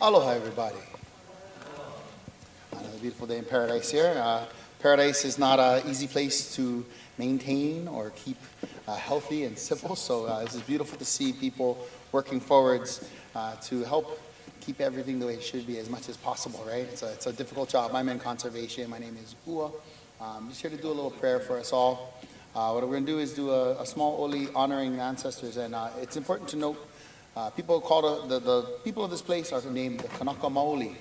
Aloha, everybody. Another beautiful day in paradise here. Paradise is not an easy place to maintain or keep healthy and civil, so this is beautiful to see people working forwards to help keep everything the way it should be as much as possible, right? It's a difficult job. I'm in conservation. My name is Ua. I'm just here to do a little prayer for us all. What we're going to do is do a small oli honoring ancestors, and it's important to note people call the people of this place are named the Kanaka Maoli.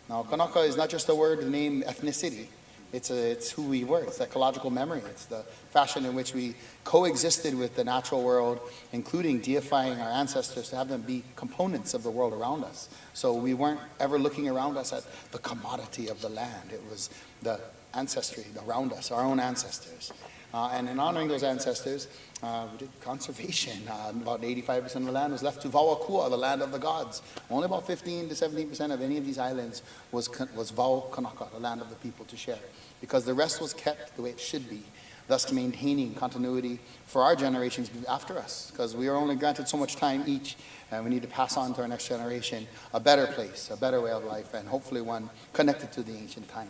Now, Kanaka is not just a word, the name ethnicity. It's who we were. It's ecological memory. It's the fashion in which we coexisted with the natural world, including deifying our ancestors to have them be components of the world around us. So we weren't ever looking around us at the commodity of the land. It was the ancestry around us, our own ancestors. And in honoring those ancestors, we did conservation. About 85% of the land was left to Wauakua, the land of the gods. Only about 15 to 17% of any of these islands was Wau Kanaka, the land of the people, to share. Because the rest was kept the way it should be, thus maintaining continuity for our generations after us. Because we are only granted so much time each, and we need to pass on to our next generation a better place, a better way of life, and hopefully one connected to the ancient time.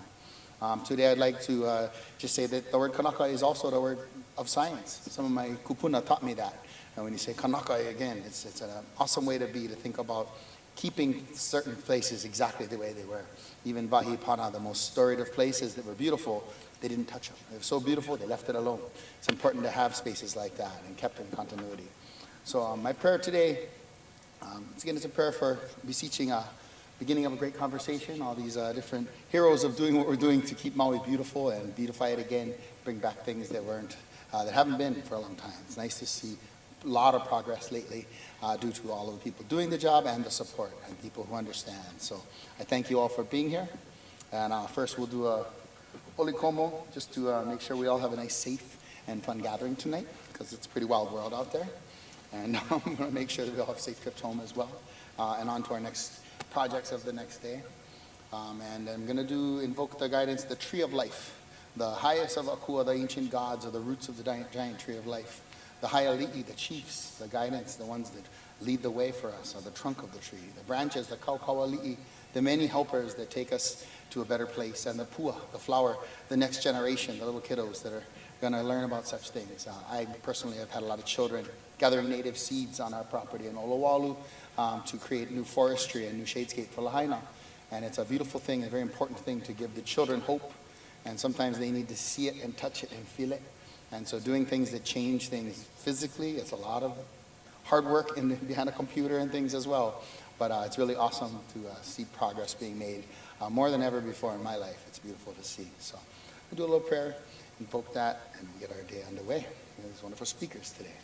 Today I'd like to just say that the word Kanaka is also the word of science. Some of my Kapuna taught me that. And when you say Kanaka again, it's an awesome way to think about keeping certain places exactly the way they were. Even Vahipana, the most storied of places that were beautiful, they didn't touch them. They were so beautiful, they left it alone. It's important to have spaces like that and kept in continuity. So my prayer today, it's a prayer for beseeching beginning of a great conversation, all these different heroes of doing what we're doing to keep Maui beautiful and beautify it again, bring back things that haven't been for a long time. It's nice to see a lot of progress lately due to all of the people doing the job and the support and people who understand. So I thank you all for being here. And first we'll do a Oli Komo just to make sure we all have a nice, safe and fun gathering tonight, because it's a pretty wild world out there. And I'm going to make sure that we all have safe trips home as well, and on to our next projects of the next day. And I'm going to invoke the guidance, the tree of life. The highest of Akua, the ancient gods, are the roots of the giant tree of life. The Haiali'i, the chiefs, the guidance, the ones that lead the way for us, are the trunk of the tree. The branches, the Kaukauali'i, the many helpers that take us to a better place. And the Pua, the flower, the next generation, the little kiddos that are going to learn about such things. I personally have had a lot of children gathering native seeds on our property in Olowalu to create new forestry and new shadescape for Lahaina. And it's a beautiful thing, a very important thing to give the children hope. And sometimes they need to see it and touch it and feel it. And so doing things that change things physically, it's a lot of hard work behind a computer and things as well. But it's really awesome to see progress being made more than ever before in my life. It's beautiful to see. So we'll do a little prayer, invoke that, and get our day underway. There's wonderful speakers today.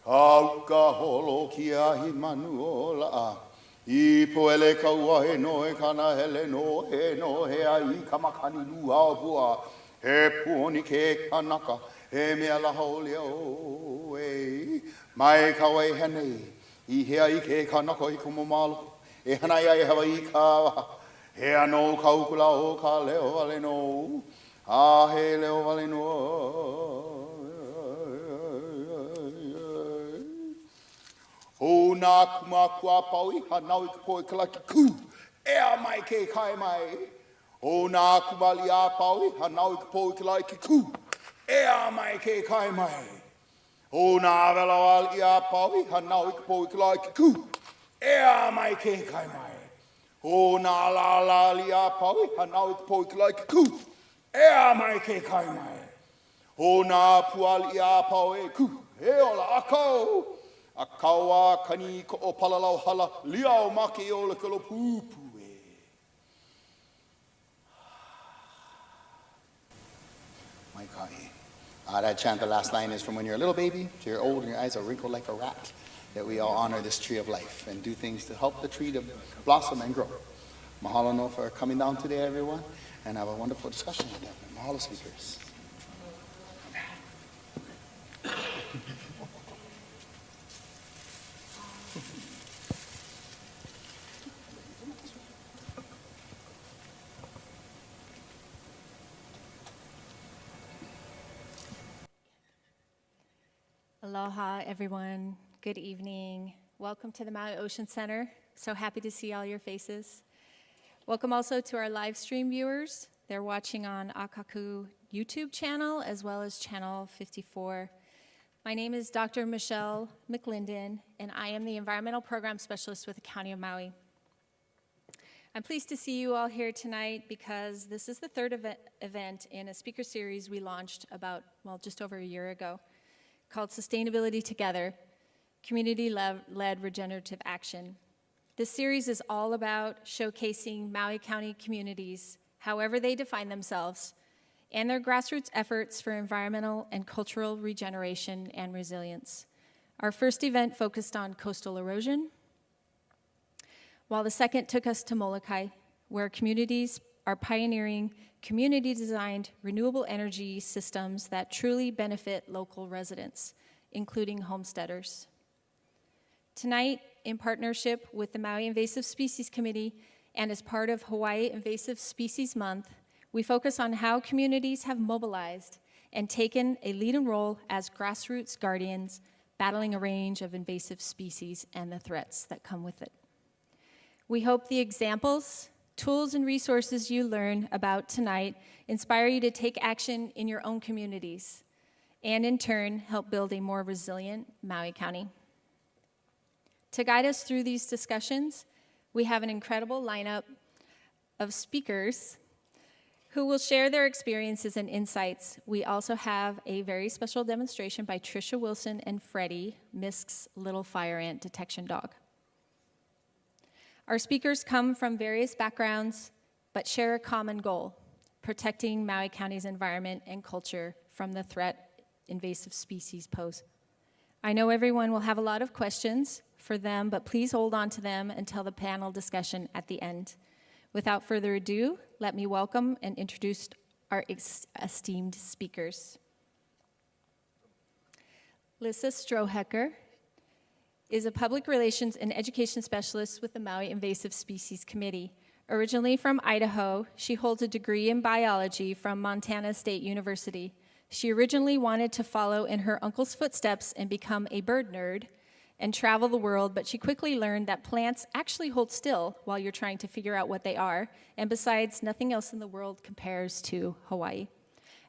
Kauka holo ki ahi manu o la'a. I poele kaua he noe kana hele no he ai kamakani lua pua. He puoni ke kanaka, he mea laha o leo e. Mai kawai hanei, I he ai ke kanaka I kumomalo. E hanai ai hawa I kawa. He ano kaukula o ka leo wale no. A he leo wale no. O nā kumakua paui, hanau I ka poe kalaki ku, ea mai ke kai mai. O nā kumali a paui, hanau I ka poe kalaki ku, ea mai ke kai mai. O nā velawali a paui, hanau I ka poe kalaki ku, ea mai ke kai mai. O nā lalali a paui, hanau I ka poe kalaki ku, ea mai ke kai mai. O nā puali a paui ku, he ola akau. A kaua kani ko o palalau hala, liao maki o le kalo pūpū e. My kai. That chant, the last line is from when you're a little baby to you're old and your eyes are wrinkled like a rat, that we all honor this tree of life and do things to help the tree to blossom and grow. Mahalo no for coming down today, everyone, and have a wonderful discussion with them. Mahalo speakers. Aloha, everyone. Good evening. Welcome to the Maui Ocean Center. So happy to see all your faces. Welcome also to our live stream viewers. They're watching on Akaku YouTube channel as well as channel 54. My name is Dr. Michelle McLinden, and I am the Environmental Program Specialist with the County of Maui. I'm pleased to see you all here tonight because this is the third event in a speaker series we launched just over a year ago called Sustainability Together, Community-Led Regenerative Action. This series is all about showcasing Maui County communities, however they define themselves, and their grassroots efforts for environmental and cultural regeneration and resilience. Our first event focused on coastal erosion, while the second took us to Molokai, where communities are pioneering community-designed renewable energy systems that truly benefit local residents, including homesteaders. Tonight, in partnership with the Maui Invasive Species Committee and as part of Hawaii Invasive Species Month, we focus on how communities have mobilized and taken a leading role as grassroots guardians, battling a range of invasive species and the threats that come with it. We hope the examples, tools, and resources you learn about tonight inspire you to take action in your own communities and, in turn, help build a more resilient Maui County. To guide us through these discussions, we have an incredible lineup of speakers who will share their experiences and insights. We also have a very special demonstration by Trisha Wilson and Freddie, MISC's Little Fire Ant Detection Dog. Our speakers come from various backgrounds, but share a common goal: protecting Maui County's environment and culture from the threat invasive species pose. I know everyone will have a lot of questions for them, but please hold on to them until the panel discussion at the end. Without further ado, let me welcome and introduce our esteemed speakers. Lissa Strohecker is a public relations and education specialist with the Maui Invasive Species Committee. Originally from Idaho, she holds a degree in biology from Montana State University. She originally wanted to follow in her uncle's footsteps and become a bird nerd and travel the world, but she quickly learned that plants actually hold still while you're trying to figure out what they are, and besides, nothing else in the world compares to Hawaii.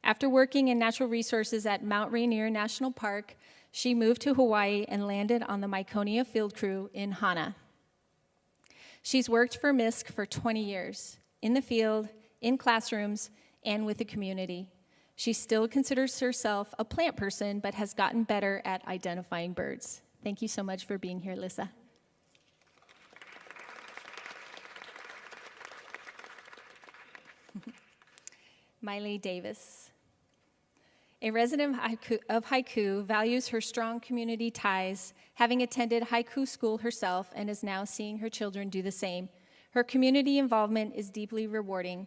After working in natural resources at Mount Rainier National Park, she moved to Hawaii and landed on the Myconia field crew in Hana. She's worked for MISC for 20 years, in the field, in classrooms, and with the community. She still considers herself a plant person, but has gotten better at identifying birds. Thank you so much for being here, Lissa. Maile Davis. A resident of Haiku, values her strong community ties, having attended haiku school herself and is now seeing her children do the same. Her community involvement is deeply rewarding,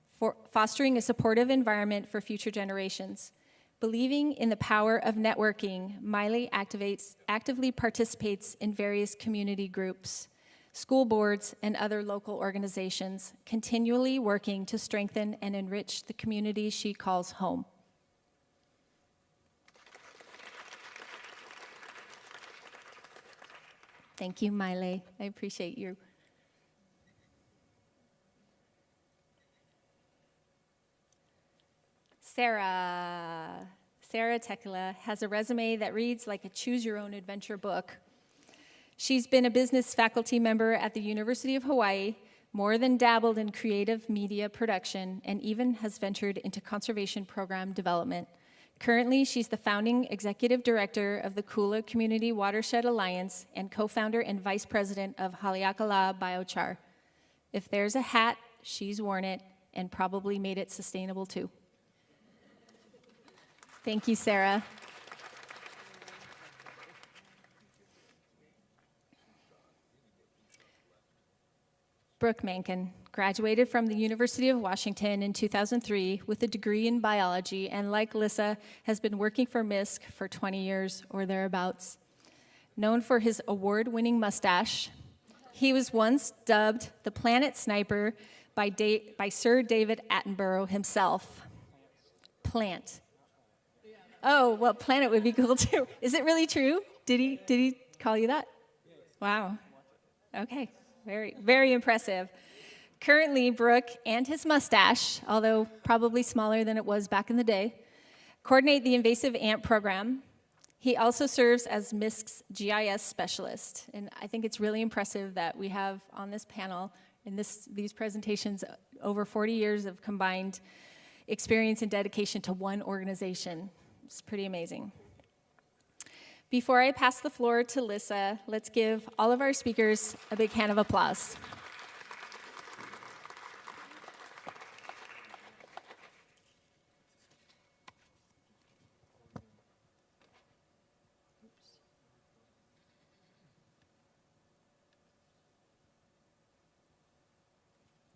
for fostering a supportive environment for future generations. Believing in the power of networking, Maile actively participates in various community groups, school boards, and other local organizations, continually working to strengthen and enrich the community she calls home. Thank you, Maile. I appreciate you. Sara Tekula has a resume that reads like a choose-your-own-adventure book. She's been a business faculty member at the University of Hawaii, more than dabbled in creative media production, and even has ventured into conservation program development. Currently, she's the founding executive director of the Kula Community Watershed Alliance and co-founder and vice president of Hāmākua Biochar. If there's a hat, she's worn it and probably made it sustainable too. Thank you, Sara. Brooke Mankin graduated from the University of Washington in 2003 with a degree in biology, and like Lissa, has been working for MISC for 20 years or thereabouts. Known for his award-winning mustache, he was once dubbed the Planet Sniper by Sir David Attenborough himself. Plant. Oh, well, planet would be cool too. Is it really true? Did he call you that? Wow. Okay. Very, very impressive. Currently, Brooke and his mustache, although probably smaller than it was back in the day, coordinate the invasive ant program. He also serves as MISC's GIS specialist. And I think it's really impressive that we have on this panel, in these presentations, over 40 years of combined experience and dedication to one organization. It's pretty amazing. Before I pass the floor to Lissa, let's give all of our speakers a big hand of applause.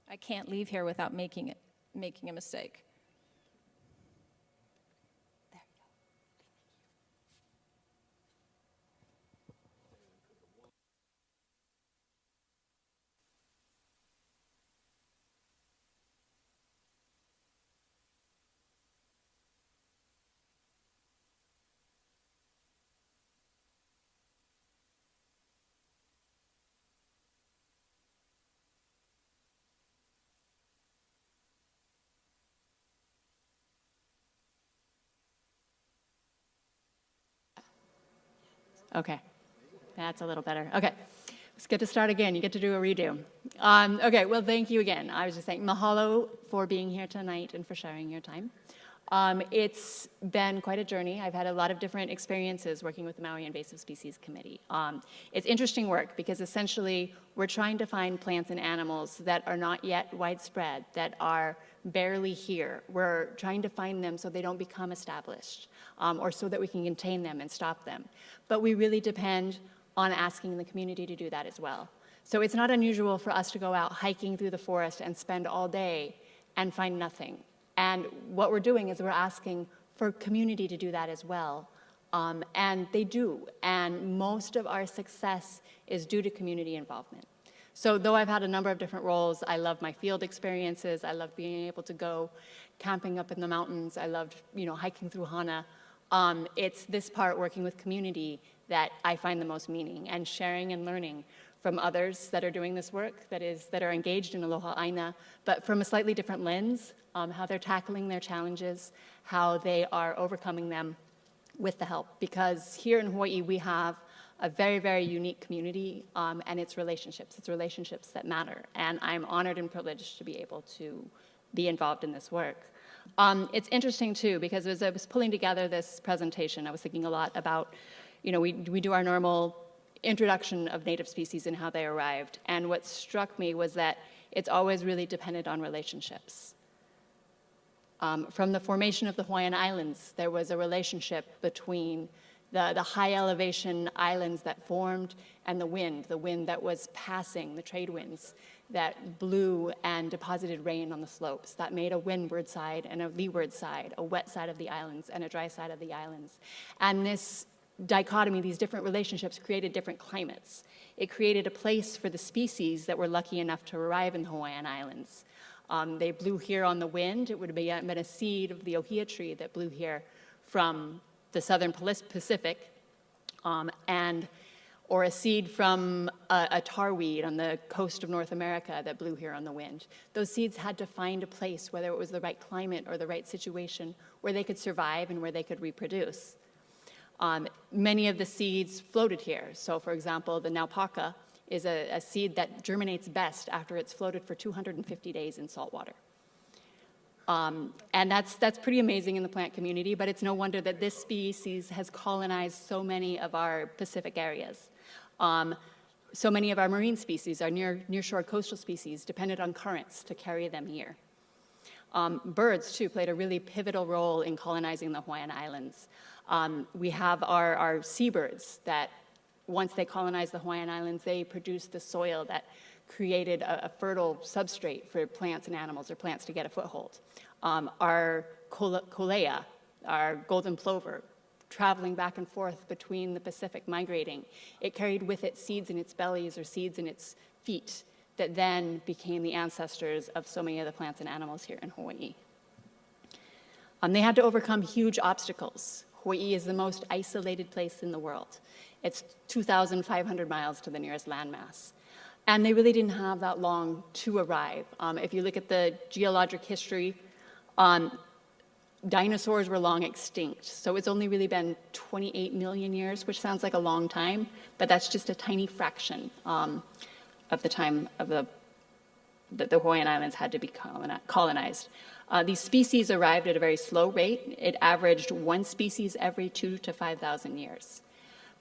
I can't leave here without making a mistake. There we go. Okay, that's a little better. Okay, let's get to start again. You get to do a redo. Okay, well, thank you again. I was just saying mahalo for being here tonight and for sharing your time. It's been quite a journey. I've had a lot of different experiences working with the Maui Invasive Species Committee. It's interesting work because essentially we're trying to find plants and animals that are not yet widespread, that are barely here. We're trying to find them so they don't become established, or so that we can contain them and stop them. But we really depend on asking the community to do that as well. So it's not unusual for us to go out hiking through the forest and spend all day and find nothing. And what we're doing is we're asking for community to do that as well. And they do. And most of our success is due to community involvement. So though I've had a number of different roles, I love my field experiences. I love being able to go camping up in the mountains. I loved, hiking through Hana. It's this part, working with community, that I find the most meaning, and sharing and learning from others that are doing this work, that are engaged in Aloha Aina, but from a slightly different lens, how they're tackling their challenges, how they are overcoming them with the help. Because here in Hawaii, we have a very, very unique community, and it's relationships that matter. And I'm honored and privileged to be able to be involved in this work. It's interesting too, because as I was pulling together this presentation, I was thinking a lot about, we do our normal introduction of native species and how they arrived. And what struck me was that it's always really dependent on relationships. From the formation of the Hawaiian Islands, there was a relationship between the high elevation islands that formed and the wind that was passing, the trade winds that blew and deposited rain on the slopes, that made a windward side and a leeward side, a wet side of the islands and a dry side of the islands. And this dichotomy, these different relationships, created different climates. It created a place for the species that were lucky enough to arrive in the Hawaiian Islands. They blew here on the wind. It would have been a seed of the ohia tree that blew here from the southern Pacific, or a seed from a tarweed on the coast of North America that blew here on the wind. Those seeds had to find a place, whether it was the right climate or the right situation, where they could survive and where they could reproduce. Many of the seeds floated here. So for example, the naupaka is a seed that germinates best after it's floated for 250 days in salt water. And that's pretty amazing in the plant community, but it's no wonder that this species has colonized so many of our Pacific areas. So many of our marine species, our nearshore coastal species, depended on currents to carry them here. Birds, too, played a really pivotal role in colonizing the Hawaiian Islands. We have our seabirds that, once they colonized the Hawaiian Islands, they produced the soil that created a fertile substrate for plants and animals, or plants to get a foothold. Our Kula, our golden plover, traveling back and forth between the Pacific, migrating, it carried with it seeds in its bellies or seeds in its feet that then became the ancestors of so many of the plants and animals here in Hawaii. They had to overcome huge obstacles. Hawaii is the most isolated place in the world. It's 2,500 miles to the nearest landmass. And they really didn't have that long to arrive. If you look at the geologic history, dinosaurs were long extinct. So it's only really been 28 million years, which sounds like a long time, but that's just a tiny fraction of the time of that the Hawaiian Islands had to be colonized. These species arrived at a very slow rate. It averaged one species every 2,000 to 5,000 years.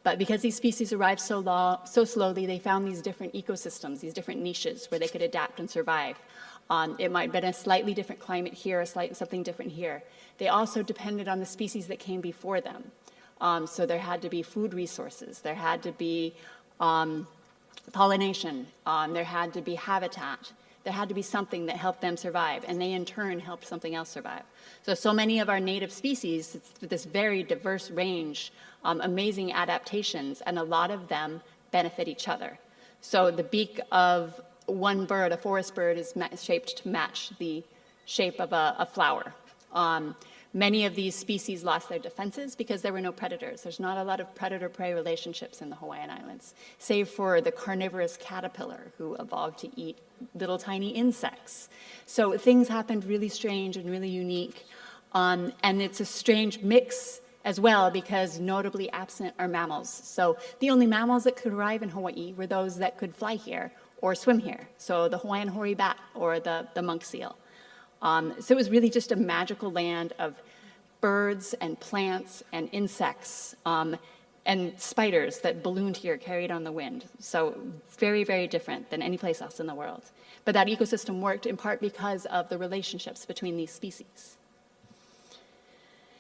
But because these species arrived so slowly, they found these different ecosystems, these different niches where they could adapt and survive. It might have been a slightly different climate here, something different here. They also depended on the species that came before them. So there had to be food resources, there had to be pollination, there had to be habitat, there had to be something that helped them survive, and they in turn helped something else survive. So many of our native species, it's this very diverse range, amazing adaptations, and a lot of them benefit each other. So the beak of one bird, a forest bird, is shaped to match the shape of a flower. Many of these species lost their defenses because there were no predators. There's not a lot of predator-prey relationships in the Hawaiian Islands, save for the carnivorous caterpillar who evolved to eat little tiny insects. So things happened really strange and really unique. And it's a strange mix as well because notably absent are mammals. So the only mammals that could arrive in Hawaii were those that could fly here or swim here. So the Hawaiian hoary bat or the monk seal. So it was really just a magical land of birds and plants and insects and spiders that ballooned here, carried on the wind. So very, very different than any place else in the world. But that ecosystem worked in part because of the relationships between these species.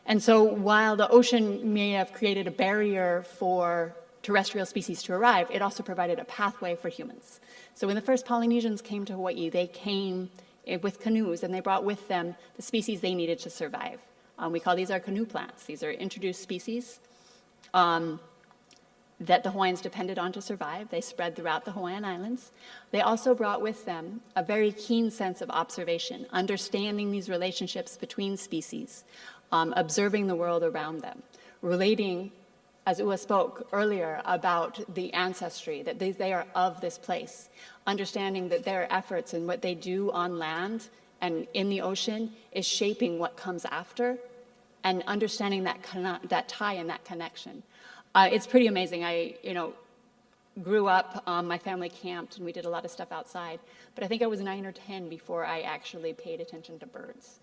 And so while the ocean may have created a barrier for terrestrial species to arrive, it also provided a pathway for humans. So when the first Polynesians came to Hawaii, they came with canoes, and they brought with them the species they needed to survive. We call these our canoe plants. These are introduced species that the Hawaiians depended on to survive. They spread throughout the Hawaiian Islands. They also brought with them a very keen sense of observation, understanding these relationships between species, observing the world around them, relating, as Ua spoke earlier, about the ancestry, that they are of this place, understanding that their efforts and what they do on land and in the ocean is shaping what comes after, and understanding that tie and that connection. It's pretty amazing. I grew up, my family camped, and we did a lot of stuff outside, but I think I was 9 or 10 before I actually paid attention to birds.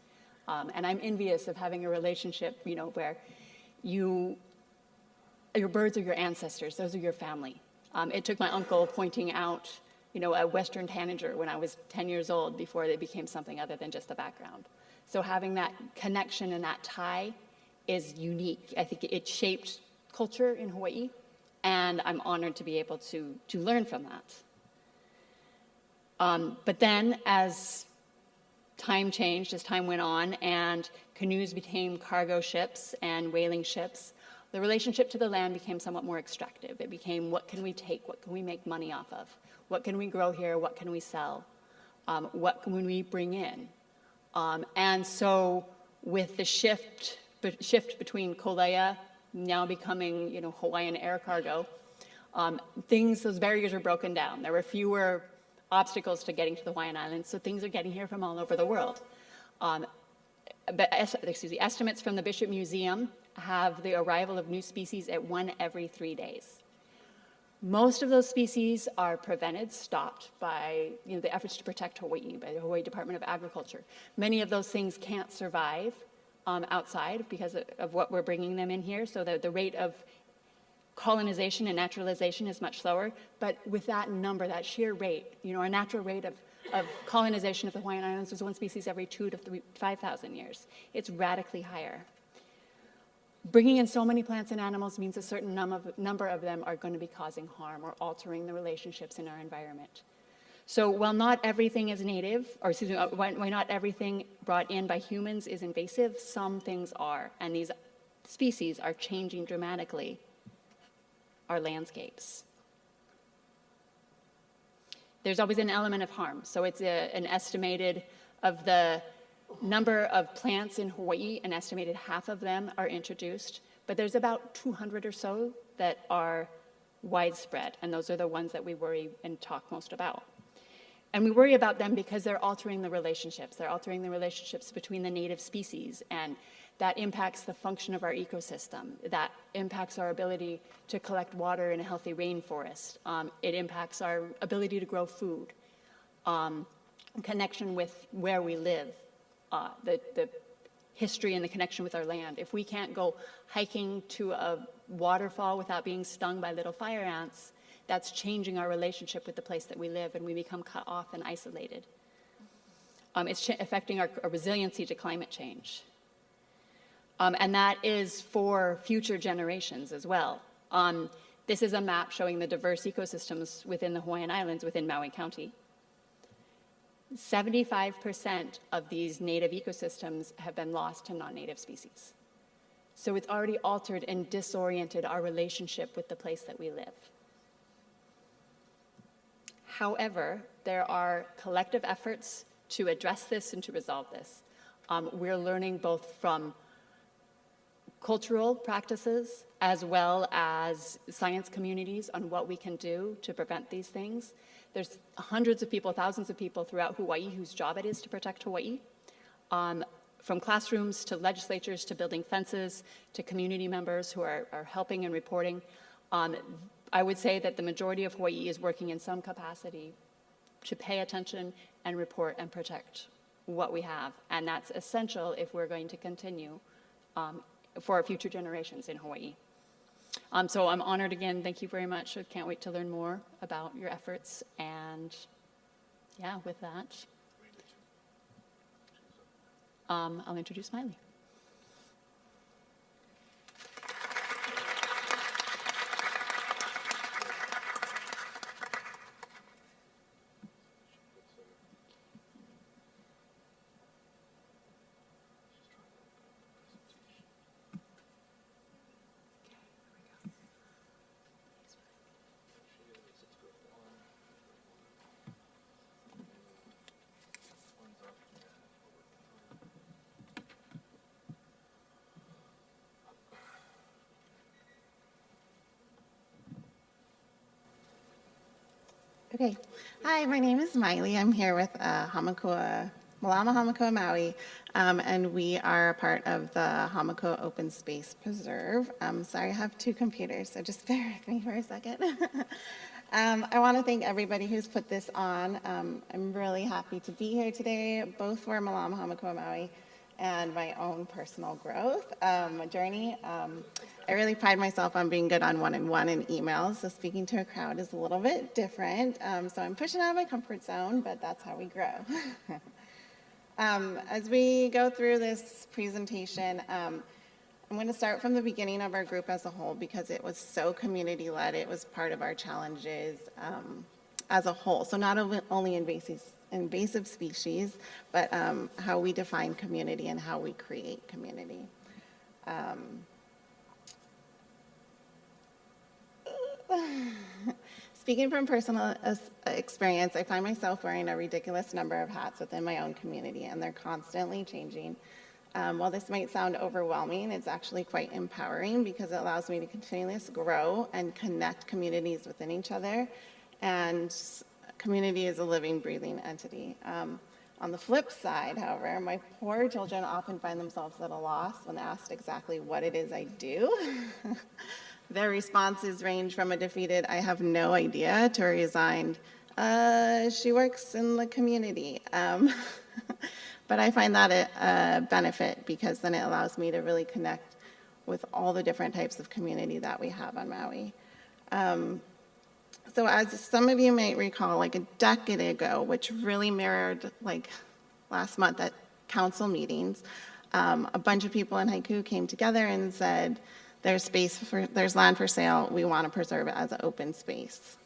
And I'm envious of having a relationship, where your birds are your ancestors, those are your family. It took my uncle pointing out, a western tanager when I was 10 years old before they became something other than just the background. So having that connection and that tie is unique. I think it shaped culture in Hawaii, and I'm honored to be able to learn from that. But then as time changed, as time went on, and canoes became cargo ships and whaling ships, the relationship to the land became somewhat more extractive. It became, what can we take? What can we make money off of? What can we grow here? What can we sell? What can we bring in? And so with the shift between Kolea now becoming, Hawaiian air cargo, those barriers are broken down. There were fewer obstacles to getting to the Hawaiian Islands, so things are getting here from all over the world. Estimates from the Bishop Museum have the arrival of new species at 1 every 3 days. Most of those species are prevented, stopped by the efforts to protect Hawaii, by the Hawaii Department of Agriculture. Many of those things can't survive outside because of what we're bringing them in here, so the rate of colonization and naturalization is much slower. But with that number, that sheer rate, our natural rate of colonization of the Hawaiian Islands is one species every 2,000 to 5,000 years. It's radically higher. Bringing in so many plants and animals means a certain number of them are going to be causing harm or altering the relationships in our environment. So while not everything is native, or excuse me, while not everything brought in by humans is invasive, some things are, and these species are changing dramatically our landscapes. There's always an element of harm. So it's an estimated of the number of plants in Hawaii, an estimated half of them are introduced, But there's about 200 or so that are widespread, and those are the ones that we worry and talk most about. And we worry about them because they're altering the relationships. They're altering the relationships between the native species, and that impacts the function of our ecosystem. That impacts our ability to collect water in a healthy rainforest. It impacts our ability to grow food, connection with where we live, the history and the connection with our land. If we can't go hiking to a waterfall without being stung by little fire ants, that's changing our relationship with the place that we live, and we become cut off and isolated. It's affecting our resiliency to climate change. And that is for future generations as well. This is a map showing the diverse ecosystems within the Hawaiian Islands, within Maui County. 75% of these native ecosystems have been lost to non-native species. So it's already altered and disoriented our relationship with the place that we live. However, there are collective efforts to address this and to resolve this. We're learning both from cultural practices as well as science communities on what we can do to prevent these things. There's hundreds of people, thousands of people throughout Hawaii whose job it is to protect Hawaii. From classrooms to legislatures to building fences to community members who are helping and reporting. I would say that the majority of Hawaii is working in some capacity to pay attention and report and protect what we have. And that's essential if we're going to continue for our future generations in Hawaii. So I'm honored again. Thank you very much. I can't wait to learn more about your efforts. And yeah, with that, I'll introduce Maile. Okay. Hi, my name is Maile. I'm here with Hāmākua, Mālama Hāmākua Maui, and we are a part of the Hāmākua Open Space Preserve. Sorry, I have two computers, so just bear with me for a second. I want to thank everybody who's put this on. I'm really happy to be here today, both for Mālama Hāmākua Maui and my own personal growth journey. I really pride myself on being good on one-on-one and emails, so speaking to a crowd is a little bit different. So I'm pushing out of my comfort zone, but that's how we grow. As we go through this presentation, I'm going to start from the beginning of our group as a whole because it was so community-led. It was part of our challenges as a whole. So not only invasive species, but how we define community and how we create community. Speaking from personal experience, I find myself wearing a ridiculous number of hats within my own community, and they're constantly changing. While this might sound overwhelming, it's actually quite empowering because it allows me to continuously grow and connect communities within each other. And community is a living, breathing entity. On the flip side, however, my poor children often find themselves at a loss when asked exactly what it is I do. Their responses range from a defeated, I have no idea, to a resigned, she works in the community. But I find that a benefit because then it allows me to really connect with all the different types of community that we have on Maui. So as some of you might recall, like a decade ago, which really mirrored like last month at council meetings, a bunch of people in Haiku came together and said, there's land for sale, we want to preserve it as an open space.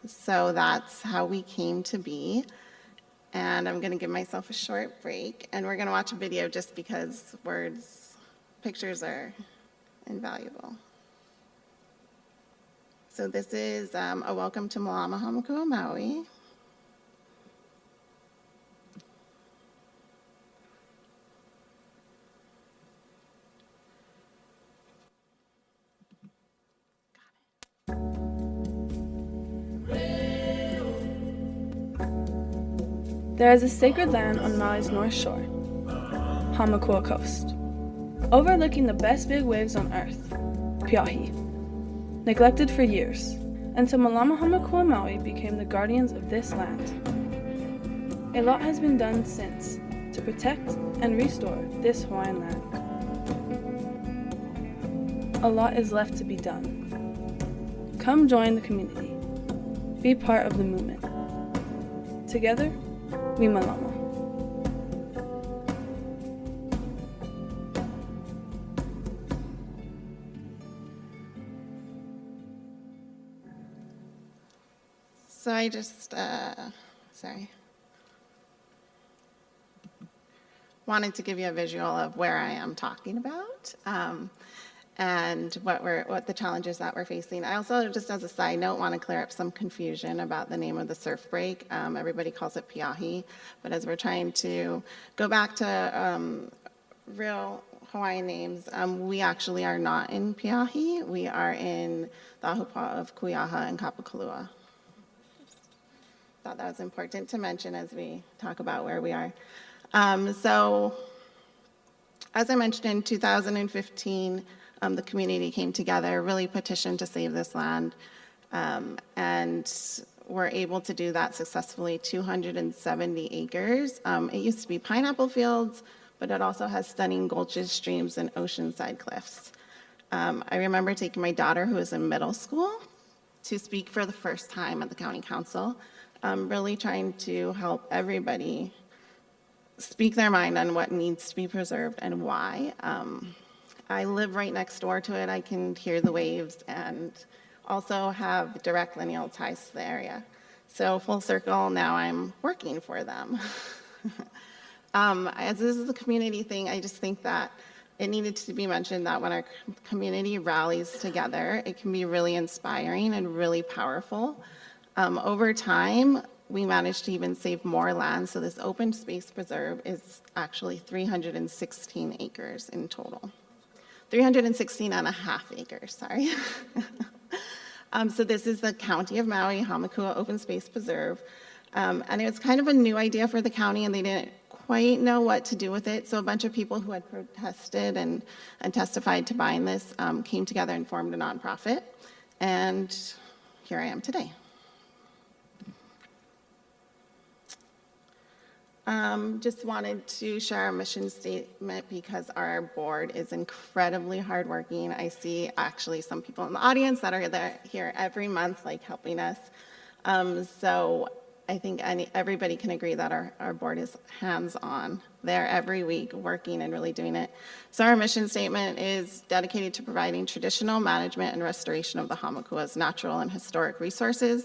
So that's how we came to be. And I'm going to give myself a short break, and we're going to watch a video just because pictures are invaluable. So this is a welcome to Mālama Hāmākua Maui. There is a sacred land on Maui's north shore, Hāmākua coast, overlooking the best big waves on earth, Pua'a, neglected for years, until Mālama Hāmākua Maui became the guardians of this land. A lot has been done since to protect and restore this Hawaiian land. A lot is left to be done. Come join the community. Be part of the movement. Together, we Mālama. So I just, wanted to give you a visual of where I am talking about and what the challenges that we're facing. I also, just as a side note, want to clear up some confusion about the name of the surf break. Everybody calls it Pua'a, but as we're trying to go back to real Hawaiian names, we actually are not in Pua'a. We are in the ahupua'a of Kuiaha and Kapuna. Thought that was important to mention as we talk about where we are. So, as I mentioned, in 2015, the community came together, really petitioned to save this land, and were able to do that successfully, 270 acres. It used to be pineapple fields, but it also has stunning gulches, streams, and oceanside cliffs. I remember taking my daughter, who was in middle school, to speak for the first time at the county council, really trying to help everybody speak their mind on what needs to be preserved and why. I live right next door to it. I can hear the waves and also have direct lineal ties to the area. So full circle, now I'm working for them. As this is a community thing, I just think that it needed to be mentioned that when our community rallies together, it can be really inspiring and really powerful. Over time, we managed to even save more land, so this open space preserve is actually 316 acres in total. 316 and a half acres, sorry. So this is the County of Maui, Hāmākua Open Space Preserve. And it was kind of a new idea for the county, and they didn't quite know what to do with it. So a bunch of people who had protested and testified to buying this came together and formed a nonprofit. And here I am today. Just wanted to share our mission statement because our board is incredibly hardworking. I see actually some people in the audience that are there here every month, like helping us. So I think everybody can agree that our board is hands-on. They're every week working and really doing it. So our mission statement is dedicated to providing traditional management and restoration of the Hāmākua's natural and historic resources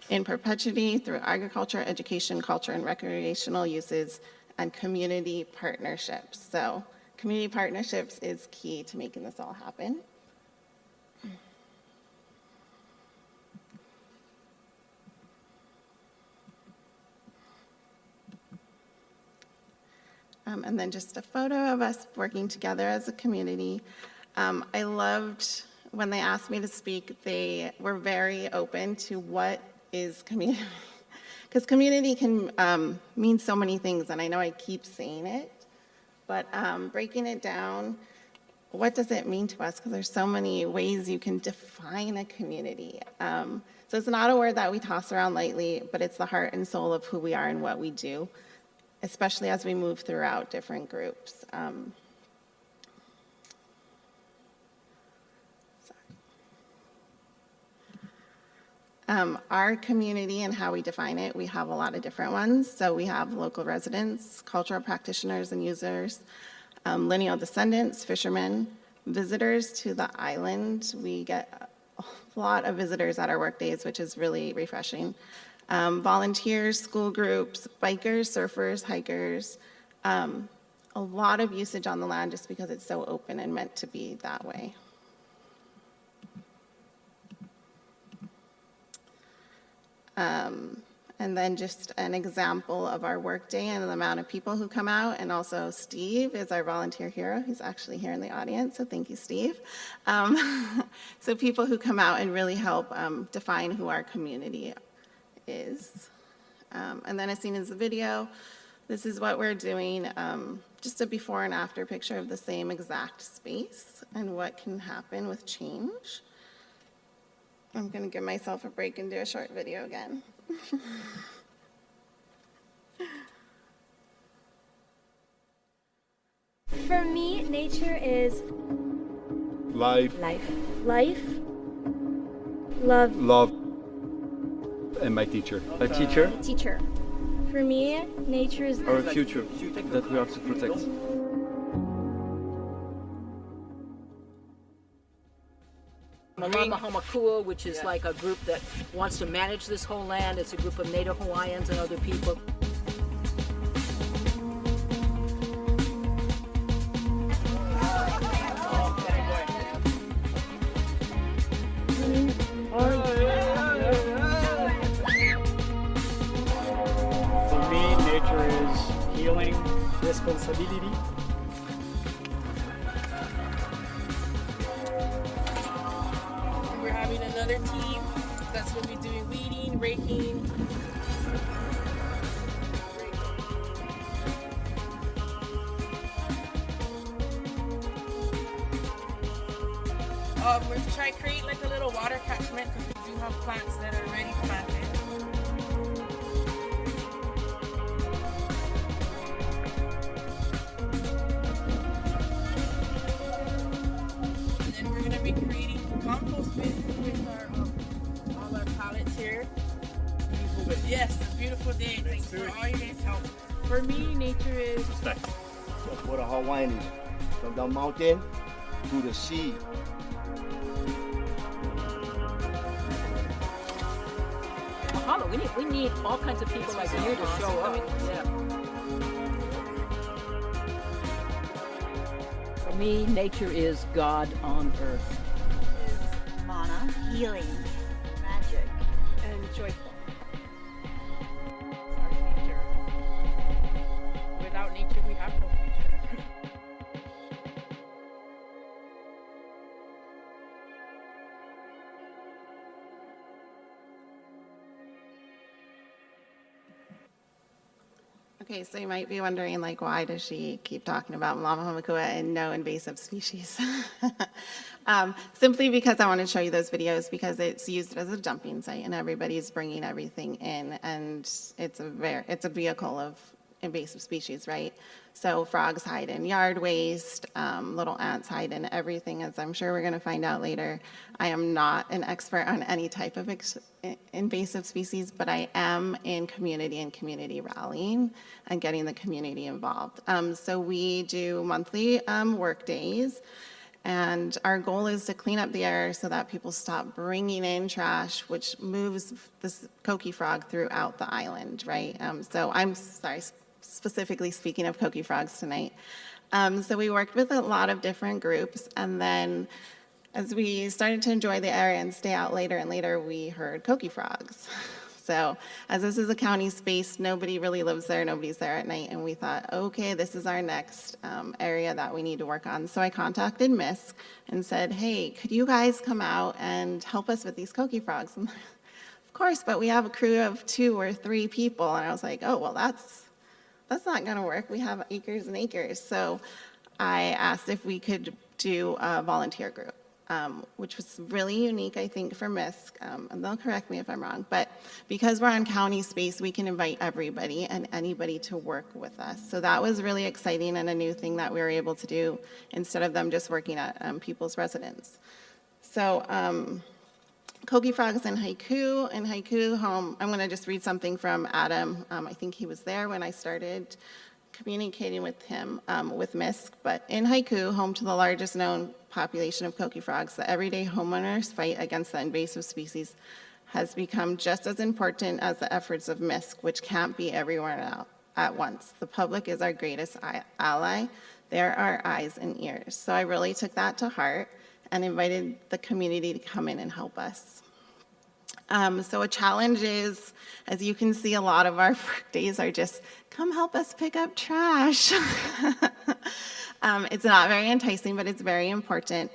in perpetuity through agriculture, education, culture, and recreational uses, and community partnerships. So community partnerships is key to making this all happen. And then just a photo of us working together as a community. I loved when they asked me to speak, they were very open to what is community. Because community can mean so many things, and I know I keep saying it, but breaking it down, what does it mean to us? Because there's so many ways you can define a community. So it's not a word that we toss around lightly, but it's the heart and soul of who we are and what we do, especially as we move throughout different groups. Our community and how we define it, we have a lot of different ones. So we have local residents, cultural practitioners and users, lineal descendants, fishermen, visitors to the island. We get a lot of visitors at our work days, which is really refreshing. Volunteers, school groups, bikers, surfers, hikers, a lot of usage on the land just because it's so open and meant to be that way. And then just an example of our work day and the amount of people who come out, and also Steve is our volunteer hero. He's actually here in the audience, so thank you, Steve. So people who come out and really help define who our community is. And then as seen as the video, this is what we're doing, just a before and after picture of the same exact space and what can happen with change. I'm gonna give myself a break and do a short video again. For me, nature is Life, life. Life, love, love, and my teacher. A teacher, teacher. For me, nature is our future that we have to protect. Mālama Hāmākua, which is like a group that wants to manage this whole land. It's a group of Native Hawaiians and other people. For me, nature is healing, responsibility. We're having another team that's going to be doing weeding, raking. We're trying to create like a little water catchment because we do have plants that are already planted. And then we're going to be creating compost bins with our all our pallets here. Beautiful day. Yes, it's a beautiful day. Thanks for all your guys' help. For me, nature is Respect. So for the Hawaiians, from the mountain to the sea. Mahalo, we need all kinds of people like you to show up. Yeah. For me, nature is God on earth. Mana, healing, magic, and joyful. our future. Without nature, we have no future. Okay, so you might be wondering, like, why does she keep talking about Mālama Hāmākua and no invasive species? Simply because I want to show you those videos because it's used as a dumping site and everybody's bringing everything in, and it's a vehicle of invasive species, right? So frogs hide in yard waste, little ants hide in everything, as I'm sure we're going to find out later. I am not an expert on any type of invasive species, but I am in community and community rallying and getting the community involved. So we do monthly work days, and our goal is to clean up the air so that people stop bringing in trash, which moves this coqui frog throughout the island, right? So I'm sorry, specifically speaking of coqui frogs tonight. So we worked with a lot of different groups, and then as we started to enjoy the area and stay out later and later, we heard coqui frogs. So as this is a county space, nobody really lives there, nobody's there at night, and we thought, okay, this is our next area that we need to work on. So I contacted MISC and said, hey, could you guys come out and help us with these coqui frogs? And of course, but we have a crew of 2 or 3 people, and I was like, oh, well, that's not gonna work. We have acres and acres. So I asked if we could do a volunteer group, which was really unique, I think, for MISC, and they'll correct me if I'm wrong, but because we're on county space, we can invite everybody and anybody to work with us. So that was really exciting and a new thing that we were able to do instead of them just working at people's residence. So coqui frogs in haiku home. I'm going to just read something from Adam. I think he was there when I started communicating with him with MISC, but in haiku, home to the largest known population of coqui frogs, the everyday homeowners' fight against the invasive species has become just as important as the efforts of MISC, which can't be everywhere at once. The public is our greatest ally. They're our eyes and ears. So I really took that to heart and invited the community to come in and help us. So a challenge is, as you can see, a lot of our work days are just, come help us pick up trash. It's not very enticing, but it's very important.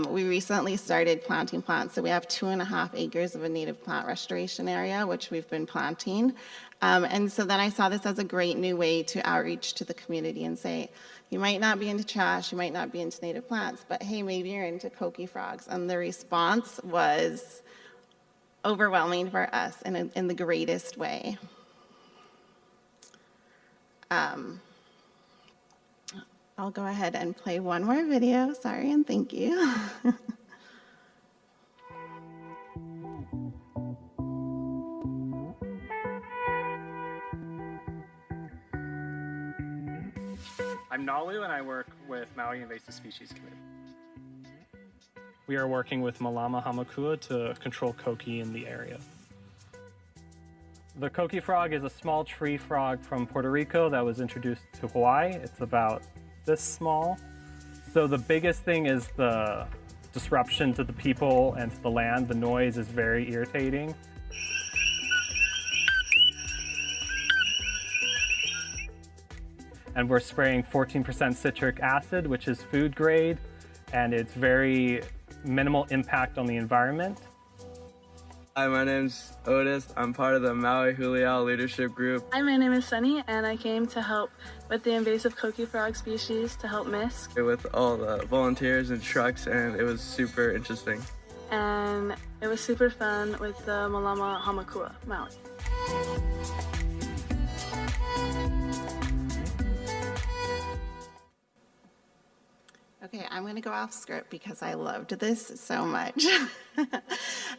We recently started planting plants, so we have 2.5 acres of a native plant restoration area, which we've been planting. And so then I saw this as a great new way to outreach to the community and say, you might not be into trash, you might not be into native plants, but hey, maybe you're into coqui frogs. And the response was overwhelming for us in the greatest way. I'll go ahead and play one more video. Sorry and thank you. I'm Nalu, and I work with Maui Invasive Species Committee. We are working with Mālama Hāmākua to control koki in the area. The koki frog is a small tree frog from Puerto Rico that was introduced to Hawaii. It's about this small. So the biggest thing is the disruption to the people and to the land. The noise is very irritating. And we're spraying 14% citric acid, which is food grade, and it's very minimal impact on the environment. Hi, my name's Otis. I'm part of the Maui Huliao leadership group. Hi, my name is Sunny, and I came to help with the invasive koki frog species to help MISC. With all the volunteers and trucks, and it was super interesting. And it was super fun with the Mālama Hāmākua, Maui. Okay, I'm going to go off script because I loved this so much.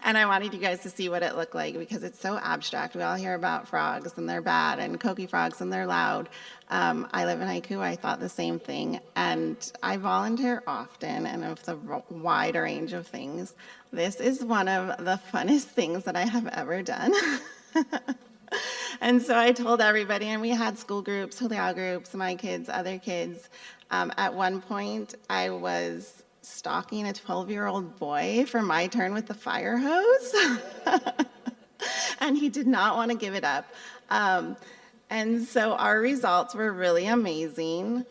And I wanted you guys to see what it looked like because it's so abstract. We all hear about frogs and they're bad and koki frogs and they're loud. I live in Haiku. I thought the same thing. And I volunteer often and of the wide range of things. This is one of the funnest things that I have ever done. And so I told everybody, and we had school groups, Huliao groups, my kids, other kids. At one point, I was stalking a 12-year-old boy for my turn with the fire hose. And he did not want to give it up. And so our results were really amazing.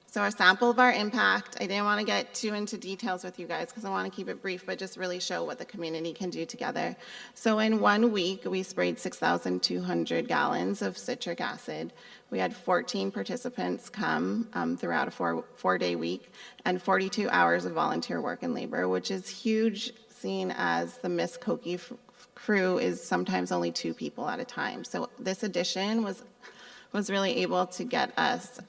So a sample of our impact. I didn't want to get too into details with you guys because I want to keep it brief, but just really show what the community can do together. So in 1 week, we sprayed 6,200 gallons of citric acid. We had 14 participants come throughout a four-day week and 42 hours of volunteer work and labor, which is huge, seeing as the Miss Koki crew is sometimes only 2 people at a time. So this addition was really able to get us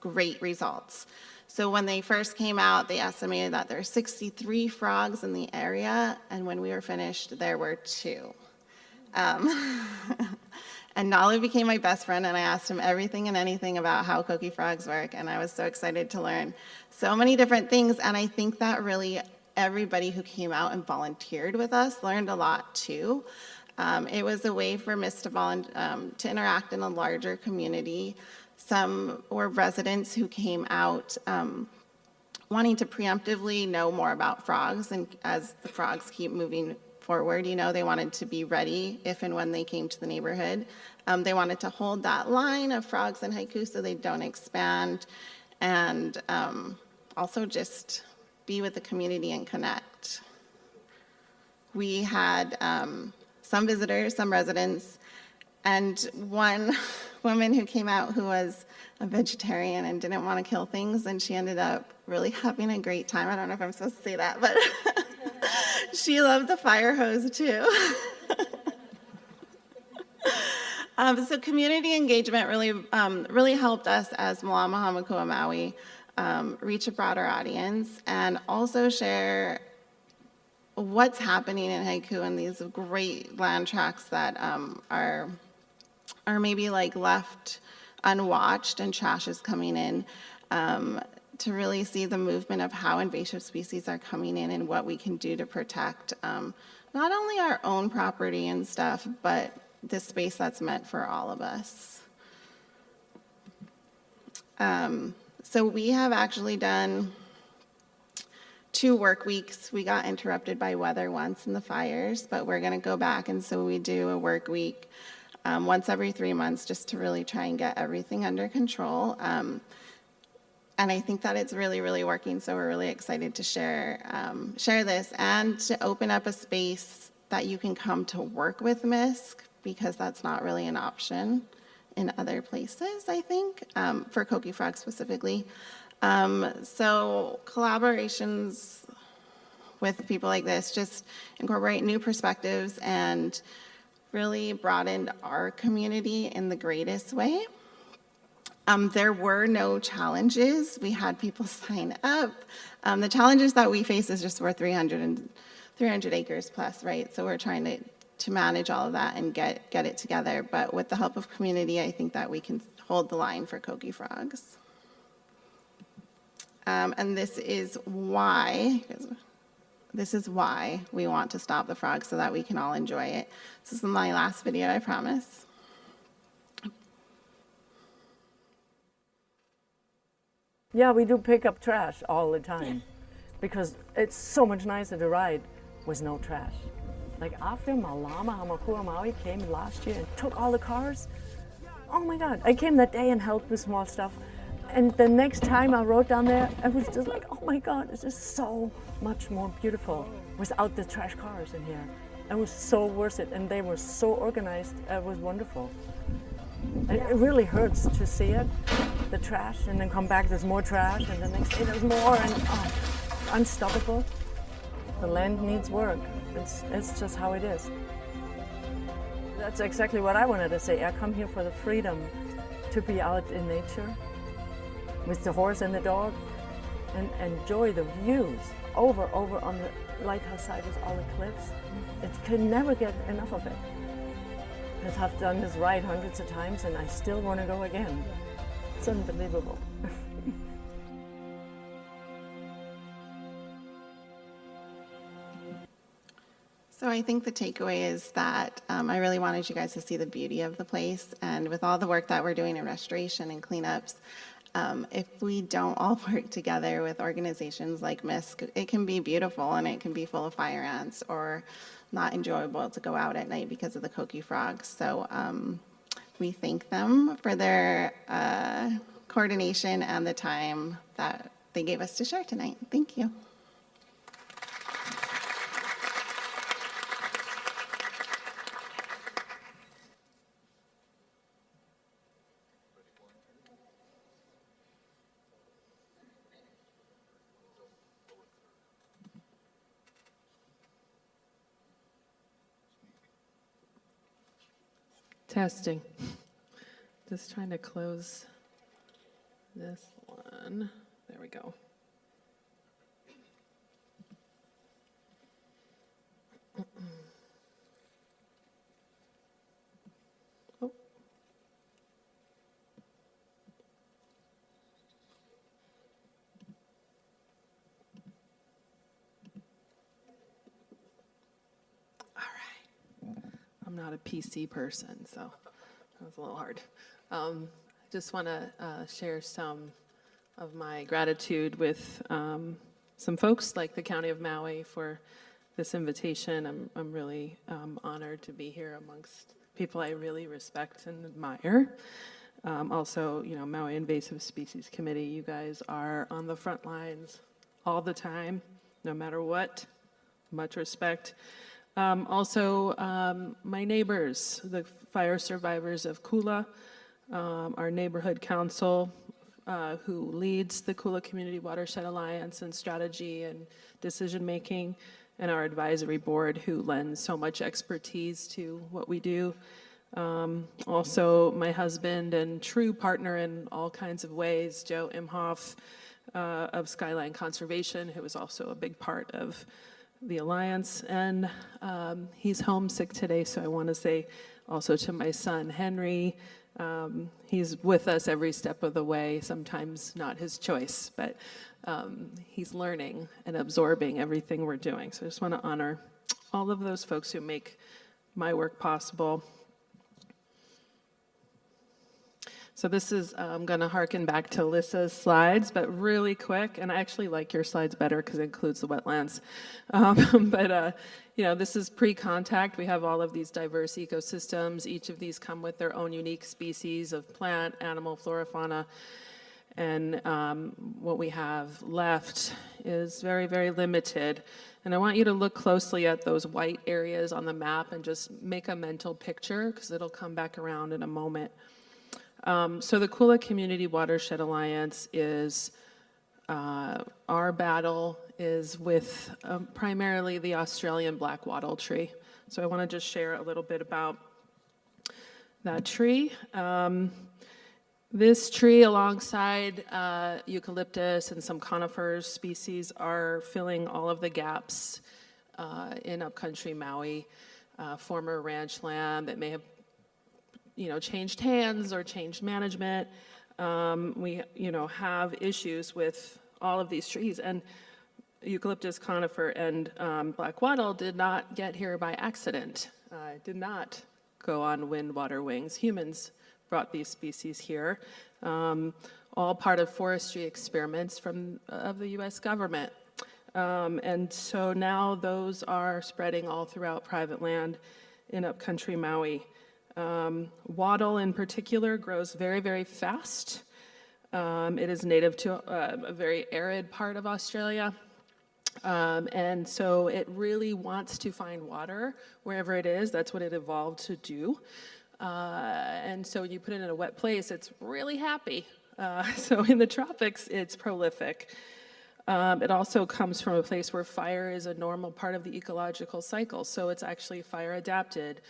great results. So when they first came out, they estimated that there were 63 frogs in the area, and when we were finished, there were 2. And Nalu became my best friend, and I asked him everything and anything about how koki frogs work, and I was so excited to learn so many different things, and I think that really everybody who came out and volunteered with us learned a lot too. It was a way for MIST to interact in a larger community. Some were residents who came out wanting to preemptively know more about frogs, and as the frogs keep moving forward, they wanted to be ready if and when they came to the neighborhood. They wanted to hold that line of frogs in Haiku so they don't expand, and also just be with the community and connect. We had some visitors, some residents, and one woman who came out who was a vegetarian and didn't want to kill things, and she ended up really having a great time. I don't know if I'm supposed to say that, but she loved the fire hose too. So community engagement really helped us as Mālama Hāmākua Maui reach a broader audience and also share what's happening in Haiku and these great land tracts that are maybe like left unwatched and trash is coming in, to really see the movement of how invasive species are coming in and what we can do to protect not only our own property and stuff, but this space that's meant for all of us. So we have actually done 2 work weeks. We got interrupted by weather once in the fires, but we're going to go back, and so we do a work week once every 3 months just to really try and get everything under control. And I think that it's really, really working, so we're really excited to share this and to open up a space that you can come to work with MISC, because that's not really an option in other places, I think, for Koki Frog specifically. So collaborations with people like this just incorporate new perspectives and really broadened our community in the greatest way. There were no challenges. We had people sign up. The challenges that we face is just we're 300 acres plus, right? So we're trying to manage all of that and get it together. But with the help of community, I think that we can hold the line for Koki frogs. And this is why we want to stop the frogs, so that we can all enjoy it. This is my last video, I promise. Yeah, we do pick up trash all the time because it's so much nicer to ride with no trash. Like after Mālama, Hāmākua, Maui came last year and took all the cars, oh my God, I came that day and helped with small stuff. And the next time I rode down there, I was just like, oh my God, this is so much more beautiful without the trash cars in here. It was so worth it, and they were so organized. It was wonderful. It really hurts to see it, the trash, and then come back, there's more trash, and the next day there's more, and unstoppable. The land needs work. It's just how it is. That's exactly what I wanted to say. I come here for the freedom to be out in nature with the horse and the dog and enjoy the views over on the lighthouse side with all the cliffs. It can never get enough of it. Because I've done this ride hundreds of times and I still want to go again. It's unbelievable. So I think the takeaway is that I really wanted you guys to see the beauty of the place, and with all the work that we're doing in restoration and cleanups, if we don't all work together with organizations like MISC, it can be beautiful and it can be full of fire ants or not enjoyable to go out at night because of the Koki frogs. So we thank them for their coordination and the time that they gave us to share tonight. Thank you. Testing. Just trying to close this one. There we go. Oh. I'm not a PC person, so that was a little hard. Just want to share some of my gratitude with some folks like the County of Maui for this invitation. I'm really honored to be here amongst people I really respect and admire. Also, you know, Maui Invasive Species Committee, you guys are on the front lines all the time, no matter what. Much respect. Also, my neighbors, the fire survivors of Kula, our neighborhood council, who leads the Kula Community Watershed Alliance and strategy and decision-making, and our advisory board, who lends so much expertise to what we do. Also, my husband and true partner in all kinds of ways, Joe Imhoff of Skyline Conservation, who is also a big part of the Alliance, and he's homesick today, so I want to say also to my son, Henry, he's with us every step of the way, sometimes not his choice, but he's learning and absorbing everything we're doing. So I just want to honor all of those folks who make my work possible. So this is, I'm going to harken back to Lissa's slides, but really quick, and I actually like your slides better because it includes the wetlands. You know, this is pre-contact. We have all of these diverse ecosystems. Each of these come with their own unique species of plant, animal, flora, fauna. And what we have left is very, very limited. And I want you to look closely at those white areas on the map and just make a mental picture, because it'll come back around in a moment. So the Kula Community Watershed Alliance is, our battle is with primarily the Australian black wattle tree. So I want to just share a little bit about that tree. This tree, alongside eucalyptus and some conifers species, are filling all of the gaps in upcountry Maui, former ranch land that may have, changed hands or changed management. We, have issues with all of these trees, and eucalyptus, conifer, and black wattle did not get here by accident. Did not go on wind, water, wings. Humans brought these species here, all part of forestry experiments of the U.S. government. And so now those are spreading all throughout private land in upcountry Maui. Wattle in particular grows very, very fast. It is native to a very arid part of Australia. And so it really wants to find water wherever it is. That's what it evolved to do. And so when you put it in a wet place, it's really happy. So in the tropics, it's prolific. It also comes from a place where fire is a normal part of the ecological cycle. So it's actually fire adapted.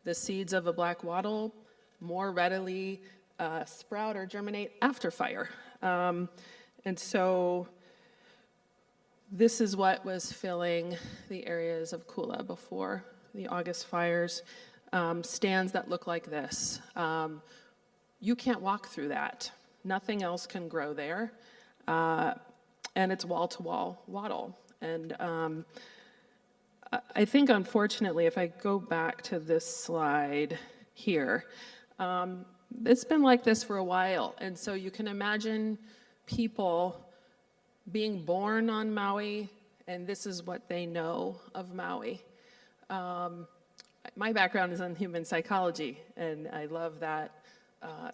The seeds of a black wattle more readily sprout or germinate after fire. And so this is what was filling the areas of Kula before the August fires. Stands that look like this. You can't walk through that. Nothing else can grow there. And it's wall-to-wall wattle. And I think, unfortunately, if I go back to this slide here, it's been like this for a while. And so you can imagine people being born on Maui, and this is what they know of Maui. My background is in human psychology, and I love that,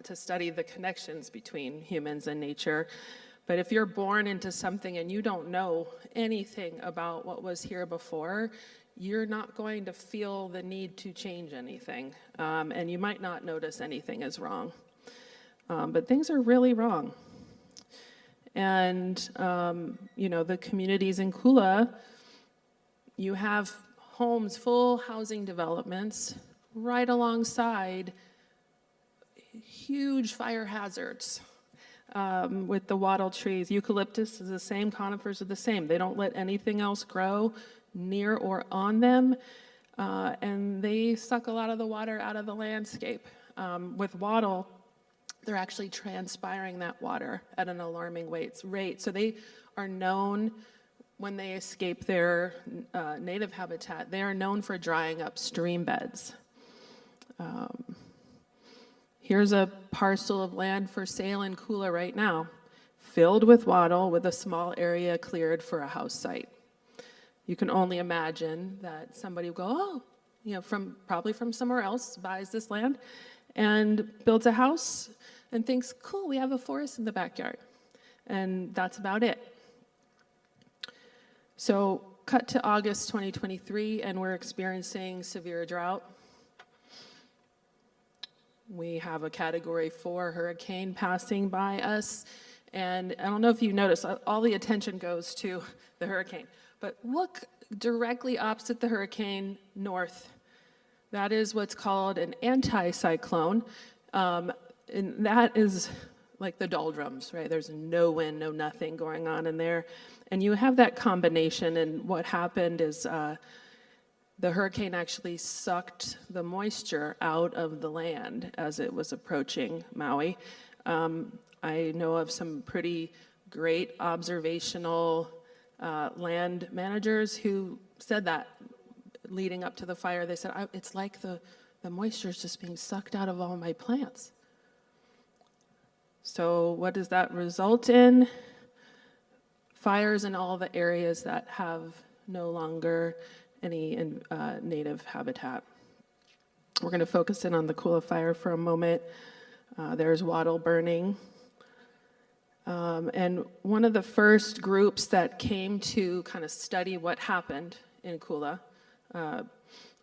to study the connections between humans and nature. But if you're born into something and you don't know anything about what was here before, you're not going to feel the need to change anything. And you might not notice anything is wrong. But things are really wrong. And, the communities in Kula, you have homes, full housing developments, right alongside huge fire hazards with the wattle trees. Eucalyptus is the same, conifers are the same. They don't let anything else grow near or on them, and they suck a lot of the water out of the landscape. With wattle, they're actually transpiring that water at an alarming rate. So they are known, when they escape their native habitat, they are known for drying up stream beds. Here's a parcel of land for sale in Kula right now, filled with wattle with a small area cleared for a house site. You can only imagine that somebody will go, probably from somewhere else, buys this land and builds a house and thinks, cool, we have a forest in the backyard. And that's about it. So cut to August 2023, and we're experiencing severe drought. We have a Category 4 hurricane passing by us. And I don't know if you noticed, all the attention goes to the hurricane. But look directly opposite the hurricane, north. That is what's called an anticyclone. And that is like the doldrums, right? There's no wind, no nothing going on in there. And you have that combination, and what happened is the hurricane actually sucked the moisture out of the land as it was approaching Maui. I know of some pretty great observational land managers who said that leading up to the fire. They said, it's like the moisture is just being sucked out of all my plants. So what does that result in? Fires in all the areas that have no longer any native habitat. We're going to focus in on the Kula fire for a moment. There's wattle burning. And one of the first groups that came to kind of study what happened in Kula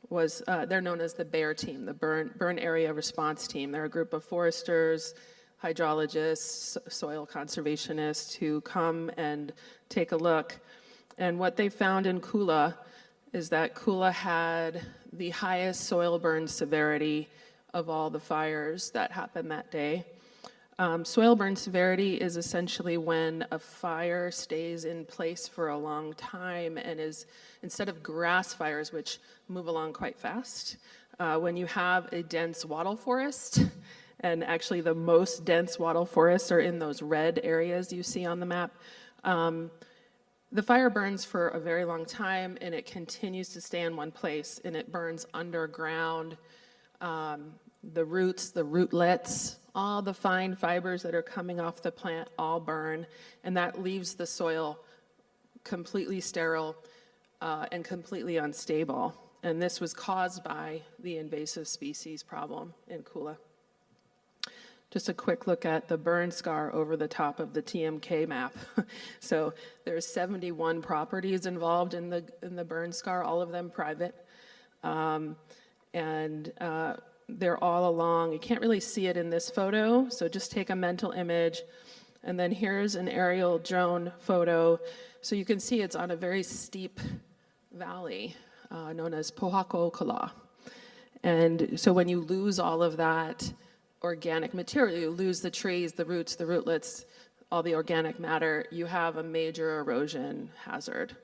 was, they're known as the BEAR team, the Burn Area Response Team. They're a group of foresters, hydrologists, soil conservationists who come and take a look. And what they found in Kula is that Kula had the highest soil burn severity of all the fires that happened that day. Soil burn severity is essentially when a fire stays in place for a long time and is, instead of grass fires, which move along quite fast, when you have a dense wattle forest, and actually the most dense wattle forests are in those red areas you see on the map, the fire burns for a very long time and it continues to stay in one place and it burns underground. The roots, the rootlets, all the fine fibers that are coming off the plant all burn, and that leaves the soil completely sterile and completely unstable. And this was caused by the invasive species problem in Kula. Just a quick look at the burn scar over the top of the TMK map. So there's 71 properties involved in the burn scar, all of them private. They're all along, you can't really see it in this photo, so just take a mental image. And then here's an aerial drone photo. So you can see it's on a very steep valley known as Pua'a-Freitas. And so when you lose all of that organic material, you lose the trees, the roots, the rootlets, all the organic matter, you have a major erosion hazard.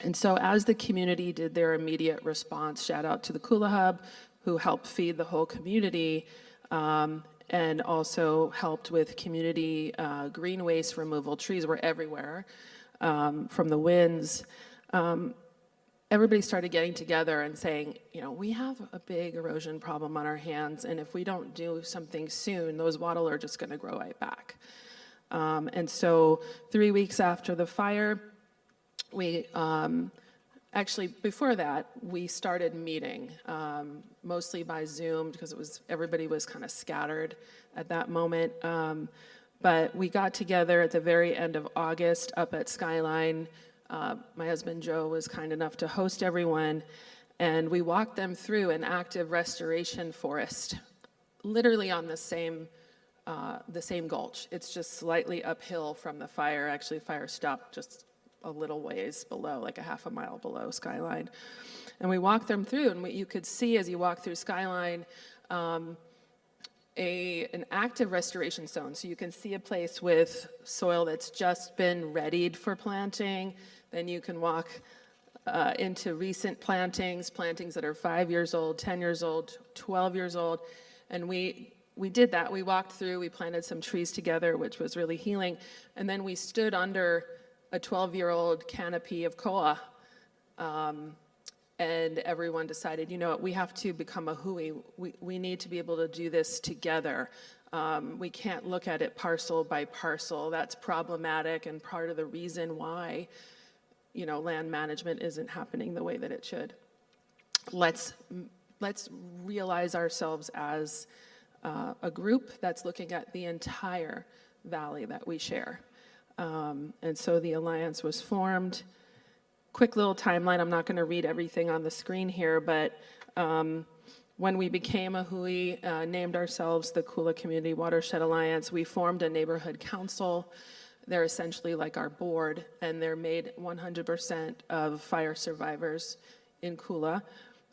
And so as the community did their immediate response, shout out to the Kula Hub, who helped feed the whole community, and also helped with community green waste removal. Trees were everywhere from the winds. Everybody started getting together and saying, you know, we have a big erosion problem on our hands, and if we don't do something soon, those wattle are just gonna grow right back. And so 3 weeks after the fire, we, actually before that, we started meeting, mostly by Zoom because everybody was kind of scattered at that moment. But we got together at the very end of August up at Skyline. My husband Joe was kind enough to host everyone, and we walked them through an active restoration forest, literally on the same gulch. It's just slightly uphill from the fire. Actually, the fire stopped just a little ways below, like a half a mile below Skyline. And we walked them through, and what you could see as you walk through Skyline, an active restoration zone. So you can see a place with soil that's just been readied for planting. Then you can walk into recent plantings that are 5 years old, 10 years old, 12 years old. And we did that. We walked through, we planted some trees together, which was really healing. And then we stood under a 12-year-old canopy of koa. And everyone decided, you know what, we have to become a hui. We need to be able to do this together. We can't look at it parcel by parcel. That's problematic and part of the reason why, you know, land management isn't happening the way that it should. Let's realize ourselves as a group that's looking at the entire valley that we share. And so the alliance was formed. Quick little timeline, I'm not going to read everything on the screen here, but when we became a hui, named ourselves the Kula Community Watershed Alliance, we formed a neighborhood council. They're essentially like our board, and they're made 100% of fire survivors in Kula.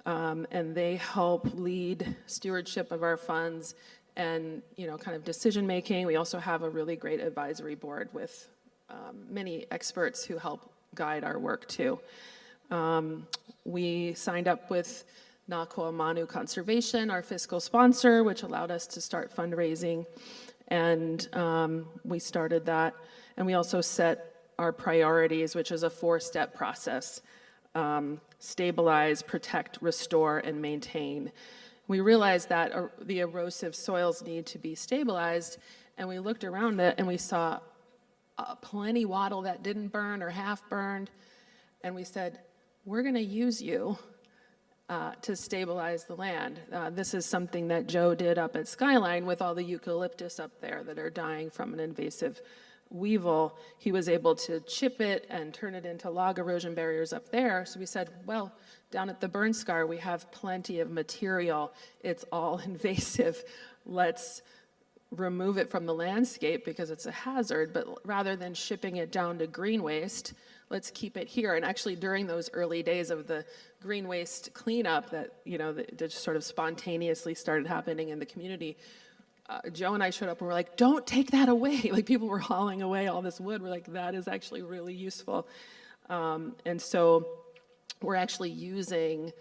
And they help lead stewardship of our funds and, you know, kind of decision making. We also have a really great advisory board with many experts who help guide our work too. We signed up with Nākoa Manu Conservation, our fiscal sponsor, which allowed us to start fundraising. And we started that. And we also set our priorities, which is a 4-step process. Stabilize, protect, restore, and maintain. We realized that the erosive soils need to be stabilized, and we looked around it and we saw plenty wattle that didn't burn or half burned, and we said, we're gonna use you to stabilize the land. This is something that Joe did up at Skyline with all the eucalyptus up there that are dying from an invasive weevil. He was able to chip it and turn it into log erosion barriers up there. So we said, well, down at the burn scar, we have plenty of material. It's all invasive. Let's remove it from the landscape because it's a hazard, but rather than shipping it down to green waste, let's keep it here. And actually during those early days of the green waste cleanup that, that just sort of spontaneously started happening in the community, Joe and I showed up and we're like, don't take that away. Like people were hauling away all this wood. We're like, that is actually really useful. And so we're actually using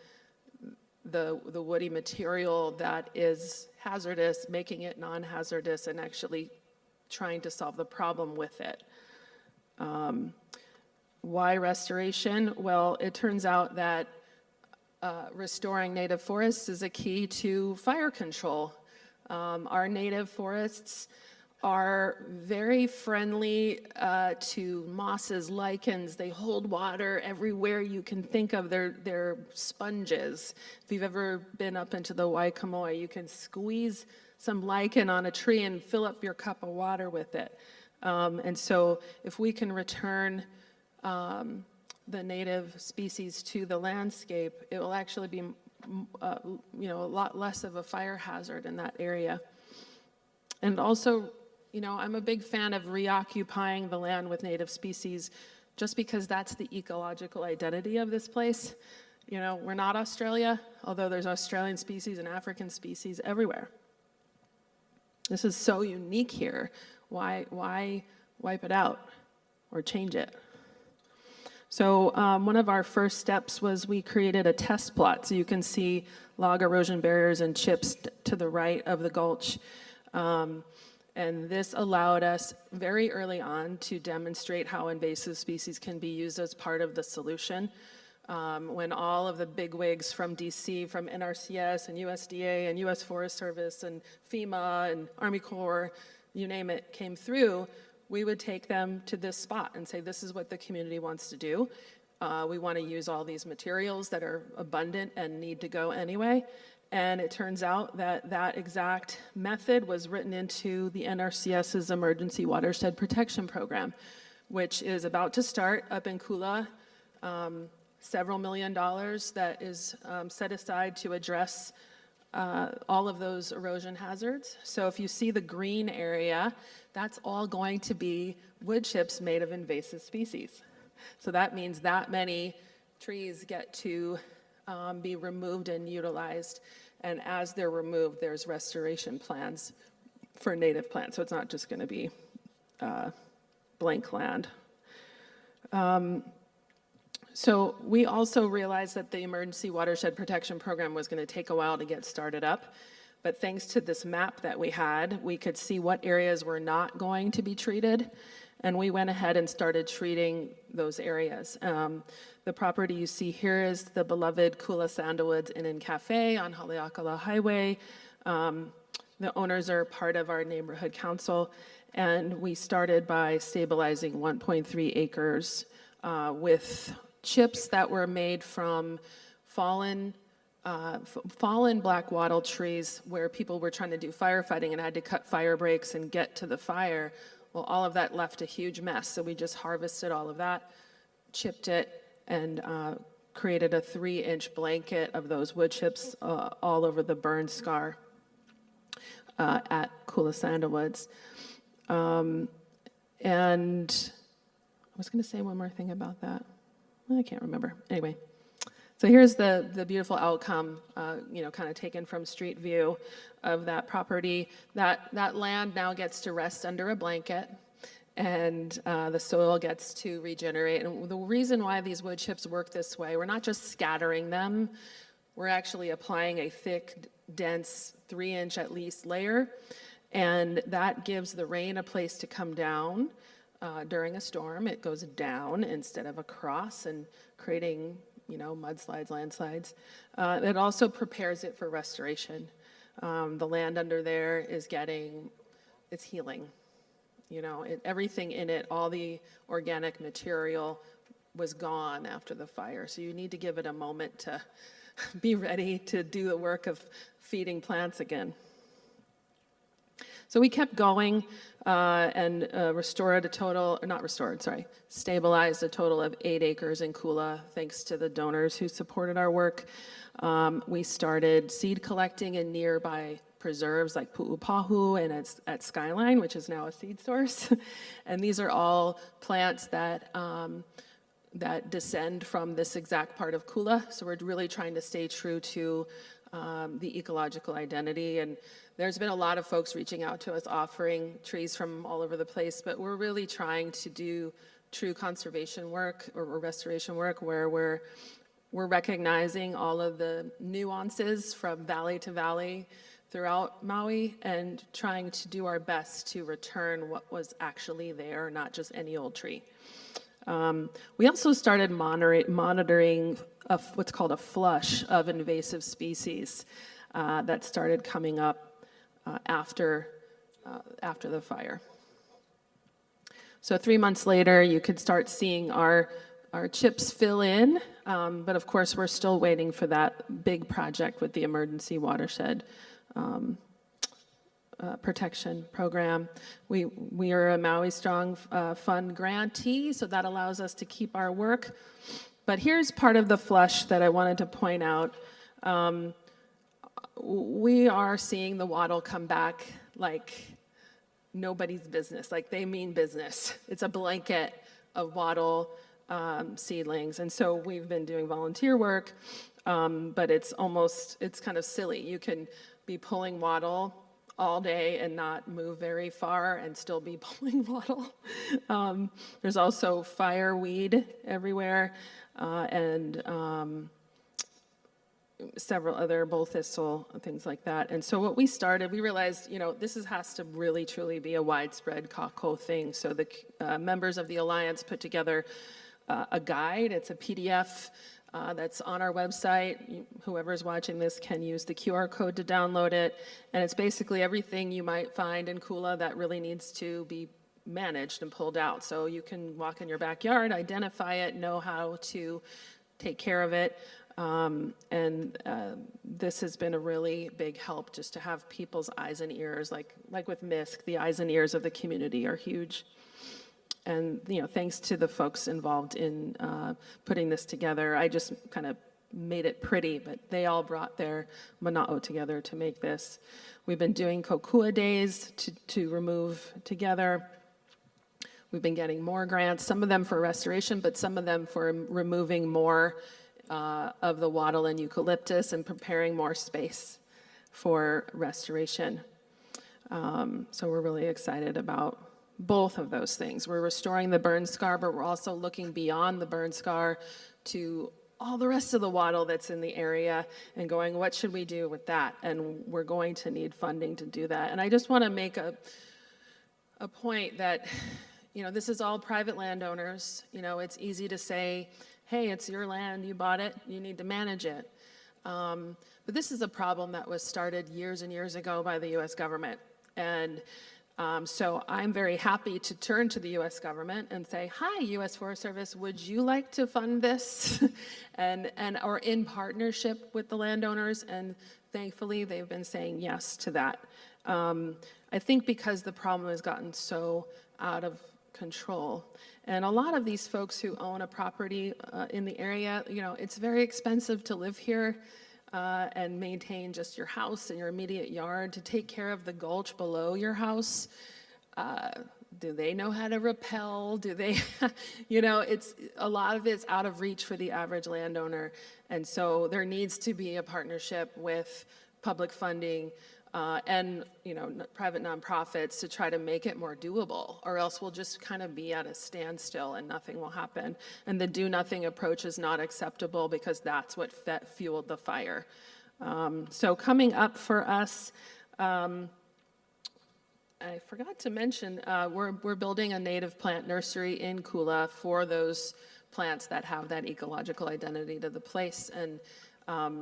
the woody material that is hazardous, making it non-hazardous, and actually trying to solve the problem with it. Why restoration? Well, it turns out that restoring native forests is a key to fire control. Our native forests are very friendly to mosses, lichens. They hold water everywhere you can think of. They're sponges. If you've ever been up into the Waikamoe, you can squeeze some lichen on a tree and fill up your cup of water with it. And so if we can return the native species to the landscape, it will actually be a lot less of a fire hazard in that area. And also, I'm a big fan of reoccupying the land with native species just because that's the ecological identity of this place. We're not Australia, although there's Australian species and African species everywhere. This is so unique here. Why wipe it out or change it? So one of our first steps was we created a test plot. So you can see log erosion barriers and chips to the right of the gulch. And this allowed us very early on to demonstrate how invasive species can be used as part of the solution. When all of the bigwigs from DC, from NRCS and USDA and US Forest Service and FEMA and Army Corps, you name it, came through, we would take them to this spot and say, this is what the community wants to do. We want to use all these materials that are abundant and need to go anyway. And it turns out that that exact method was written into the NRCS's Emergency Watershed Protection Program, which is about to start up in Kula. Several $1 million that is set aside to address all of those erosion hazards. So if you see the green area, that's all going to be wood chips made of invasive species. So that means that many trees get to be removed and utilized. And as they're removed, there's restoration plans for native plants. So it's not just going to be blank land. So we also realized that the Emergency Watershed Protection Program was going to take a while to get started up. But thanks to this map that we had, we could see what areas were not going to be treated. And we went ahead and started treating those areas. The property you see here is the beloved Kula Sandalwoods Inn and Cafe on Haleakala Highway. The owners are part of our neighborhood council. And we started by stabilizing 1.3 acres with chips that were made from fallen black wattle trees where people were trying to do firefighting and had to cut fire breaks and get to the fire. Well, all of that left a huge mess. So we just harvested all of that, chipped it, and created a 3-inch blanket of those wood chips all over the burn scar at Kula Sandalwoods. And I was going to say one more thing about that. I can't remember. Anyway, so here's the beautiful outcome, kind of taken from street view of that property. That land now gets to rest under a blanket, and the soil gets to regenerate. And the reason why these wood chips work this way, we're not just scattering them, we're actually applying a thick, dense, 3-inch at least layer, and that gives the rain a place to come down. During a storm, it goes down instead of across and creating, mudslides, landslides. It also prepares it for restoration. The land under there is it's healing. Everything in it, all the organic material was gone after the fire. So you need to give it a moment be ready to do the work of feeding plants again. So we kept going and stabilized a total of 8 acres in Kula, thanks to the donors who supported our work. We started seed collecting in nearby preserves like Pu'apahu and at Skyline, which is now a seed source. And these are all plants that descend from this exact part of Kula. So we're really trying to stay true to the ecological identity. And there's been a lot of folks reaching out to us offering trees from all over the place, but we're really trying to do true conservation work or restoration work where we're recognizing all of the nuances from valley to valley throughout Maui and trying to do our best to return what was actually there, not just any old tree. We also started monitoring what's called a flush of invasive species that started coming up after the fire. So 3 months later, you could start seeing our chips fill in, but of course, we're still waiting for that big project with the emergency watershed protection program. We are a Maui Strong Fund grantee, so that allows us to keep our work. But here's part of the flush that I wanted to point out. We are seeing the wattle come back like nobody's business, like they mean business. It's a blanket of wattle seedlings. And so we've been doing volunteer work, but it's kind of silly. You can be pulling wattle all day and not move very far and still be pulling wattle. There's also fireweed everywhere and several other bull thistle and things like that. And so what we realized, this has to really truly be a widespread kako thing. So the members of the Alliance put together a guide. It's a PDF that's on our website. Whoever's watching this can use the QR code to download it. And it's basically everything you might find in Kula that really needs to be managed and pulled out. So you can walk in your backyard, identify it, know how to take care of it. This has been a really big help just to have people's eyes and ears, like with MISC, the eyes and ears of the community are huge. And, thanks to the folks involved in putting this together, I just kind of made it pretty, but they all brought their mana'o together to make this. We've been doing kokua days to remove together. We've been getting more grants, some of them for restoration, but some of them for removing more of the wattle and eucalyptus and preparing more space for restoration. So we're really excited about both of those things. We're restoring the burn scar, but we're also looking beyond the burn scar to all the rest of the wattle that's in the area and going, what should we do with that? And we're going to need funding to do that. And I just want to make a point that, this is all private landowners. It's easy to say, hey, it's your land, you bought it, you need to manage it. But this is a problem that was started years and years ago by the US government. And so I'm very happy to turn to the US government and say, hi, US Forest Service, would you like to fund this? or in partnership with the landowners? And thankfully, they've been saying yes to that. I think because the problem has gotten so out of control. And a lot of these folks who own a property in the area, it's very expensive to live here and maintain just your house and your immediate yard, to take care of the gulch below your house. Do they know how to rappel? Do they, a lot of it's out of reach for the average landowner. And so there needs to be a partnership with public funding and private nonprofits to try to make it more doable, or else we'll just kind of be at a standstill and nothing will happen. And the do-nothing approach is not acceptable because that's what fueled the fire. So coming up for us, I forgot to mention, we're building a native plant nursery in Kula for those plants that have that ecological identity to the place, and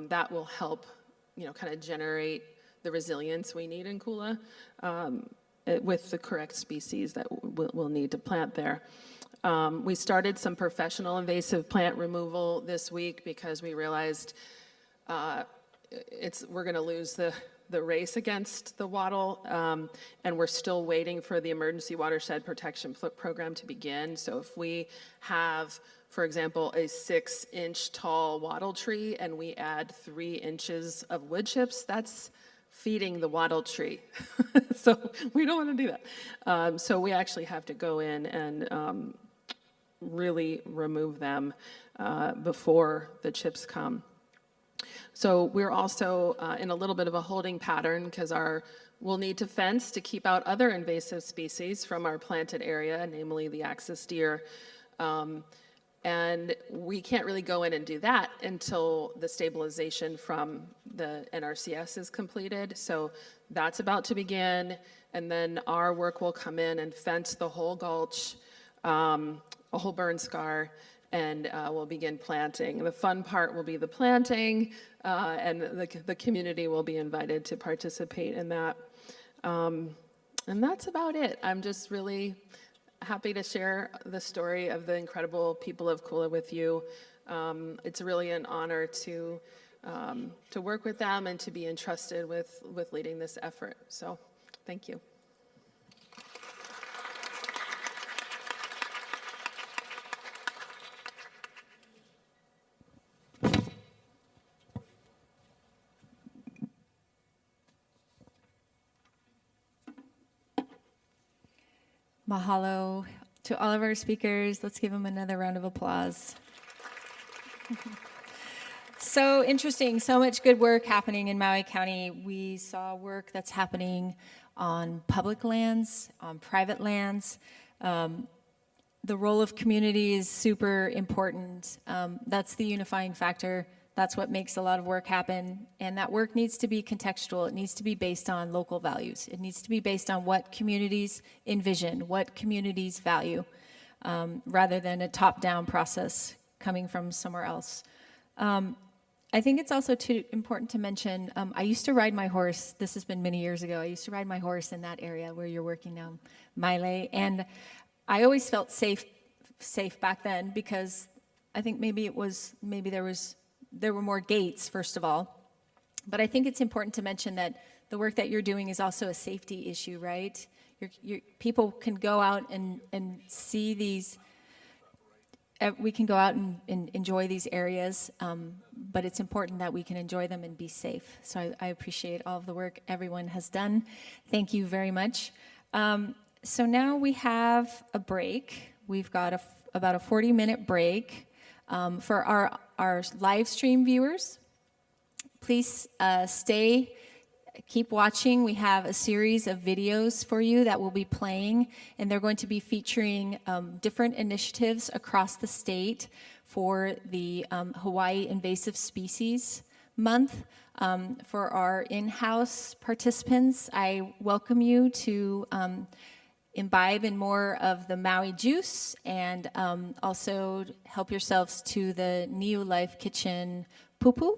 that will help, kind of generate the resilience we need in Kula with the correct species that we'll need to plant there. We started some professional invasive plant removal this week because we realized we're going to lose the race against the wattle, and we're still waiting for the Emergency Watershed Protection Program to begin. So if we have, for example, a 6-inch tall wattle tree and we add 3 inches of wood chips, that's feeding the wattle tree. So we don't want to do that. So we actually have to go in and really remove them before the chips come. So we're also in a little bit of a holding pattern because we'll need to fence to keep out other invasive species from our planted area, namely the axis deer. And we can't really go in and do that until the stabilization from the NRCS is completed. So that's about to begin. And then our work will come in and fence the whole gulch, a whole burn scar, and we'll begin planting. The fun part will be the planting, and the community will be invited to participate in that. And that's about it. I'm just really happy to share the story of the incredible people of Kula with you. It's really an honor to work with them and to be entrusted with leading this effort. So thank you. Mahalo to all of our speakers. Let's give them another round of applause. So interesting, so much good work happening in Maui County. We saw work that's happening on public lands, on private lands. The role of community is super important. That's the unifying factor. That's what makes a lot of work happen. And that work needs to be contextual. It needs to be based on local values. It needs to be based on what communities envision, what communities value, rather than a top-down process coming from somewhere else. I think it's also important to mention, I used to ride my horse, this has been many years ago, I used to ride my horse in that area where you're working now, Maile, and I always felt safe back then because I think maybe there were more gates, first of all. But I think it's important to mention that the work that you're doing is also a safety issue, right? People can go out and see these, we can go out and enjoy these areas, but it's important that we can enjoy them and be safe. So I appreciate all of the work everyone has done. Thank you very much. So now we have a break. We've got about a 40-minute break. For our live stream viewers, please keep watching. We have a series of videos for you that will be playing, and they're going to be featuring different initiatives across the state for the Hawaii Invasive Species Month. For our in-house participants, I welcome you to imbibe in more of the Maui juice and also help yourselves to the Niu Life Kitchen pupu.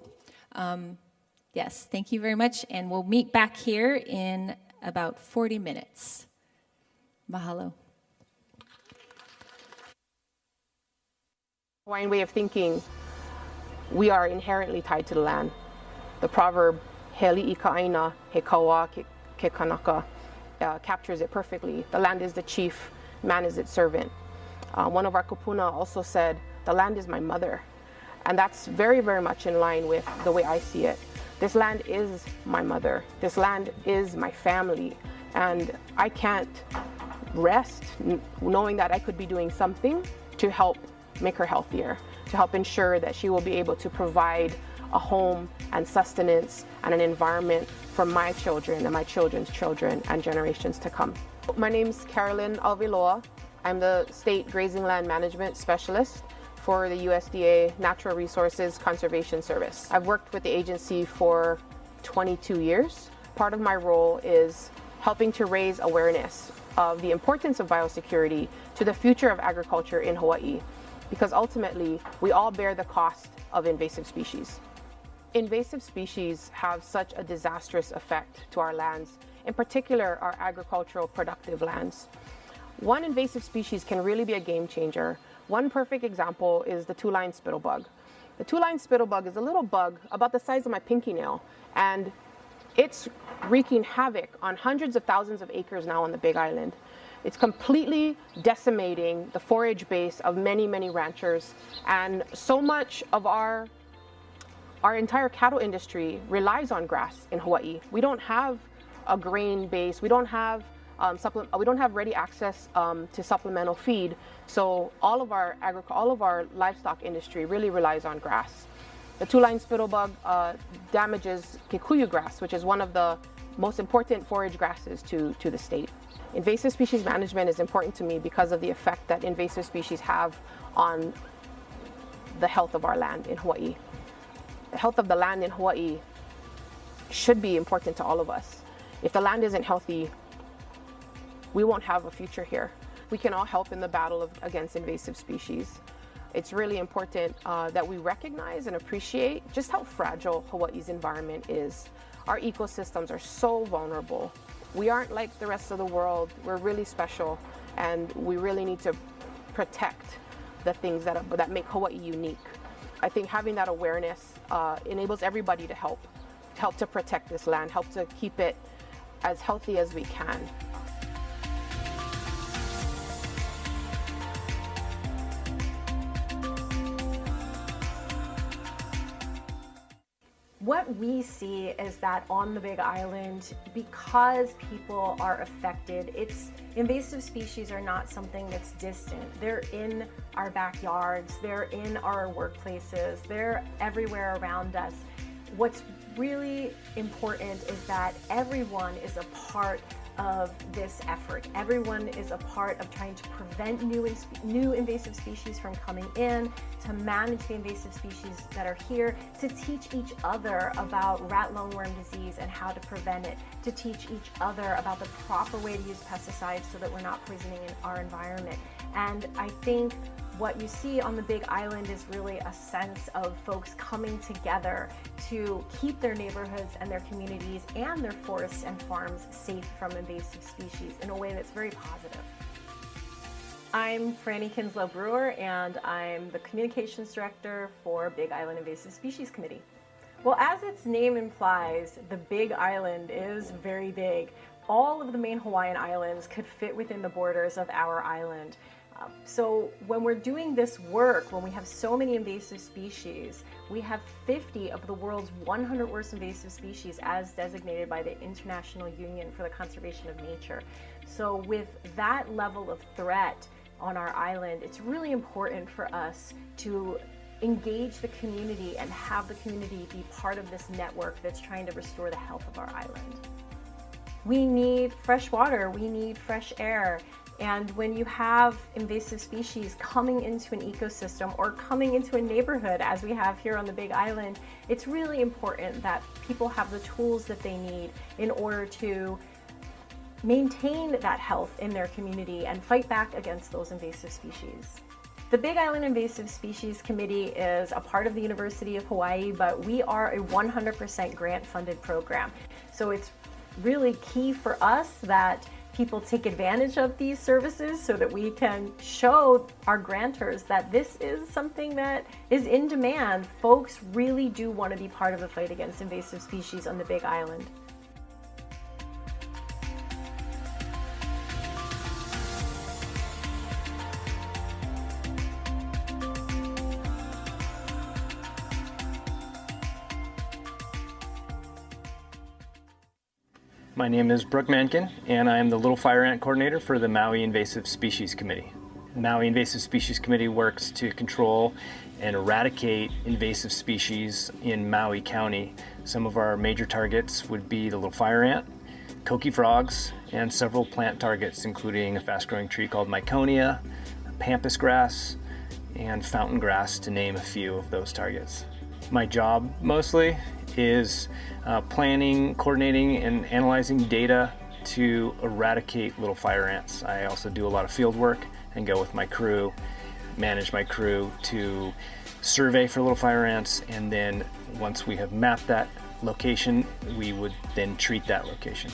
Yes, thank you very much, and we'll meet back here in about 40 minutes. Mahalo. Hawaiian way of thinking, we are inherently tied to the land. The proverb, he ali'i ka aina, he kaua ke kanaka, captures it perfectly. The land is the chief, man is its servant. One of our Kapuna also said, the land is my mother. And that's very, very much in line with the way I see it. This land is my mother. This land is my family. And I can't rest knowing that I could be doing something to help make her healthier, to help ensure that she will be able to provide a home and sustenance and an environment for my children and my children's children and generations to come. My name's Carolyn Alviloa. I'm the State Grazing Land Management Specialist for the USDA Natural Resources Conservation Service. I've worked with the agency for 22 years. Part of my role is helping to raise awareness of the importance of biosecurity to the future of agriculture in Hawaii, because ultimately we all bear the cost of invasive species. Invasive species have such a disastrous effect to our lands, in particular our agricultural productive lands. One invasive species can really be a game changer. One perfect example is the two-line spittlebug. The two-line spittlebug is a little bug about the size of my pinky nail, and it's wreaking havoc on hundreds of thousands of acres now on the Big Island. It's completely decimating the forage base of many, many ranchers, and so much of our entire cattle industry relies on grass in Hawaii. We don't have a grain base. We don't have ready access to supplemental feed. So all of our livestock industry really relies on grass. The two-line spittlebug damages kikuyu grass, which is one of the most important forage grasses to the state. Invasive species management is important to me because of the effect that invasive species have on the health of our land in Hawaii. The health of the land in Hawaii should be important to all of us. If the land isn't healthy, we won't have a future here. We can all help in the battle against invasive species. It's really important that we recognize and appreciate just how fragile Hawaii's environment is. Our ecosystems are so vulnerable. We aren't like the rest of the world. We're really special, and we really need to protect the things that make Hawaii unique. I think having that awareness enables everybody to help to protect this land, help to keep it as healthy as we can. What we see is that on the Big Island, because people are affected, invasive species are not something that's distant. They're in our backyards, they're in our workplaces, they're everywhere around us. What's really important is that everyone is a part of this effort. Everyone is a part of trying to prevent new invasive species from coming in, to manage the invasive species that are here, to teach each other about rat lungworm disease and how to prevent it, to teach each other about the proper way to use pesticides so that we're not poisoning our environment. And I think what you see on the Big Island is really a sense of folks coming together to keep their neighborhoods and their communities and their forests and farms safe from invasive species in a way that's very positive. I'm Franny Kinslow Brewer, and I'm the Communications Director for Big Island Invasive Species Committee. Well, as its name implies, the Big Island is very big. All of the main Hawaiian islands could fit within the borders of our island. So when we're doing this work, when we have so many invasive species, we have 50 of the world's 100 worst invasive species as designated by the International Union for the Conservation of Nature. So with that level of threat on our island, it's really important for us to engage the community and have the community be part of this network that's trying to restore the health of our island. We need fresh water, we need fresh air. And when you have invasive species coming into an ecosystem or coming into a neighborhood, as we have here on the Big Island, it's really important that people have the tools that they need in order to maintain that health in their community and fight back against those invasive species. The Big Island Invasive Species Committee is a part of the University of Hawaii, but we are a 100% grant-funded program. So it's really key for us that people take advantage of these services so that we can show our grantors that this is something that is in demand. Folks really do want to be part of the fight against invasive species on the Big Island. My name is Brooke Mankin, and I am the Little Fire Ant Coordinator for the Maui Invasive Species Committee. The Maui Invasive Species Committee works to control and eradicate invasive species in Maui County. Some of our major targets would be the little fire ant, coqui frogs, and several plant targets, including a fast-growing tree called Myconia, pampas grass, and fountain grass, to name a few of those targets. My job mostly is planning, coordinating, and analyzing data to eradicate little fire ants. I also do a lot of field work and go with my crew, manage my crew to survey for little fire ants, and then once we have mapped that location, we would then treat that location.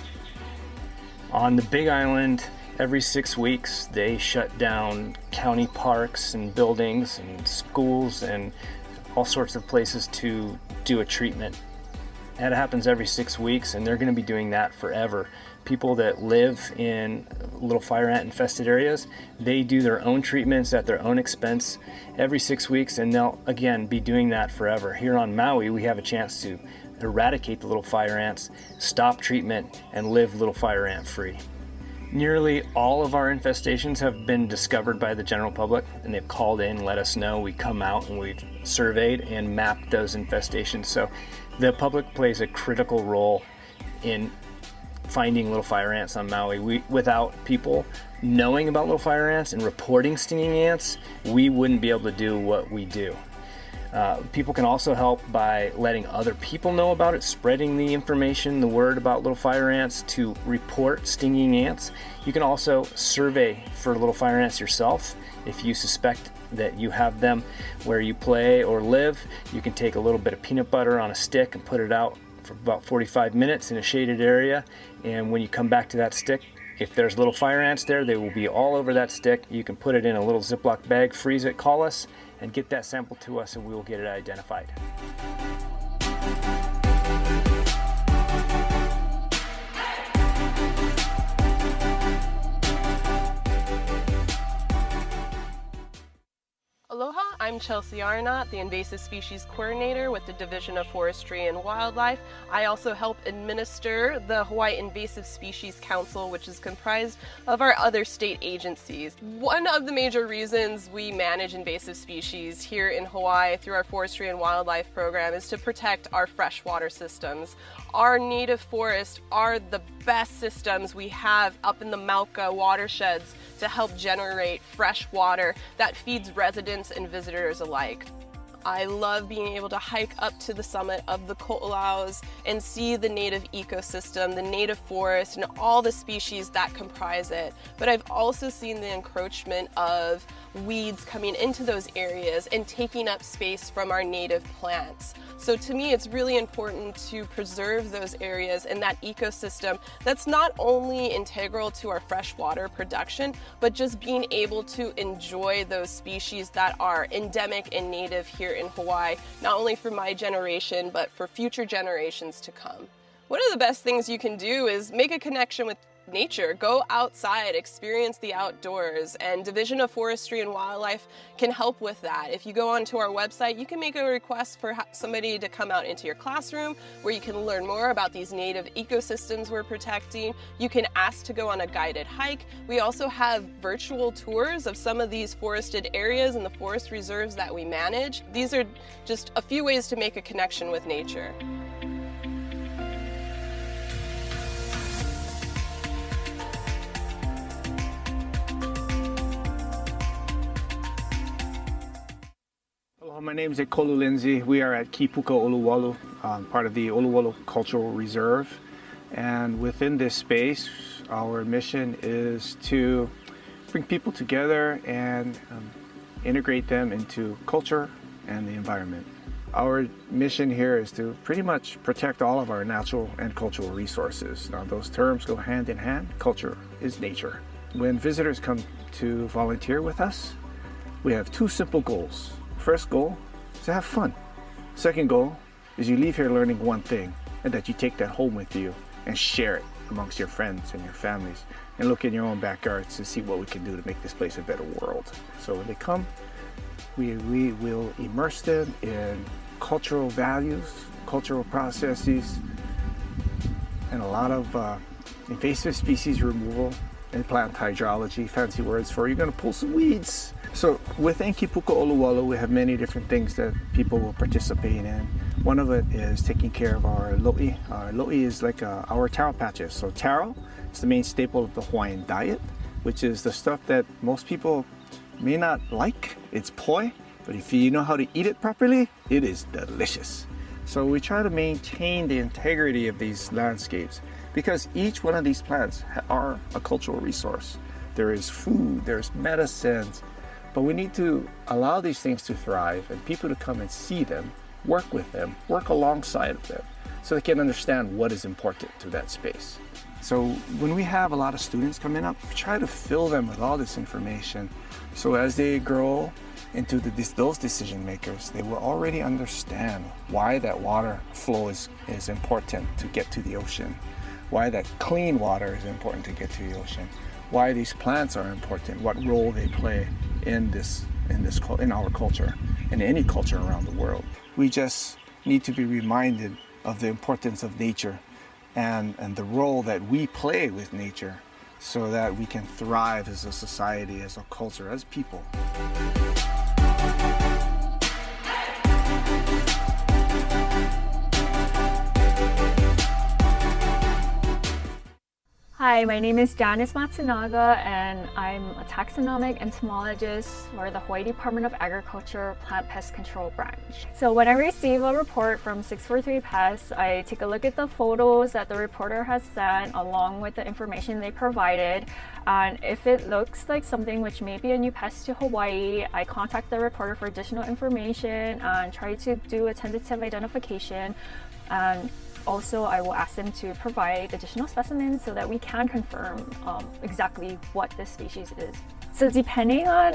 On the Big Island, every 6 weeks, they shut down county parks and buildings and schools and all sorts of places to do a treatment. That happens every 6 weeks, and they're going to be doing that forever. People that live in little fire ant infested areas, they do their own treatments at their own expense every 6 weeks, and they'll again be doing that forever. Here on Maui, we have a chance to eradicate the little fire ants, stop treatment, and live little fire ant free. Nearly all of our infestations have been discovered by the general public, and they've called in and let us know. We come out and we've surveyed and mapped those infestations. So the public plays a critical role in finding little fire ants on Maui. Without people knowing about little fire ants and reporting stinging ants, we wouldn't be able to do what we do. People can also help by letting other people know about it, spreading the information, the word about little fire ants to report stinging ants. You can also survey for little fire ants yourself. If you suspect that you have them where you play or live, you can take a little bit of peanut butter on a stick and put it out for about 45 minutes in a shaded area. And when you come back to that stick, if there's little fire ants there, they will be all over that stick. You can put it in a little Ziploc bag, freeze it, call us, and get that sample to us, and we will get it identified. Aloha, I'm Chelsea Arnott, the Invasive Species Coordinator with the Division of Forestry and Wildlife. I also help administer the Hawaii Invasive Species Council, which is comprised of our other state agencies. One of the major reasons we manage invasive species here in Hawaii through our Forestry and Wildlife program is to protect our freshwater systems. Our native forests are the best systems we have up in the Mauka watersheds to help generate fresh water that feeds residents and visitors alike. I love being able to hike up to the summit of the Ko'olaus and see the native ecosystem, the native forest, and all the species that comprise it. But I've also seen the encroachment of weeds coming into those areas and taking up space from our native plants. So to me, it's really important to preserve those areas and that ecosystem that's not only integral to our freshwater production, but just being able to enjoy those species that are endemic and native here in Hawaii, not only for my generation, but for future generations to come. One of the best things you can do is make a connection with nature. Go outside, experience the outdoors, and Division of Forestry and Wildlife can help with that. If you go onto our website, you can make a request for somebody to come out into your classroom where you can learn more about these native ecosystems we're protecting. You can ask to go on a guided hike. We also have virtual tours of some of these forested areas and the forest reserves that we manage. These are just a few ways to make a connection with nature. My name is Ekolu Lindsay. We are at Kipuka Oluwalu, part of the Oluwalu Cultural Reserve. And within this space, our mission is to bring people together and integrate them into culture and the environment. Our mission here is to pretty much protect all of our natural and cultural resources. Now, those terms go hand in hand. Culture is nature. When visitors come to volunteer with us, we have two simple goals. First goal is to have fun. Second goal is you leave here learning one thing, and that you take that home with you and share it amongst your friends and your families, and look in your own backyards to see what we can do to make this place a better world. So when they come, we will immerse them in cultural values, cultural processes, and a lot of invasive species removal and plant hydrology, fancy words for you're gonna pull some weeds. So within Kipuka Oluwalu, we have many different things that people will participate in. One of it is taking care of our lo'i. Our lo'i is like our taro patches. So taro is the main staple of the Hawaiian diet, which is the stuff that most people may not like. It's poi, but if you know how to eat it properly, it is delicious. So we try to maintain the integrity of these landscapes because each one of these plants are a cultural resource. There is food, there's medicines, but we need to allow these things to thrive and people to come and see them, work with them, work alongside of them, so they can understand what is important to that space. So when we have a lot of students coming up, we try to fill them with all this information. So as they grow into those decision makers, they will already understand why that water flow is important to get to the ocean, why that clean water is important to get to the ocean, why these plants are important, what role they play in our culture and any culture around the world. We just need to be reminded of the importance of nature and the role that we play with nature so that we can thrive as a society, as a culture, as people. Hi, my name is Janice Matsunaga, and I'm a taxonomic entomologist for the Hawaii Department of Agriculture Plant Pest Control Branch. So when I receive a report from 643 Pests, I take a look at the photos that the reporter has sent along with the information they provided. And if it looks like something which may be a new pest to Hawaii, I contact the reporter for additional information and try to do a tentative identification. Also, I will ask them to provide additional specimens so that we can confirm exactly what this species is. So depending on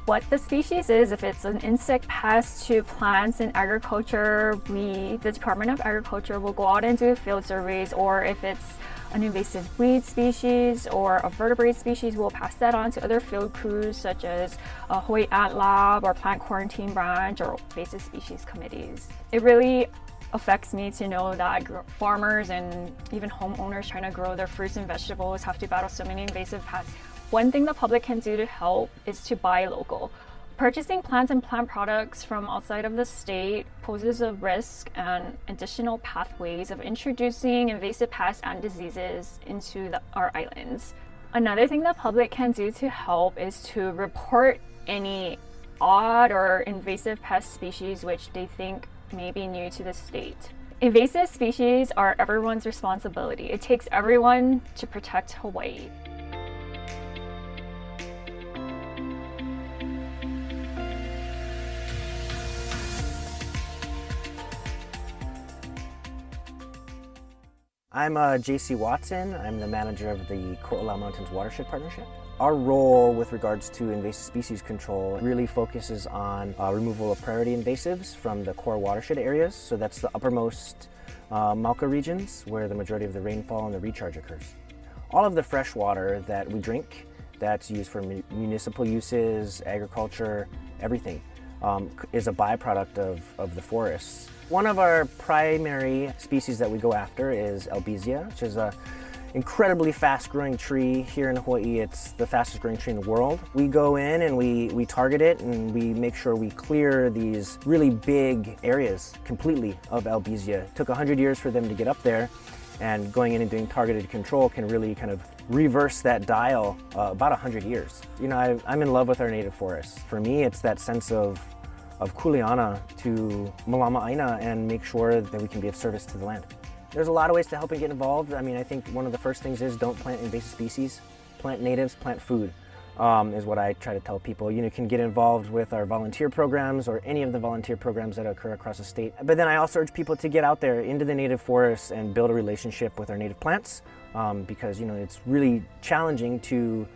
what the species is, if it's an insect pest to plants in agriculture, the Department of Agriculture will go out and do field surveys, or if it's an invasive weed species or a vertebrate species, we'll pass that on to other field crews such as Hawaii Ant Lab or Plant Quarantine Branch or invasive species committees. It really affects me to know that farmers and even homeowners trying to grow their fruits and vegetables have to battle so many invasive pests. One thing the public can do to help is to buy local. Purchasing plants and plant products from outside of the state poses a risk and additional pathways of introducing invasive pests and diseases into our islands. Another thing the public can do to help is to report any odd or invasive pest species which they think may be new to the state. Invasive species are everyone's responsibility. It takes everyone to protect Hawaii. I'm JC Watson. I'm the manager of the Kula Mountains Watershed Partnership. Our role with regards to invasive species control really focuses on removal of priority invasives from the core watershed areas. So that's the uppermost Mauka regions where the majority of the rainfall and the recharge occurs. All of the fresh water that we drink, that's used for municipal uses, agriculture, everything, is a byproduct of the forests. One of our primary species that we go after is Albizia, which is a incredibly fast-growing tree here in Hawaii. It's the fastest-growing tree in the world. We go in and we target it, and we make sure we clear these really big areas completely of Albizia. It took 100 years for them to get up there, and going in and doing targeted control can really kind of reverse that dial about 100 years. You know, I'm in love with our native forests. For me, it's that sense of kuleana to Mālama Aina and make sure that we can be of service to the land. There's a lot of ways to help and get involved. I mean, I think one of the first things is don't plant invasive species, plant natives, plant food, is what I try to tell people. You know, you can get involved with our volunteer programs or any of the volunteer programs that occur across the state. But then I also urge people to get out there into the native forests and build a relationship with our native plants, because, you know, it's really challenging to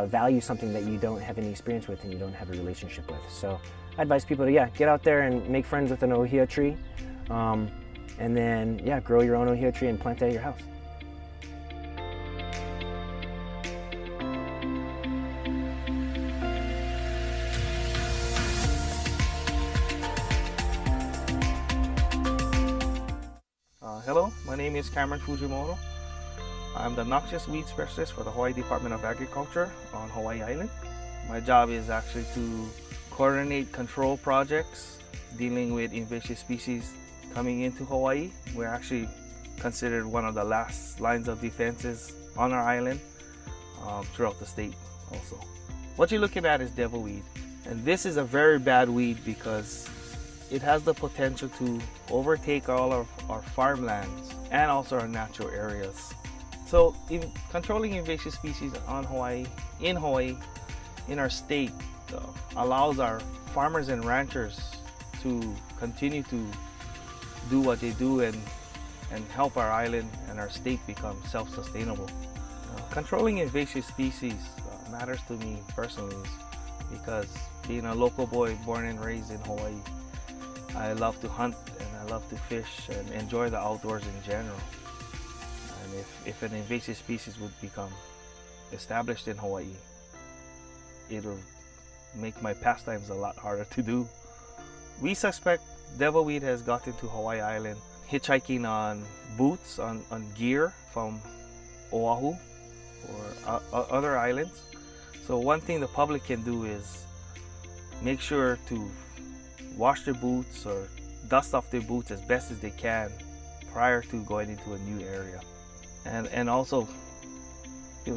value something that you don't have any experience with and you don't have a relationship with. So I advise people to, get out there and make friends with an ohia tree. And then, grow your own ohia tree and plant that at your house. Hello, my name is Cameron Fujimoto. I'm the noxious weed specialist for the Hawaii Department of Agriculture on Hawaii Island. My job is actually to coordinate control projects dealing with invasive species coming into Hawaii. We're actually considered one of the last lines of defenses on our island throughout the state also. What you're looking at is devilweed. And this is a very bad weed because it has the potential to overtake all of our farmlands and also our natural areas. So controlling invasive species on Hawaii, in our state, allows our farmers and ranchers to continue to do what they do and and help our island and our state become self-sustainable. Controlling invasive species matters to me personally because being a local boy born and raised in Hawaii, I love to hunt and I love to fish and enjoy the outdoors in general. And if an invasive species would become established in Hawaii, it'll make my pastimes a lot harder to do. We suspect devilweed has gotten to Hawaii Island hitchhiking on boots, on gear from Oahu or other islands. So one thing the public can do is make sure to wash their boots or dust off their boots as best as they can prior to going into a new area. And also,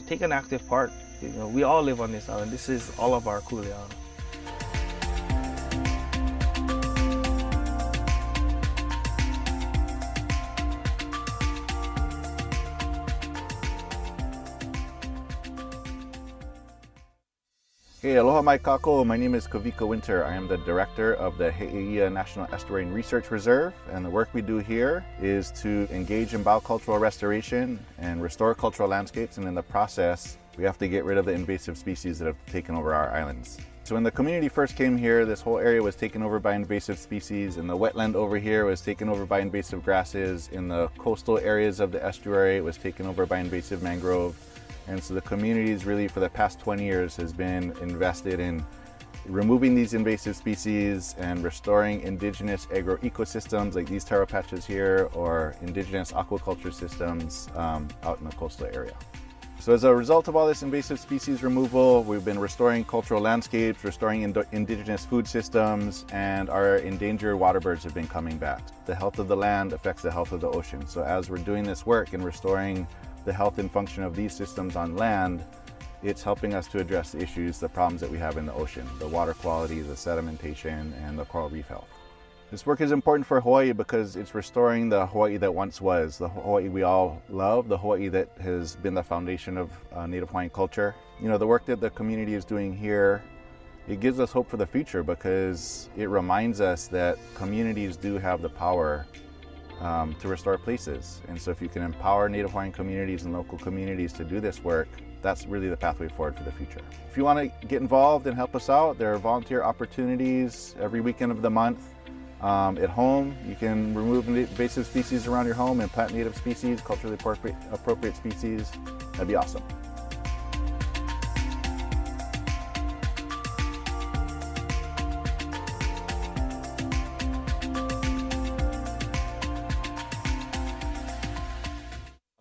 take an active part. We all live on this island. This is all of our kuleana. Hey, aloha mai kako. My name is Kavika Winter. I am the director of the He'eia National Estuarine Research Reserve, and the work we do here is to engage in biocultural restoration and restore cultural landscapes, and in the process, we have to get rid of the invasive species that have taken over our islands. So when the community first came here, this whole area was taken over by invasive species, and the wetland over here was taken over by invasive grasses. In the coastal areas of the estuary, it was taken over by invasive mangrove. And so the communities really for the past 20 years has been invested in removing these invasive species and restoring indigenous agroecosystems like these taro patches here or indigenous aquaculture systems out in the coastal area. So as a result of all this invasive species removal, we've been restoring cultural landscapes, restoring indigenous food systems, and our endangered water birds have been coming back. The health of the land affects the health of the ocean. So as we're doing this work and restoring the health and function of these systems on land, it's helping us to address the issues, the problems that we have in the ocean, the water quality, the sedimentation, and the coral reef health. This work is important for Hawaii because it's restoring the Hawaii that once was, the Hawaii we all love, the Hawaii that has been the foundation of Native Hawaiian culture. The work that the community is doing here, it gives us hope for the future because it reminds us that communities do have the power to restore places. And so if you can empower Native Hawaiian communities and local communities to do this work, that's really the pathway forward for the future. If you want to get involved and help us out, there are volunteer opportunities every weekend of the month. At home, you can remove invasive species around your home and plant native species, culturally appropriate species. That'd be awesome.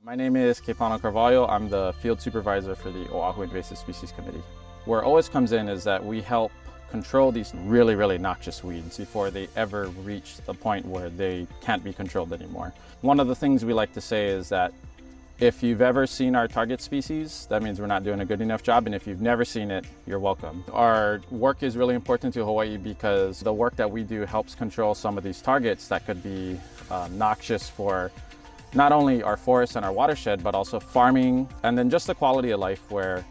My name is Kapuna Carvalho. I'm the field supervisor for the Oahu Invasive Species Committee. Where it always comes in is that we help control these really, really noxious weeds before they ever reach the point where they can't be controlled anymore. One of the things we like to say is that if you've ever seen our target species, that means we're not doing a good enough job, and if you've never seen it, you're welcome. Our work is really important to Hawaii because the work that we do helps control some of these targets that could be noxious for not only our forests and our watershed, but also farming, and then just the quality of life where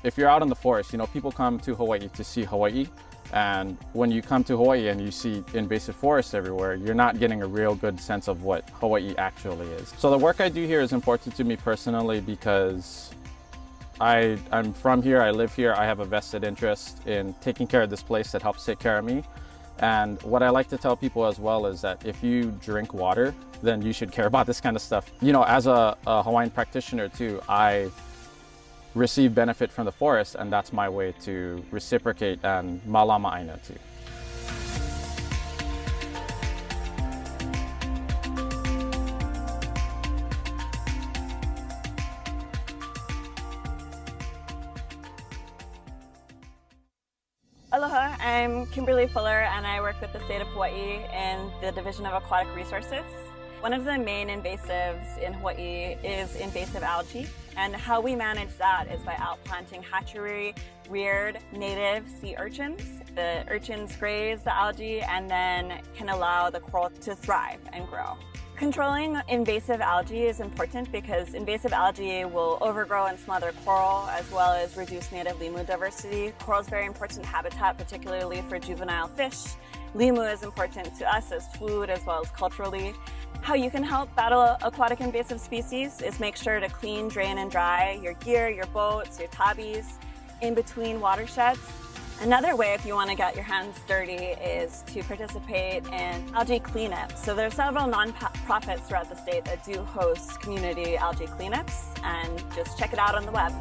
if you're out in the forest, people come to Hawaii to see Hawaii, and when you come to Hawaii and you see invasive forests everywhere, you're not getting a real good sense of what Hawaii actually is. So the work I do here is important to me personally because I'm from here, I live here, I have a vested interest in taking care of this place that helps take care of me. And what I like to tell people as well is that if you drink water, then you should care about this kind of stuff. As a Hawaiian practitioner too, I receive benefit from the forest, and that's my way to reciprocate and Mālama aina too. Aloha, I'm Kimberly Fuller and I work with the state of Hawaii in the Division of Aquatic Resources. One of the main invasives in Hawaii is invasive algae, and how we manage that is by outplanting hatchery-reared native sea urchins. The urchins graze the algae and then can allow the coral to thrive and grow. Controlling invasive algae is important because invasive algae will overgrow and smother coral as well as reduce native limu diversity. Coral is a very important habitat, particularly for juvenile fish. Limu is important to us as food as well as culturally. How you can help battle aquatic invasive species is make sure to clean, drain, and dry your gear, your boats, your tabbies in between watersheds. Another way, if you want to get your hands dirty, is to participate in algae cleanups. So there are several non-profits throughout the state that do host community algae cleanups, and just check it out on the web.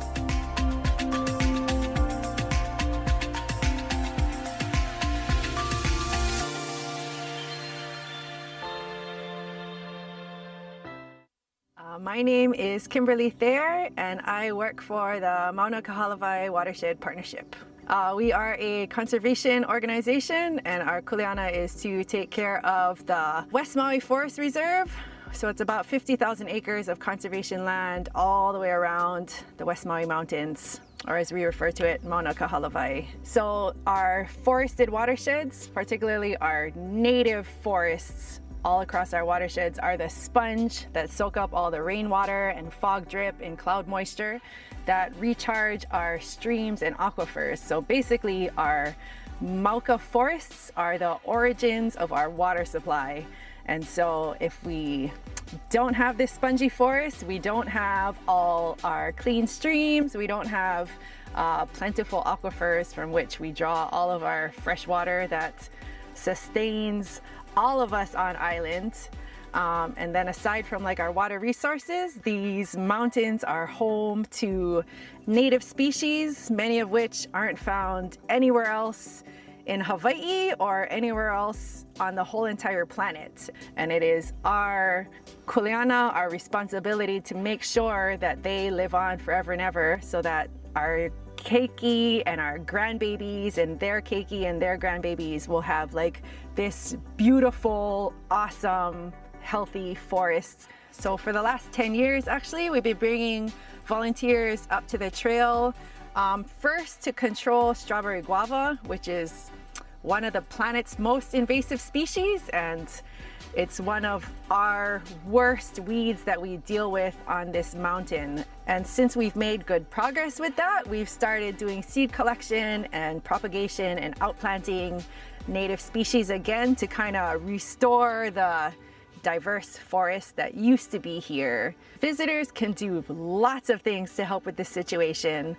My name is Kimberly Thayer, and I work for the Mauna Kahalavai Watershed Partnership. We are a conservation organization, and our kuleana is to take care of the West Maui Forest Reserve. So it's about 50,000 acres of conservation land all the way around the West Maui Mountains, or as we refer to it, Mauna Kahalavai. So our forested watersheds, particularly our native forests, all across our watersheds are the sponge that soak up all the rainwater and fog drip and cloud moisture that recharge our streams and aquifers. So basically our Mauka forests are the origins of our water supply. And so if we don't have this spongy forest, we don't have all our clean streams, we don't have plentiful aquifers from which we draw all of our fresh water that sustains all of us on island. And then aside from like our water resources, these mountains are home to native species, many of which aren't found anywhere else in Hawaii or anywhere else on the whole entire planet. And it is our kuleana, our responsibility to make sure that they live on forever and ever, so that our keiki and our grandbabies and their keiki and their grandbabies will have like this beautiful, awesome, healthy forest. So for the last 10 years, actually, we've been bringing volunteers up to the trail, first to control strawberry guava, which is one of the planet's most invasive species, and it's one of our worst weeds that we deal with on this mountain. And since we've made good progress with that, we've started doing seed collection and propagation and outplanting native species again to kind of restore the diverse forest that used to be here. Visitors can do lots of things to help with this situation.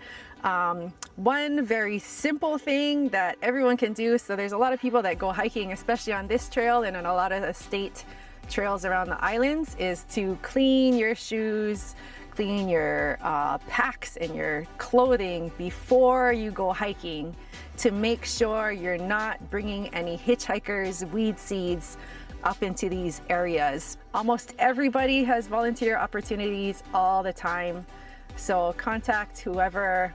One very simple thing that everyone can do, so there's a lot of people that go hiking, especially on this trail and on a lot of the state trails around the islands, is to clean your shoes, clean your packs and your clothing before you go hiking, to make sure you're not bringing any hitchhikers, weed seeds up into these areas. Almost everybody has volunteer opportunities all the time, so contact whoever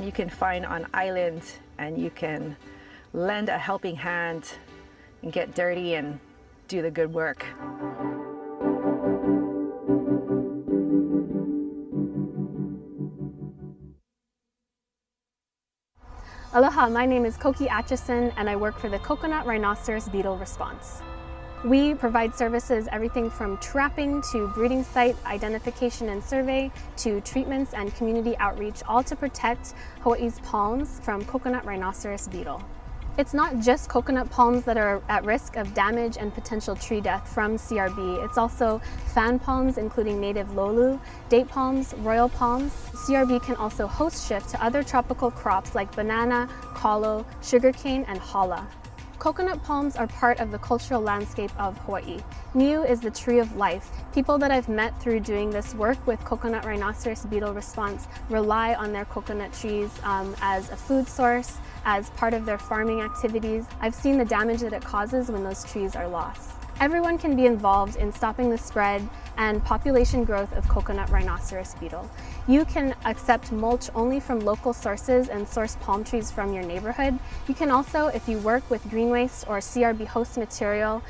you can find on island, and you can lend a helping hand and get dirty and do the good work. Aloha, my name is Koki Atchison, and I work for the Coconut Rhinoceros Beetle Response. We provide services everything from trapping to breeding site identification and survey to treatments and community outreach, all to protect Hawaii's palms from coconut rhinoceros beetle. It's not just coconut palms that are at risk of damage and potential tree death from CRB. It's also fan palms, including native lolu, date palms, royal palms. CRB can also host shift to other tropical crops like banana, kalo, sugarcane, and hala. Coconut palms are part of the cultural landscape of Hawaii. Niu is the tree of life. People that I've met through doing this work with Coconut Rhinoceros Beetle Response rely on their coconut trees as a food source, as part of their farming activities. I've seen the damage that it causes when those trees are lost. Everyone can be involved in stopping the spread and population growth of coconut rhinoceros beetle. You can accept mulch only from local sources and source palm trees from your neighborhood. You can also, if you work with green waste or CRB host material,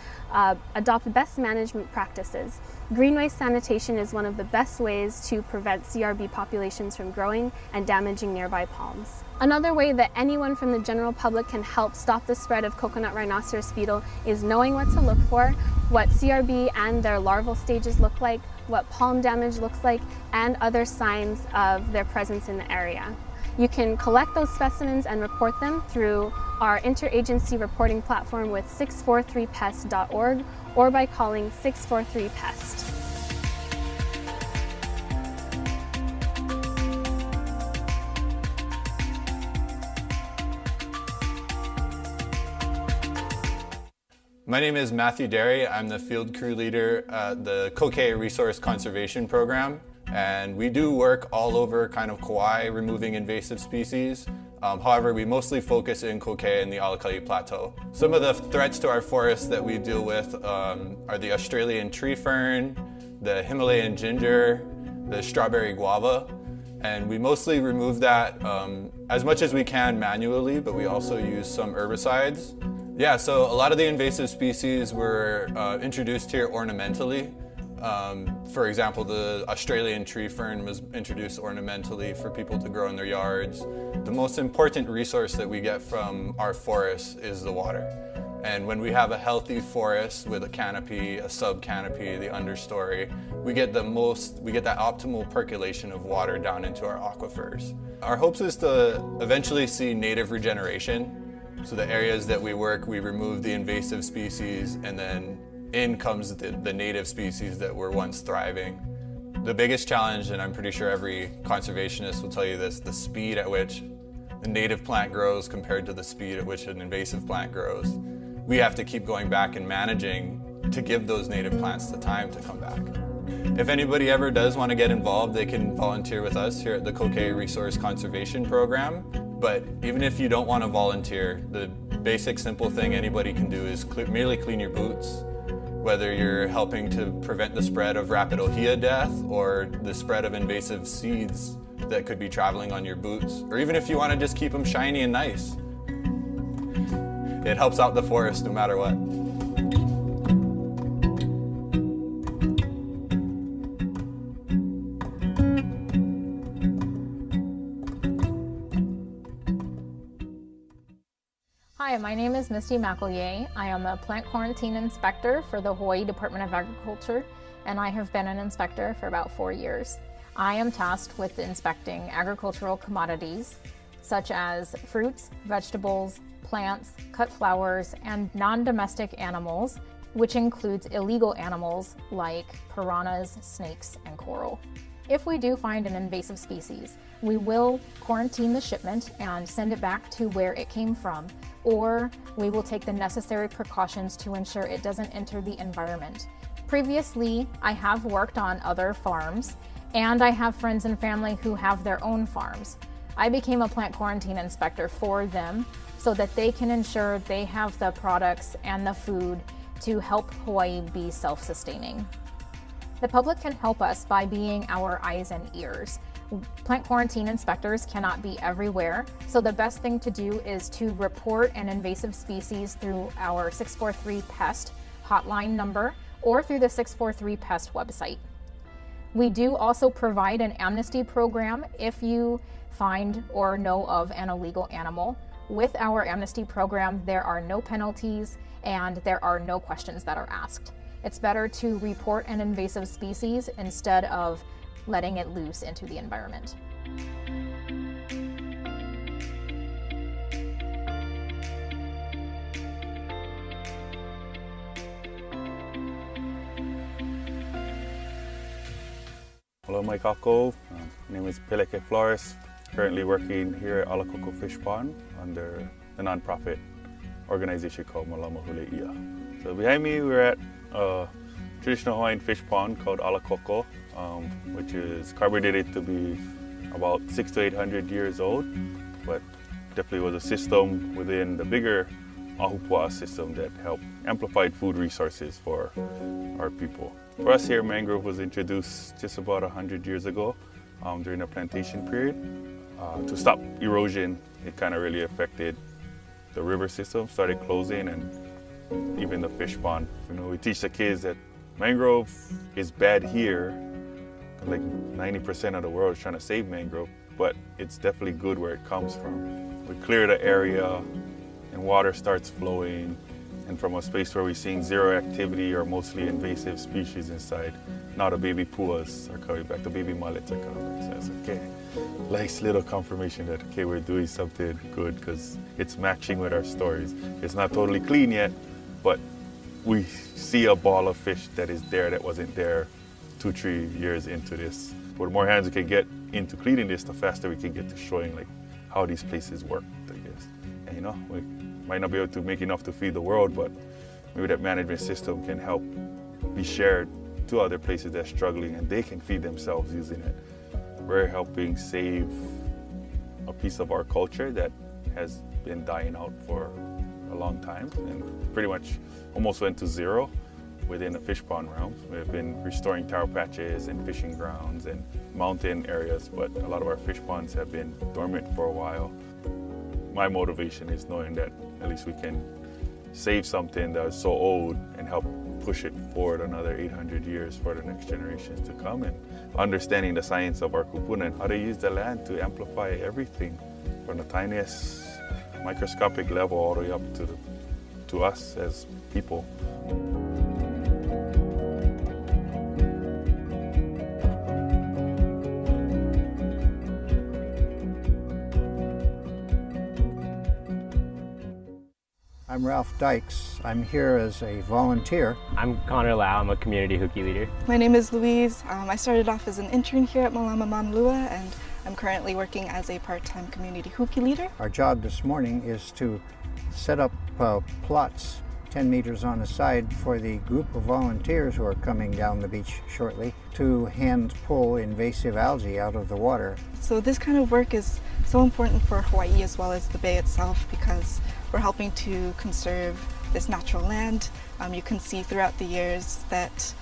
adopt best management practices. Green waste sanitation is one of the best ways to prevent CRB populations from growing and damaging nearby palms. Another way that anyone from the general public can help stop the spread of coconut rhinoceros beetle is knowing what to look for, what CRB and their larval stages look like, what palm damage looks like, and other signs of their presence in the area. You can collect those specimens and report them through our interagency reporting platform with 643pest.org or by calling 643-PEST. My name is Matthew Derry. I'm the field crew leader at the Kokei Resource Conservation Program. And we do work all over kind of Kauai, removing invasive species. However, we mostly focus in Kokei and the Alakal'i Plateau. Some of the threats to our forests that we deal with are the Australian tree fern, the Himalayan ginger, the strawberry guava. And we mostly remove that as much as we can manually, but we also use some herbicides. Yeah, so a lot of the invasive species were introduced here ornamentally. For example, the Australian tree fern was introduced ornamentally for people to grow in their yards. The most important resource that we get from our forests is the water. And when we have a healthy forest with a canopy, a sub-canopy, the understory, we get that optimal percolation of water down into our aquifers. Our hopes is to eventually see native regeneration. So the areas that we work, we remove the invasive species, and then in comes the native species that were once thriving. The biggest challenge, and I'm pretty sure every conservationist will tell you this, the speed at which a native plant grows compared to the speed at which an invasive plant grows. We have to keep going back and managing to give those native plants the time to come back. If anybody ever does want to get involved, they can volunteer with us here at the Kokei Resource Conservation Program. But even if you don't want to volunteer, the basic simple thing anybody can do is merely clean your boots. Whether you're helping to prevent the spread of rapid ohia death or the spread of invasive seeds that could be traveling on your boots, or even if you want to just keep them shiny and nice. It helps out the forest no matter what. Hi, my name is Misty McEllier. I am a plant quarantine inspector for the Hawaii Department of Agriculture, and I have been an inspector for about 4 years. I am tasked with inspecting agricultural commodities such as fruits, vegetables, plants, cut flowers, and non-domestic animals, which includes illegal animals like piranhas, snakes, and coral. If we do find an invasive species, we will quarantine the shipment and send it back to where it came from, or we will take the necessary precautions to ensure it doesn't enter the environment. Previously, I have worked on other farms, and I have friends and family who have their own farms. I became a plant quarantine inspector for them so that they can ensure they have the products and the food to help Hawaii be self-sustaining. The public can help us by being our eyes and ears. Plant quarantine inspectors cannot be everywhere, so the best thing to do is to report an invasive species through our 643-PEST hotline number or through the 643-PEST website. We do also provide an amnesty program if you find or know of an illegal animal. With our amnesty program, there are no penalties and there are no questions that are asked. It's better to report an invasive species instead of letting it loose into the environment. Hello, my kako. My name is Peleke Flores. Currently working here at Alakoko Fish Pond under the nonprofit organization called Mālama Hule'ia. So behind me, we're at a traditional Hawaiian fish pond called Alakoko, which is carbonated to be about 600 to 800 years old, but definitely was a system within the bigger Ahupua'a system that helped amplify food resources for our people. For us here, mangrove was introduced just about 100 years ago during the plantation period. To stop erosion, it kind of really affected the river system, started closing, and even the fish pond. You know, we teach the kids that mangrove is bad here, like 90% of the world is trying to save mangrove, but it's definitely good where it comes from. We clear the area and water starts flowing, and from a space where we're seeing zero activity or mostly invasive species inside, now the baby puas are coming back, the baby mullets are coming back. So it's okay. Nice little confirmation that, okay, we're doing something good because it's matching with our stories. It's not totally clean yet, but we see a ball of fish that is there that wasn't there 2-3 years into this. But the more hands we can get into cleaning this, the faster we can get to showing like how these places work, I guess. And you know, we might not be able to make enough to feed the world, but maybe that management system can help be shared to other places that are struggling and they can feed themselves using it. We're helping save a piece of our culture that has been dying out for a long time and pretty much almost went to zero within the fish pond realm. We've been restoring taro patches and fishing grounds and mountain areas, but a lot of our fish ponds have been dormant for a while. My motivation is knowing that at least we can save something that is so old and help push it forward another 800 years for the next generations to come, and understanding the science of our kupuna and how to use the land to amplify everything from the tiniest microscopic level all the way up to us as people. I'm Ralph Dykes. I'm here as a volunteer. I'm Connor Lau. I'm a community hooky leader. My name is Louise. I started off as an intern here at Mālama, and I'm currently working as a part-time community hooky leader. Our job this morning is to set up plots 10 meters on the side for the group of volunteers who are coming down the beach shortly to hand pull invasive algae out of the water. So this kind of work is so important for Hawaii as well as the bay itself because we're helping to conserve this natural land. You can see throughout the years that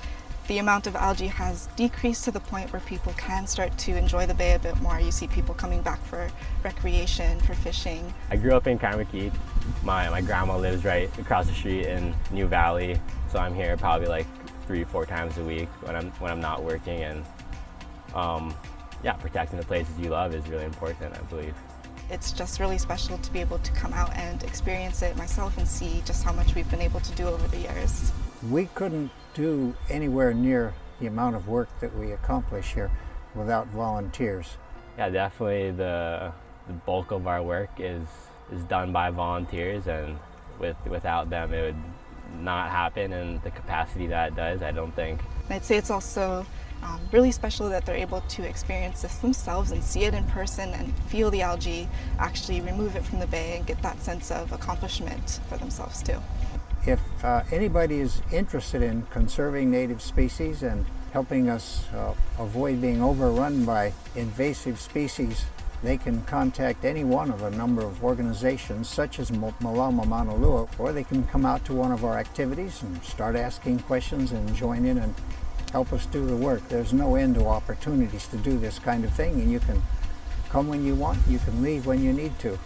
the amount of algae has decreased to the point where people can start to enjoy the bay a bit more. You see people coming back for recreation, for fishing. I grew up in Hāmākua. My grandma lives right across the street in New Valley, so I'm here probably like 3-4 times a week when I'm not working, and yeah, protecting the places you love is really important, I believe. It's just really special to be able to come out and experience it myself and see just how much we've been able to do over the years. We couldn't do anywhere near the amount of work that we accomplish here without volunteers. Yeah, definitely the bulk of our work is done by volunteers, and without them it would not happen in the capacity that it does, I don't think. I'd say it's also really special that they're able to experience this themselves and see it in person and feel the algae, actually remove it from the bay and get that sense of accomplishment for themselves too. If anybody is interested in conserving native species and helping us avoid being overrun by invasive species, they can contact any one of a number of organizations such as Mālama, or they can come out to one of our activities and start asking questions and join in and help us do the work. There's no end to opportunities to do this kind of thing, and you can come when you want, you can leave when you need to.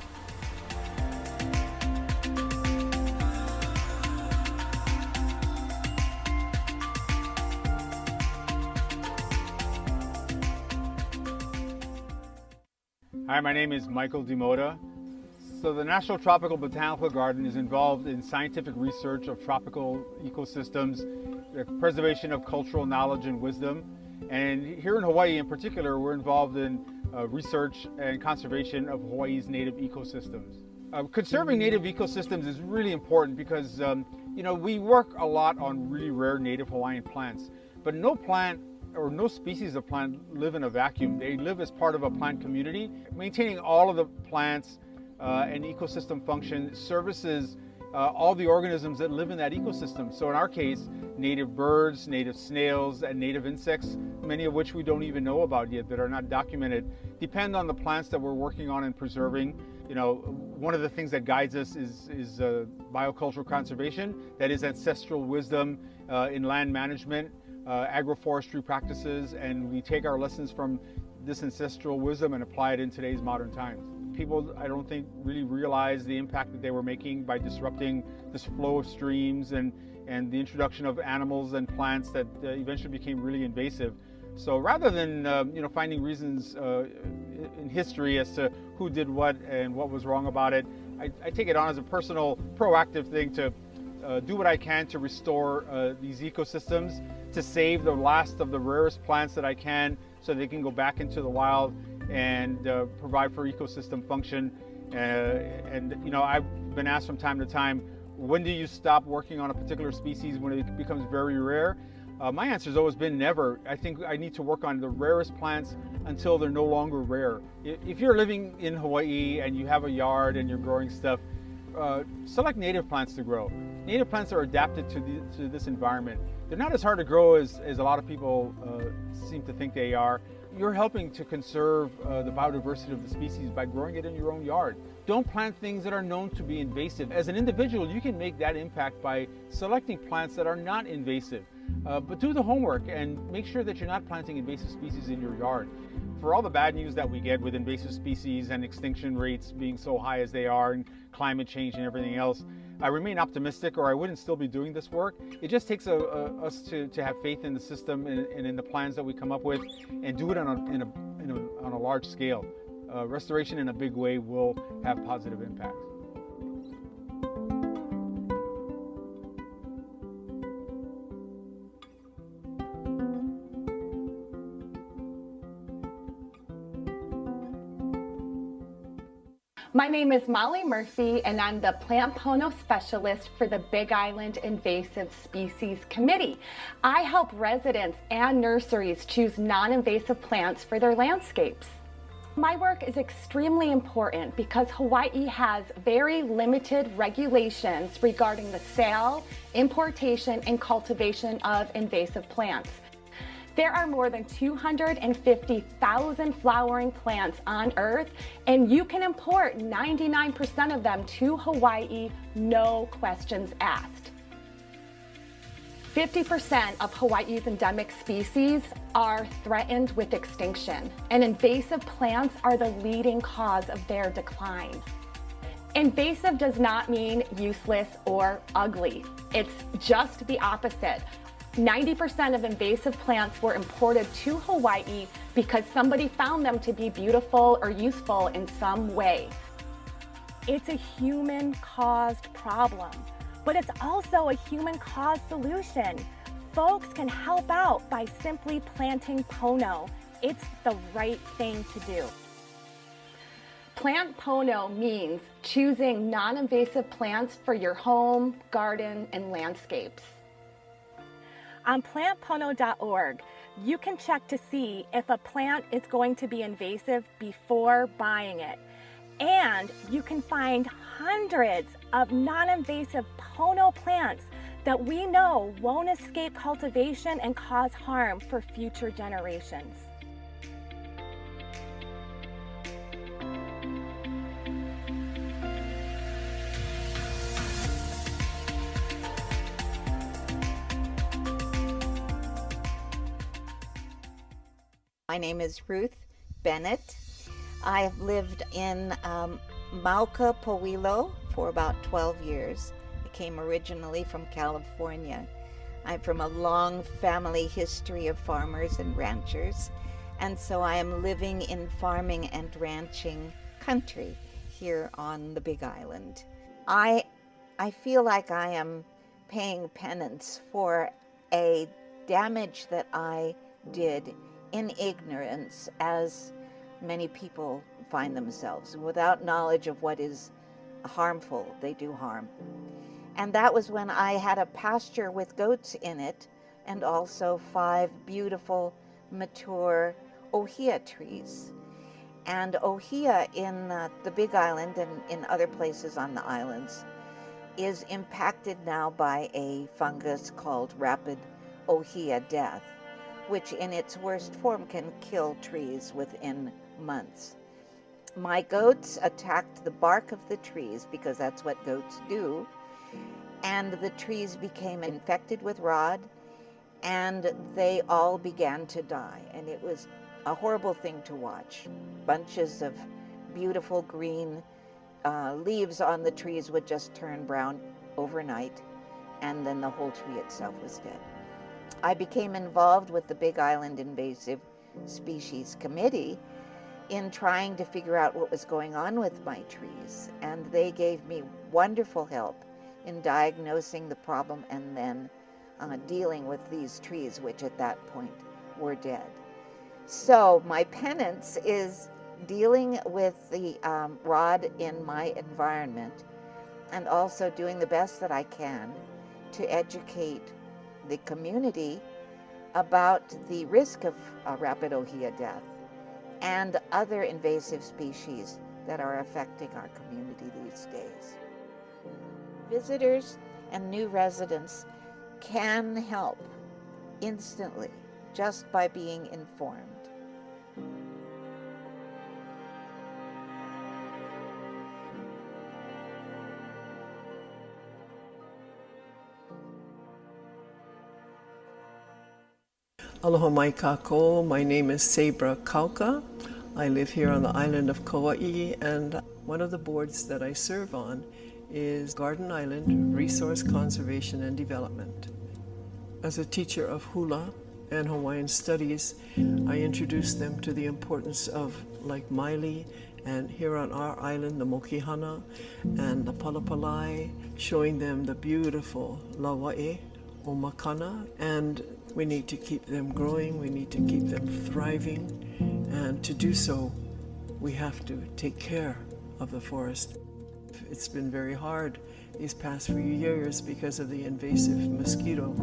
Hi, my name is Michael Demoda. So the National Tropical Botanical Garden is involved in scientific research of tropical ecosystems, the preservation of cultural knowledge and wisdom. And here in Hawaii in particular, we're involved in research and conservation of Hawaii's native ecosystems. Conserving native ecosystems is really important because you know, we work a lot on really rare native Hawaiian plants, but no plant or no species of plant live in a vacuum. They live as part of a plant community. Maintaining all of the plants and ecosystem function services all the organisms that live in that ecosystem. So in our case, native birds, native snails, and native insects, many of which we don't even know about yet, that are not documented, depend on the plants that we're working on and preserving. You know, one of the things that guides us is biocultural conservation, that is ancestral wisdom in land management, agroforestry practices, and we take our lessons from this ancestral wisdom and apply it in today's modern times. People, I don't think, really realize the impact that they were making by disrupting this flow of streams and the introduction of animals and plants that eventually became really invasive. So rather than you know, finding reasons in history as to who did what and what was wrong about it, I take it on as a personal, proactive thing to do what I can to restore these ecosystems, to save the last of the rarest plants that I can so they can go back into the wild and provide for ecosystem function. And you know, I've been asked from time to time, when do you stop working on a particular species when it becomes very rare? My answer has always been never. I think I need to work on the rarest plants until they're no longer rare. If you're living in Hawaii and you have a yard and you're growing stuff, select native plants to grow. Native plants are adapted to this environment. They're not as hard to grow as a lot of people seem to think they are. You're helping to conserve the biodiversity of the species by growing it in your own yard. Don't plant things that are known to be invasive. As an individual, you can make that impact by selecting plants that are not invasive. But do the homework and make sure that you're not planting invasive species in your yard. For all the bad news that we get with invasive species and extinction rates being so high as they are, and climate change and everything else, I remain optimistic, or I wouldn't still be doing this work. It just takes us to have faith in the system and in the plans that we come up with, and do it on a large scale. Restoration in a big way will have positive impact. My name is Molly Murphy, and I'm the Plant Pono Specialist for the Big Island Invasive Species Committee. I help residents and nurseries choose non-invasive plants for their landscapes. My work is extremely important because Hawaii has very limited regulations regarding the sale, importation, and cultivation of invasive plants. There are more than 250,000 flowering plants on Earth, and you can import 99% of them to Hawaii, no questions asked. 50% of Hawaii's endemic species are threatened with extinction, and invasive plants are the leading cause of their decline. Invasive does not mean useless or ugly. It's just the opposite. 90% of invasive plants were imported to Hawaii because somebody found them to be beautiful or useful in some way. It's a human-caused problem, but it's also a human-caused solution. Folks can help out by simply planting pono. It's the right thing to do. Plant pono means choosing non-invasive plants for your home, garden, and landscapes. On plantpono.org, you can check to see if a plant is going to be invasive before buying it. And you can find hundreds of non-invasive pono plants that we know won't escape cultivation and cause harm for future generations. My name is Ruth Bennett. I have lived in Mauka, Powilo for about 12 years. I came originally from California. I'm from a long family history of farmers and ranchers, and so I am living in farming and ranching country here on the Big Island. I feel like I am paying penance for a damage that I did in ignorance, as many people find themselves. Without knowledge of what is harmful, they do harm. And that was when I had a pasture with goats in it, and also 5 beautiful, mature ohia trees. And ohia in the Big Island and in other places on the islands is impacted now by a fungus called rapid ohia death, which in its worst form can kill trees within months. My goats attacked the bark of the trees, because that's what goats do, and the trees became infected with rot, and they all began to die. And it was a horrible thing to watch. Bunches of beautiful green leaves on the trees would just turn brown overnight, and then the whole tree itself was dead. I became involved with the Big Island Invasive Species Committee in trying to figure out what was going on with my trees, and they gave me wonderful help. in diagnosing the problem and then dealing with these trees, which at that point were dead. So my penance is dealing with the rod in my environment and also doing the best that I can to educate the community about the risk of rapid ohia death and other invasive species that are affecting our community these days. Visitors and new residents can help instantly just by being informed. Aloha mai kākou. My name is Sabra Kauka. I live here on the island of Kauai, and one of the boards that I serve on is Garden Island Resource Conservation and Development. As a teacher of hula and Hawaiian studies, I introduced them to the importance of like Maile, and here on our island, the mokihana and the palapalai, showing them the beautiful lawa'e o makana, and we need to keep them growing, we need to keep them thriving, and to do so, we have to take care of the forest. It's been very hard these past few years because of the invasive mosquito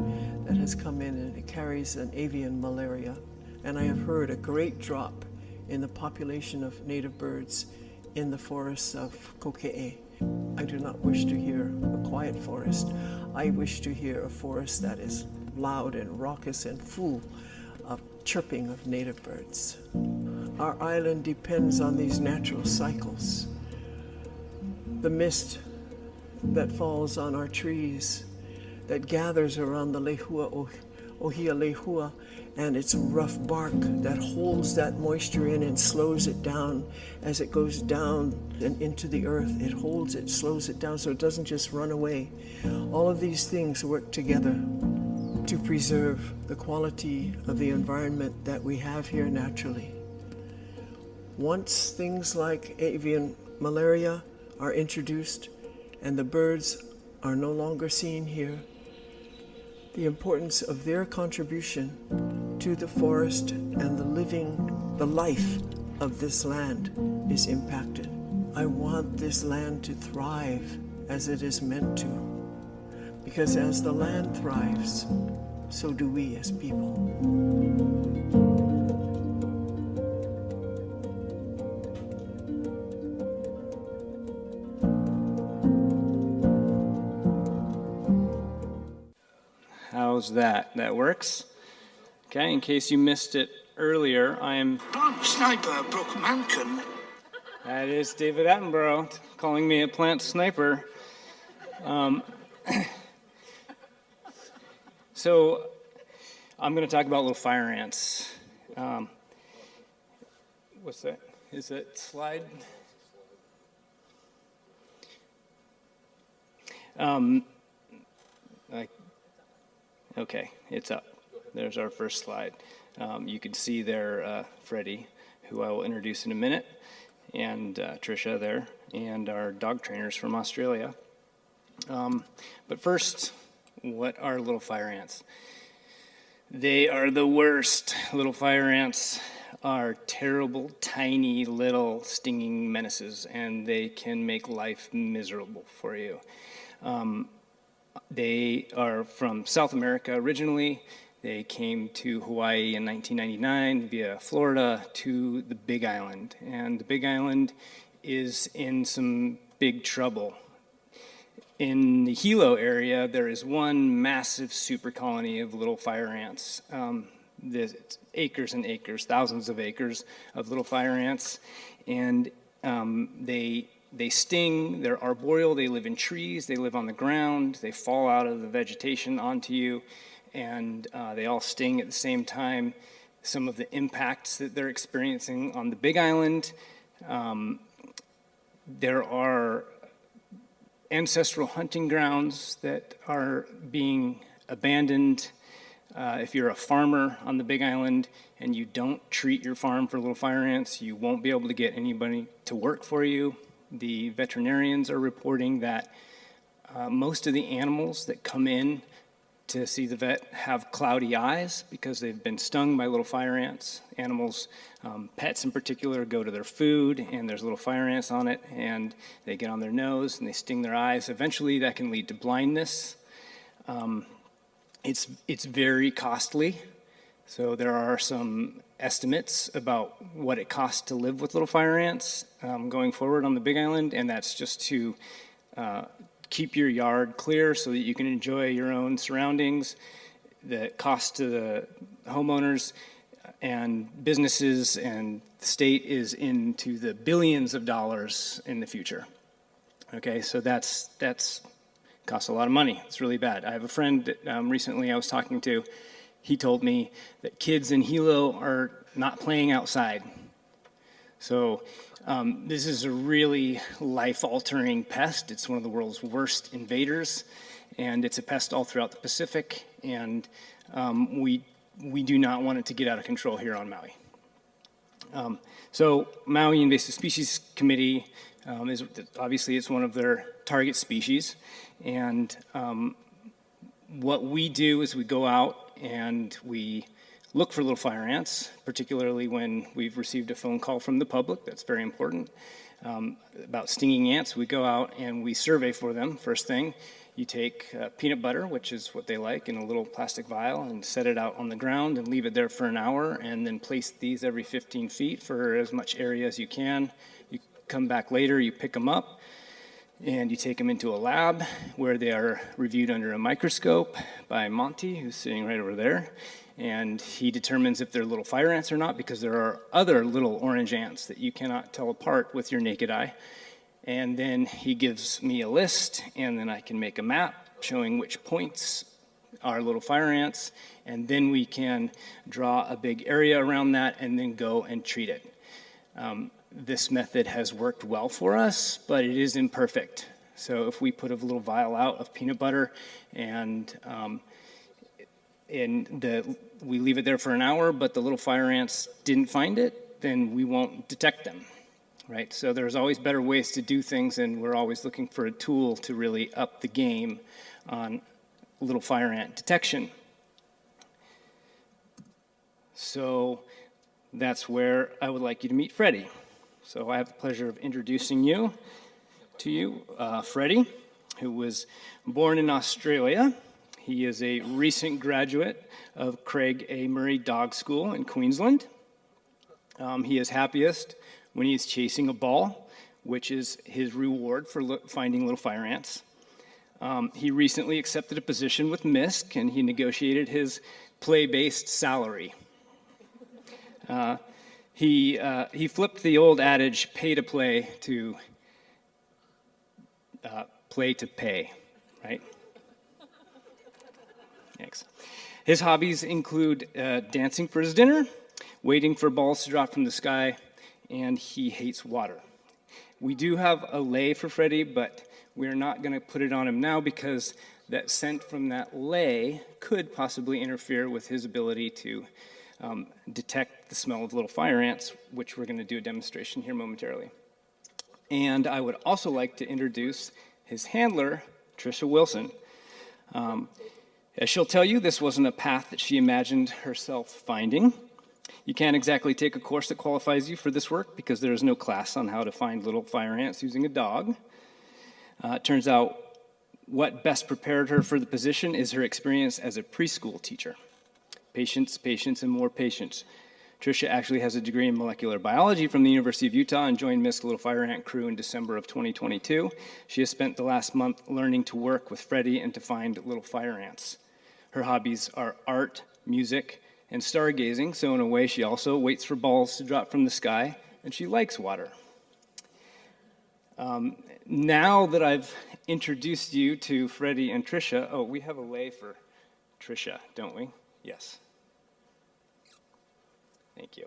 that has come in, and it carries an avian malaria. And I have heard a great drop in the population of native birds in the forests of Koke'e. I do not wish to hear a quiet forest. I wish to hear a forest that is loud and raucous and full of chirping of native birds. Our island depends on these natural cycles. The mist that falls on our trees, that gathers around the lehua, ohia lehua, and its rough bark that holds that moisture in and slows it down as it goes down and into the earth. It holds it, slows it down so it doesn't just run away. All of these things work together to preserve the quality of the environment that we have here naturally. Once things like avian malaria are introduced and the birds are no longer seen here, the importance of their contribution to the forest and the life of this land is impacted. I want this land to thrive as it is meant to, because as the land thrives, so do we as people. How's that? That works? Okay, in case you missed it earlier, I am... Plant sniper Brooke Mankin. That is David Attenborough calling me a plant sniper. So I'm going to talk about little fire ants. What's that? Is that slide? Okay, it's up. There's our first slide. You can see there Freddie, who I will introduce in a minute, and Trisha there, and our dog trainers from Australia. But first, what are little fire ants? They are the worst. Little fire ants are terrible, tiny, little stinging menaces, and they can make life miserable for you. They are from South America originally. They came to Hawaii in 1999 via Florida to the Big Island. And the Big Island is in some big trouble. In the Hilo area, there is one massive super colony of little fire ants. There's acres and acres, thousands of acres of little fire ants. And they sting, they're arboreal, they live in trees, they live on the ground, they fall out of the vegetation onto you, and they all sting at the same time. Some of the impacts that they're experiencing on the Big Island, there are ancestral hunting grounds that are being abandoned. If you're a farmer on the Big Island and you don't treat your farm for little fire ants, you won't be able to get anybody to work for you. The veterinarians are reporting that Most of the animals that come in to see the vet have cloudy eyes because they've been stung by little fire ants. Animals, pets in particular, go to their food and there's little fire ants on it and they get on their nose and they sting their eyes. Eventually that can lead to blindness. It's very costly. So there are some estimates about what it costs to live with little fire ants going forward on the Big Island, and that's just to keep your yard clear so that you can enjoy your own surroundings. The cost to the homeowners and businesses and the state is into the billions of dollars in the future. Okay, so that's costs a lot of money. It's really bad. I have a friend that recently I was talking to. He told me that kids in Hilo are not playing outside. So this is a really life-altering pest. It's one of the world's worst invaders, and it's a pest all throughout the Pacific, and we do not want it to get out of control here on Maui. So Maui Invasive Species Committee is obviously it's one of their target species, and what we do is we go out and we look for little fire ants, particularly when we've received a phone call from the public. That's very important. About stinging ants, we go out and we survey for them. First thing, you take peanut butter, which is what they like, in a little plastic vial and set it out on the ground and leave it there for an hour and then place these every 15 feet for as much area as you can. You come back later, you pick them up, and you take them into a lab where they are reviewed under a microscope by Monty, who's sitting right over there. And he determines if they're little fire ants or not, because there are other little orange ants that you cannot tell apart with your naked eye. And then he gives me a list, and then I can make a map showing which points are little fire ants, and then we can draw a big area around that and then go and treat it. This method has worked well for us, but it is imperfect. So if we put a little vial out of peanut butter and we leave it there for an hour, but the little fire ants didn't find it, then we won't detect them, right? So there's always better ways to do things, and we're always looking for a tool to really up the game on little fire ant detection. So that's where I would like you to meet Freddie. So I have the pleasure of introducing you to Freddie, who was born in Australia. He is a recent graduate of Craig A. Murray Dog School in Queensland. He is happiest when he is chasing a ball, which is his reward for finding little fire ants. He recently accepted a position with MISC, and he negotiated his play-based salary. He flipped the old adage, pay to play, to play to pay, right? Thanks. His hobbies include dancing for his dinner, waiting for balls to drop from the sky, and he hates water. We do have a lei for Freddie, but we're not going to put it on him now because that scent from that lei could possibly interfere with his ability to detect the smell of little fire ants, which we're going to do a demonstration here momentarily. And I would also like to introduce his handler, Trisha Wilson. As she'll tell you, this wasn't a path that she imagined herself finding. You can't exactly take a course that qualifies you for this work because there is no class on how to find little fire ants using a dog. It turns out what best prepared her for the position is her experience as a preschool teacher. Patience, patience, and more patience. Trisha actually has a degree in molecular biology from the University of Utah and joined MISC Little Fire Ant Crew in December of 2022. She has spent the last month learning to work with Freddie and to find little fire ants. Her hobbies are art, music, and stargazing, so in a way she also waits for balls to drop from the sky, and she likes water. Now that I've introduced you to Freddie and Trisha, oh, we have a lei for Trisha, don't we? Yes. Thank you.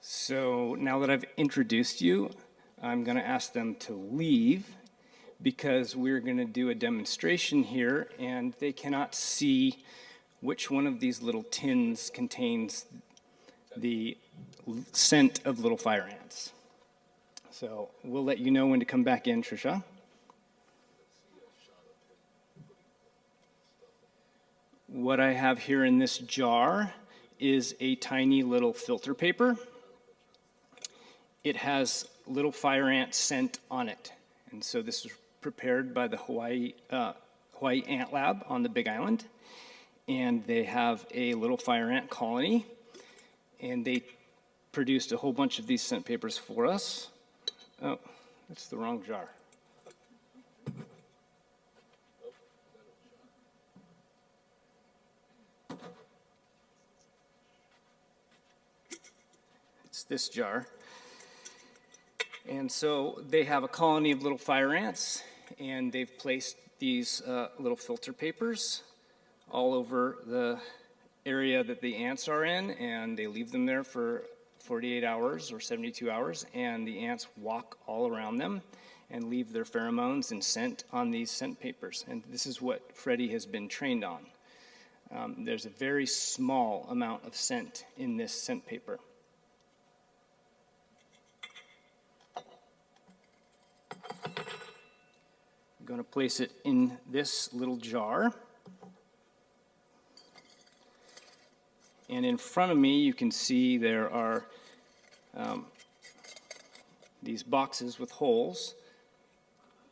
So now that I've introduced you, I'm going to ask them to leave because we're going to do a demonstration here, and they cannot see which one of these little tins contains the scent of little fire ants. So we'll let you know when to come back in, Trisha. What I have here in this jar is a tiny little filter paper. It has little fire ant scent on it. And so this was prepared by the Hawaii Ant Lab on the Big Island. And they have a little fire ant colony. And they produced a whole bunch of these scent papers for us. Oh, that's the wrong jar. It's this jar. And so they have a colony of little fire ants, and they've placed these little filter papers all over the area that the ants are in, and they leave them there for 48 hours or 72 hours, and the ants walk all around them and leave their pheromones and scent on these scent papers. And this is what Freddie has been trained on. There's a very small amount of scent in this scent paper. I'm going to place it in this little jar. And in front of me, you can see there are these boxes with holes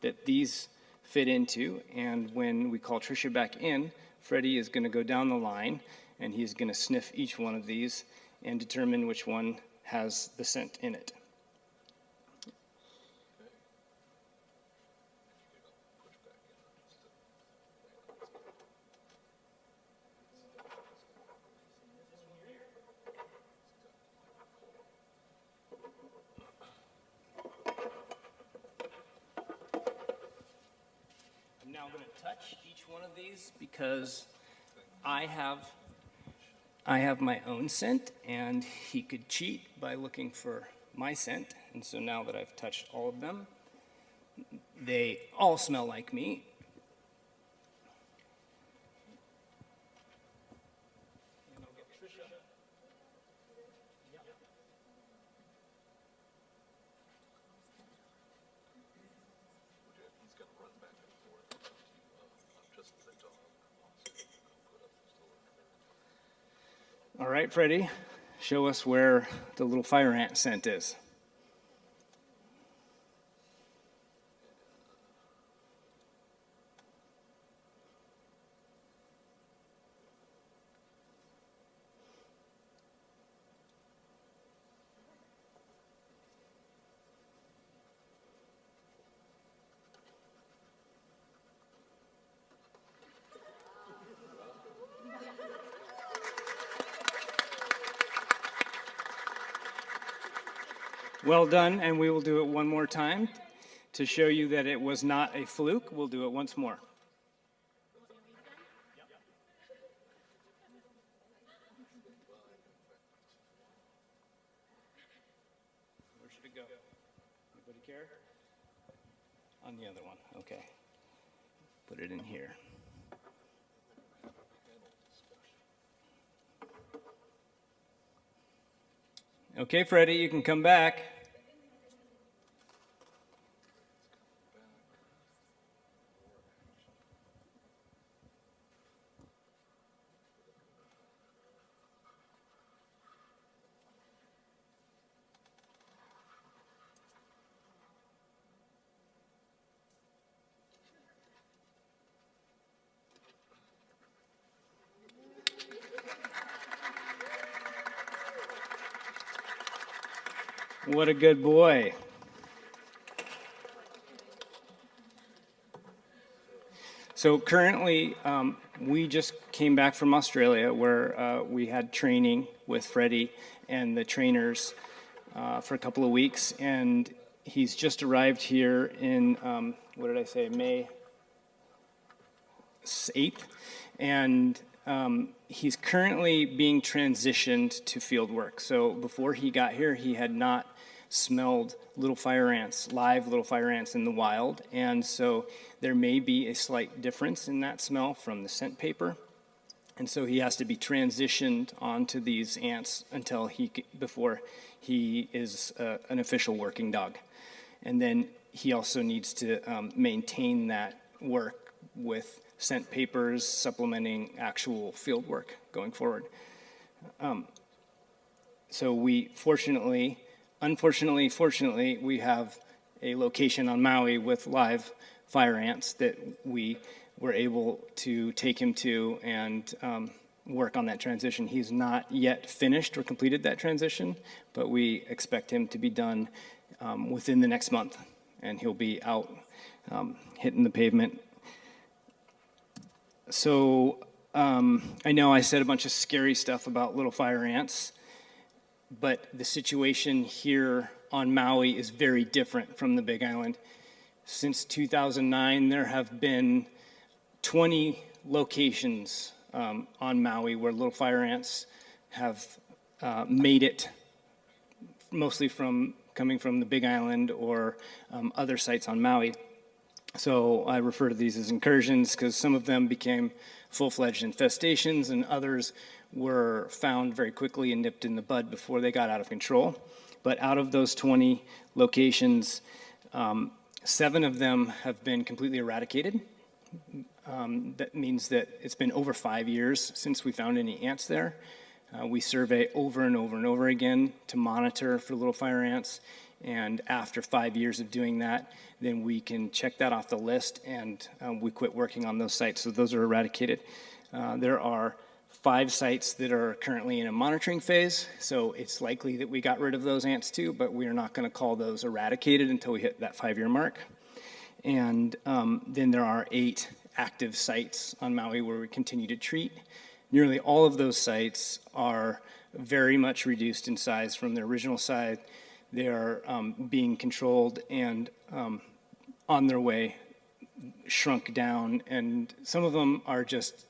that these fit into. And when we call Trisha back in, Freddie is going to go down the line, and he's going to sniff each one of these and determine which one has the scent in it. I'm going to touch each one of these because I have my own scent, and he could cheat by looking for my scent. And so now that I've touched all of them, they all smell like me. And I'll get Trisha. All right, Freddie, show us where the little fire ant scent is. Well done, and we will do it one more time to show you that it was not a fluke. We'll do it once more. Where should it go? Anybody care? On the other one, okay. Put it in here. Okay, Freddie, you can come back. What a good boy. So currently, we just came back from Australia where we had training with Freddie and the trainers for a couple of weeks, and he's just arrived here in, what did I say, May 8th, and he's currently being transitioned to field work. So before he got here, he had not smelled little fire ants, live little fire ants in the wild, and so there may be a slight difference in that smell from the scent paper. And so he has to be transitioned onto these ants until before he is an official working dog. And then he also needs to maintain that work with scent papers, supplementing actual field work going forward. So we fortunately, we have a location on Maui with live fire ants that we were able to take him to and work on that transition. He's not yet finished or completed that transition, but we expect him to be done within the next month, and he'll be out hitting the pavement. So I know I said a bunch of scary stuff about little fire ants, but the situation here on Maui is very different from the Big Island. Since 2009, there have been 20 locations on Maui where little fire ants have made it, mostly coming from the Big Island or other sites on Maui. So I refer to these as incursions because some of them became full-fledged infestations and others were found very quickly and nipped in the bud before they got out of control. But out of those 20 locations, 7 of them have been completely eradicated. That means that it's been over 5 years since we found any ants there. We survey over and over and over again to monitor for little fire ants. And after 5 years of doing that, then we can check that off the list and we quit working on those sites. So those are eradicated. There are 5 sites that are currently in a monitoring phase. So it's likely that we got rid of those ants too, but we are not going to call those eradicated until we hit that 5-year mark. And then there are 8 active sites on Maui where we continue to treat. Nearly all of those sites are very much reduced in size from their original size. They are being controlled and on their way shrunk down, and some of them are just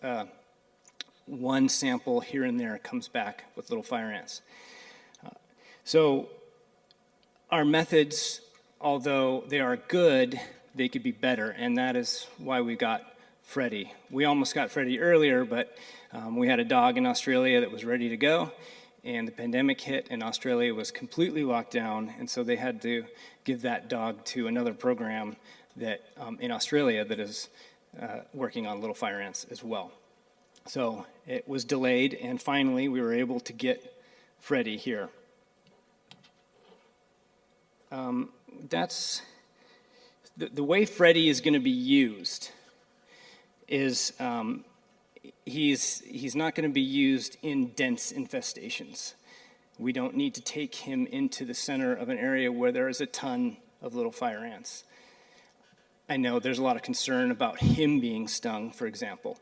one sample here and there comes back with little fire ants. So our methods, although they are good, they could be better, and that is why we got Freddie. We almost got Freddie earlier, but we had a dog in Australia that was ready to go, and the pandemic hit, and Australia was completely locked down, and so they had to give that dog to another program that in Australia that is working on little fire ants as well. So it was delayed, and finally we were able to get Freddie here. That's the way Freddie is going to be used is he's not going to be used in dense infestations. We don't need to take him into the center of an area where there is a ton of little fire ants. I know there's a lot of concern about him being stung, for example,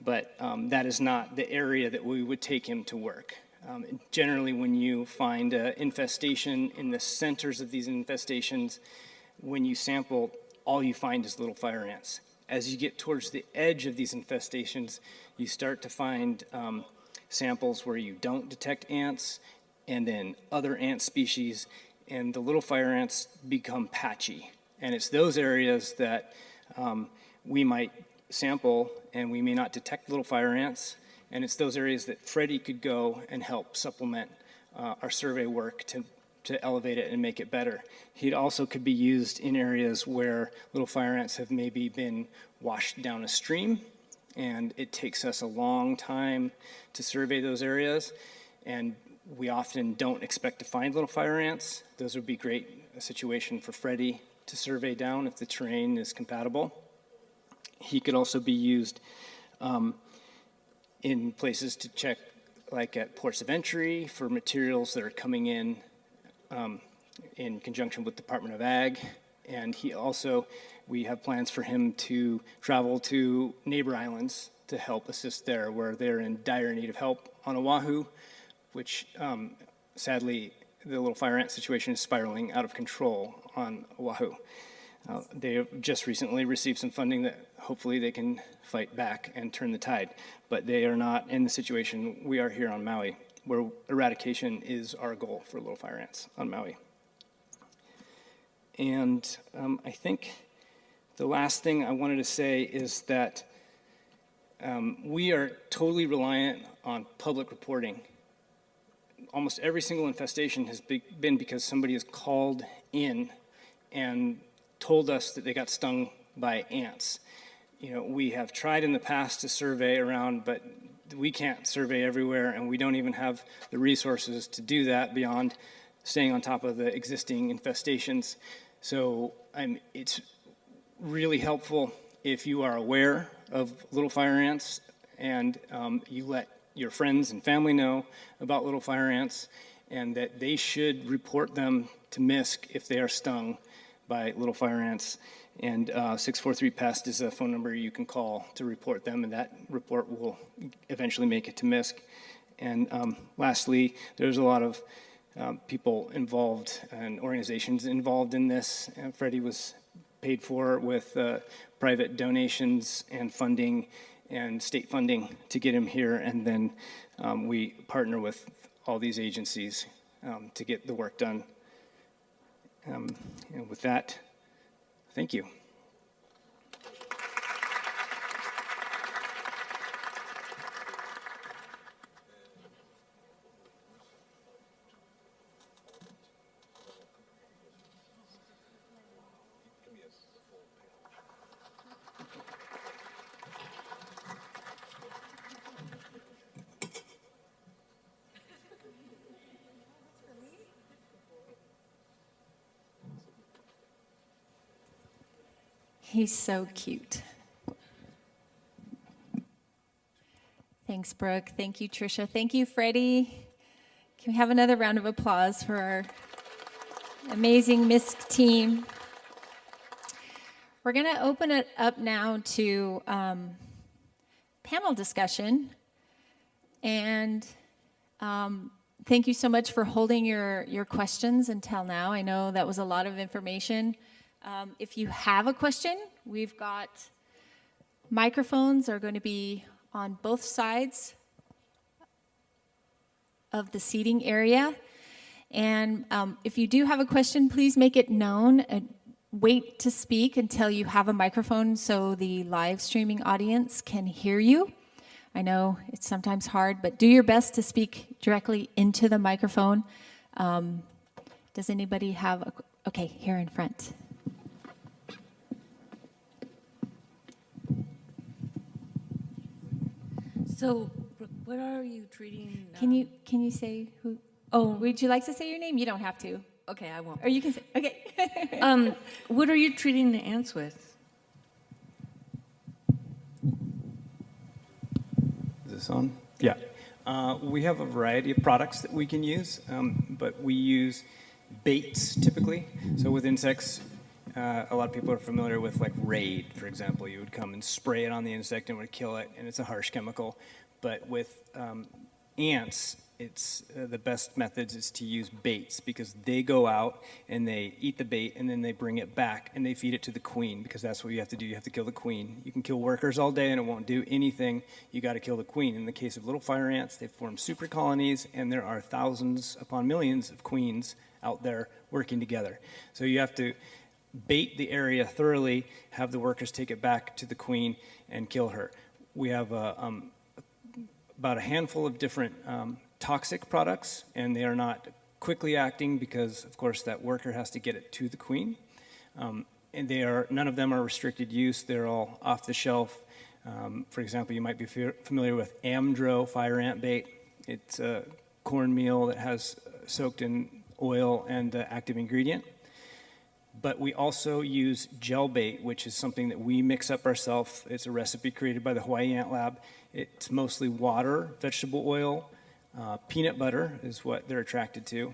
but that is not the area that we would take him to work. Generally, when you find an infestation in the centers of these infestations, when you sample, all you find is little fire ants. As you get towards the edge of these infestations, you start to find samples where you don't detect ants and then other ant species, and the little fire ants become patchy. And it's those areas that we might sample and we may not detect little fire ants, and it's those areas that Freddie could go and help supplement our survey work to elevate it and make it better. He also could be used in areas where little fire ants have maybe been washed down a stream, and it takes us a long time to survey those areas, and we often don't expect to find little fire ants. Those would be a situation for Freddie to survey down if the terrain is compatible. He could also be used in places to check, like at ports of entry, for materials that are coming in conjunction with Department of Ag. And we have plans for him to travel to neighbor islands to help assist there where they're in dire need of help on Oahu, which sadly the little fire ant situation is spiraling out of control on Oahu. They have just recently received some funding that hopefully they can fight back and turn the tide, but they are not in the situation we are here on Maui, where eradication is our goal for little fire ants on Maui. And I think the last thing I wanted to say is that We are totally reliant on public reporting. Almost every single infestation has been because somebody has called in and told us that they got stung by ants. You know, we have tried in the past to survey around, but we can't survey everywhere, and we don't even have the resources to do that beyond staying on top of the existing infestations. So it's really helpful if you are aware of little fire ants and you let your friends and family know about little fire ants, and that they should report them to MISC if they are stung by little fire ants. And 643-PEST is a phone number you can call to report them, and that report will eventually make it to MISC. And lastly, there's a lot of people involved and organizations involved in this. And Freddie was paid for with private donations and funding and state funding to get him here. And then we partner with all these agencies to get the work done. And with that, thank you. He's so cute. Thanks, Brooke. Thank you, Trisha. Thank you, Freddie. Can we have another round of applause for our amazing MISC team? We're going to open it up now to panel discussion. And thank you so much for holding your questions until now. I know that was a lot of information. If you have a question, we've got microphones are going to be on both sides of the seating area. And if you do have a question, please make it known. Wait to speak until you have a microphone so the live streaming audience can hear you. I know it's sometimes hard, but do your best to speak directly into the microphone. Does anybody have a... Okay, here in front. So, what are you treating? Can you say who? Oh, would you like to say your name? You don't have to. Okay, I won't. Or you can say. Okay. What are you treating the ants with? Is this on? Yeah. We have a variety of products that we can use, but we use baits typically. So with insects, a lot of people are familiar with like Raid, for example. You would come and spray it on the insect and it would kill it, and it's a harsh chemical. But with ants, it's the best methods is to use baits, because they go out and they eat the bait and then they bring it back and they feed it to the queen, because that's what you have to do. You have to kill the queen. You can kill workers all day and it won't do anything. You got to kill the queen. In the case of little fire ants, they form super colonies, and there are thousands upon millions of queens out there working together. So you have to bait the area thoroughly, have the workers take it back to the queen and kill her. We have about a handful of different toxic products, and they are not quickly acting because, of course, that worker has to get it to the queen. And none of them are restricted use. They're all off the shelf. For example, you might be familiar with Amdro fire ant bait. It's a cornmeal that has soaked in oil and the active ingredient. But we also use gel bait, which is something that we mix up ourselves. It's a recipe created by the Hawaii Ant Lab. It's mostly water, vegetable oil, peanut butter is what they're attracted to,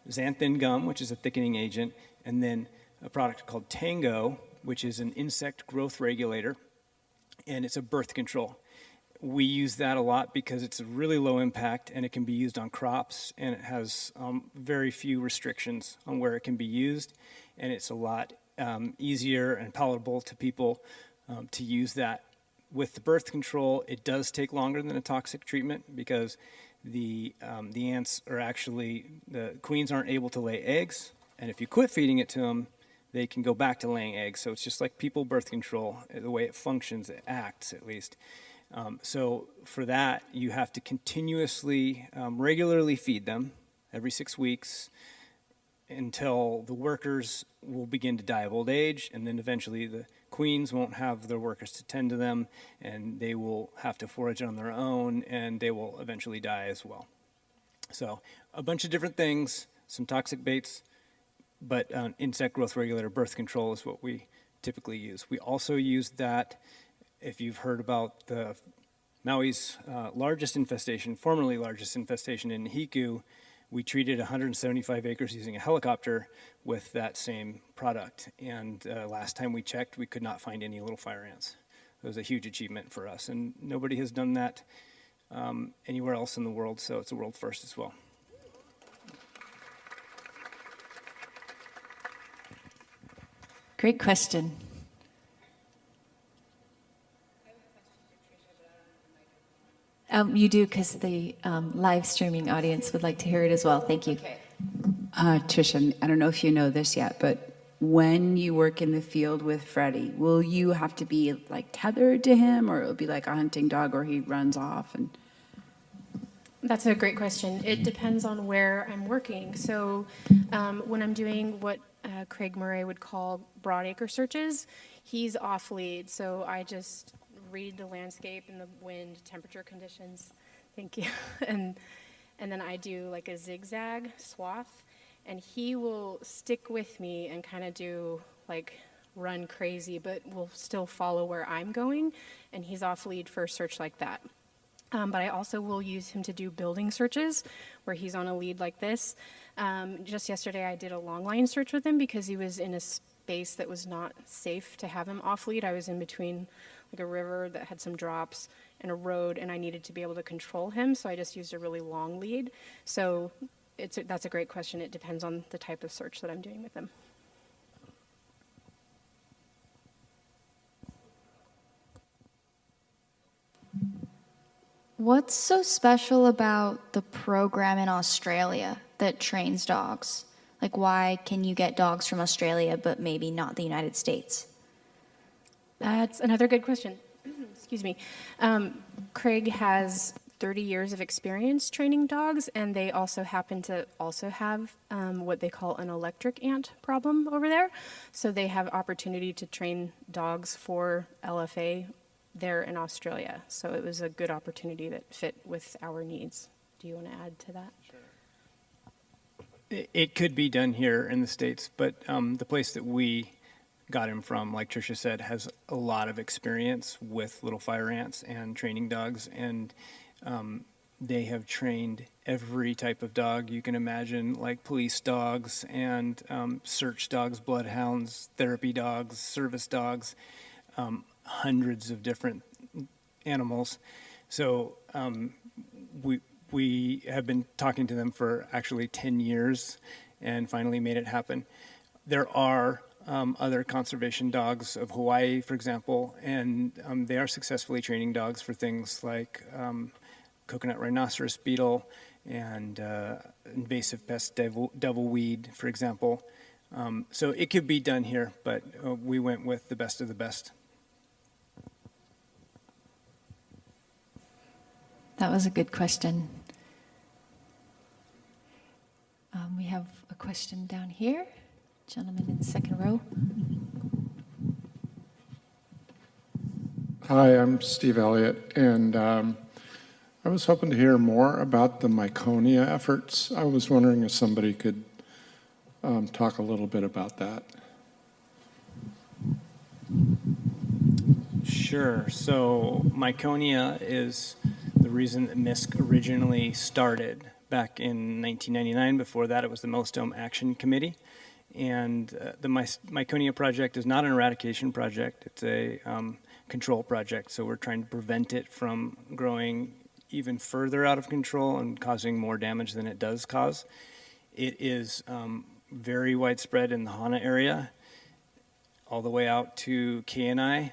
xanthan gum, which is a thickening agent, and then a product called Tango, which is an insect growth regulator, and it's a birth control. We use that a lot because it's a really low impact, and it can be used on crops, and it has very few restrictions on where it can be used, and it's a lot easier and palatable to people to use that. With the birth control, it does take longer than a toxic treatment because the ants are actually, the queens aren't able to lay eggs, and if you quit feeding it to them, they can go back to laying eggs. So it's just like people birth control, the way it functions, it acts at least. So for that, you have to continuously, regularly feed them every 6 weeks until the workers will begin to die of old age, and then eventually the queens won't have their workers to tend to them, and they will have to forage on their own, and they will eventually die as well. So a bunch of different things, some toxic baits, but insect growth regulator birth control is what we typically use. We also use that, if you've heard about the Maui's largest infestation, formerly largest infestation in Hiku, we treated 175 acres using a helicopter with that same product. And last time we checked, we could not find any little fire ants. It was a huge achievement for us, and nobody has done that anywhere else in the world, so it's a world first as well. Great question. You do, because the live streaming audience would like to hear it as well. Thank you. Okay. Trisha, I don't know if you know this yet, but when you work in the field with Freddie, will you have to be like tethered to him, or it'll be like a hunting dog, or he runs off? And That's a great question. It depends on where I'm working. So when I'm doing what Craig Murray would call broadacre searches, he's off lead. So I just read the landscape and the wind, temperature conditions. Thank you. And then I do like a zigzag swath, and he will stick with me and kind of do like run crazy, but will still follow where I'm going, and he's off lead for a search like that. But I also will use him to do building searches where he's on a lead like this. Just yesterday I did a long line search with him because he was in a space that was not safe to have him off lead. I was in between like a river that had some drops and a road, and I needed to be able to control him, so I just used a really long lead. So that's a great question. It depends on the type of search that I'm doing with him. What's so special about the program in Australia that trains dogs? Like, why can you get dogs from Australia but maybe not the United States? That's another good question. Excuse me. Craig has 30 years of experience training dogs, and they also happen to also have what they call an electric ant problem over there. So they have opportunity to train dogs for LFA there in Australia. So it was a good opportunity that fit with our needs. Do you want to add to that? Sure. It could be done here in the States, but the place that we got him from, like Trisha said, has a lot of experience with little fire ants and training dogs, and they have trained every type of dog you can imagine, like police dogs and search dogs, bloodhounds, therapy dogs, service dogs, hundreds of different animals. So we have been talking to them for actually 10 years and finally made it happen. There are other conservation dogs of Hawaii, for example, and they are successfully training dogs for things like coconut rhinoceros beetle and invasive pest devilweed, for example. So it could be done here, but we went with the best of the best. That was a good question. We have a question down here. Gentleman in the second row. Hi, I'm Steve Elliott, and I was hoping to hear more about the Myconia efforts. I was wondering if somebody could talk a little bit about that. Sure. So Myconia is the reason that MISC originally started back in 1999. Before that, it was the Millstone Action Committee. And the Myconia project is not an eradication project. It's a control project. So we're trying to prevent it from growing even further out of control and causing more damage than it does cause. It is very widespread in the Hana area, all the way out to Ke'anai.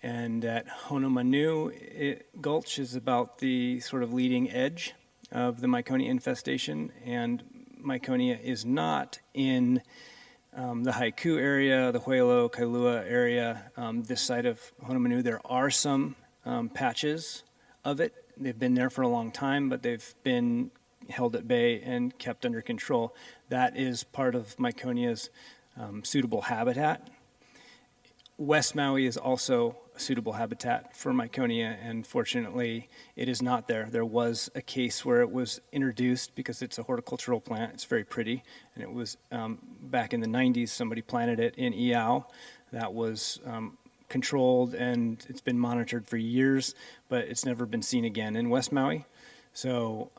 And at Honamanu Gulch is about the sort of leading edge of the Myconia infestation. And Myconia is not in the Haiku area, the Huelo, Kailua area, this side of Honamanu. There are some patches of it. They've been there for a long time, but they've been held at bay and kept under control. That is part of Meconia's suitable habitat. West Maui is also a suitable habitat for Meconia, and fortunately it is not there. There was a case where it was introduced because it's a horticultural plant. It's very pretty, and it was back in the 90s, somebody planted it in Iao. That was controlled, and it's been monitored for years, but it's never been seen again in West Maui. So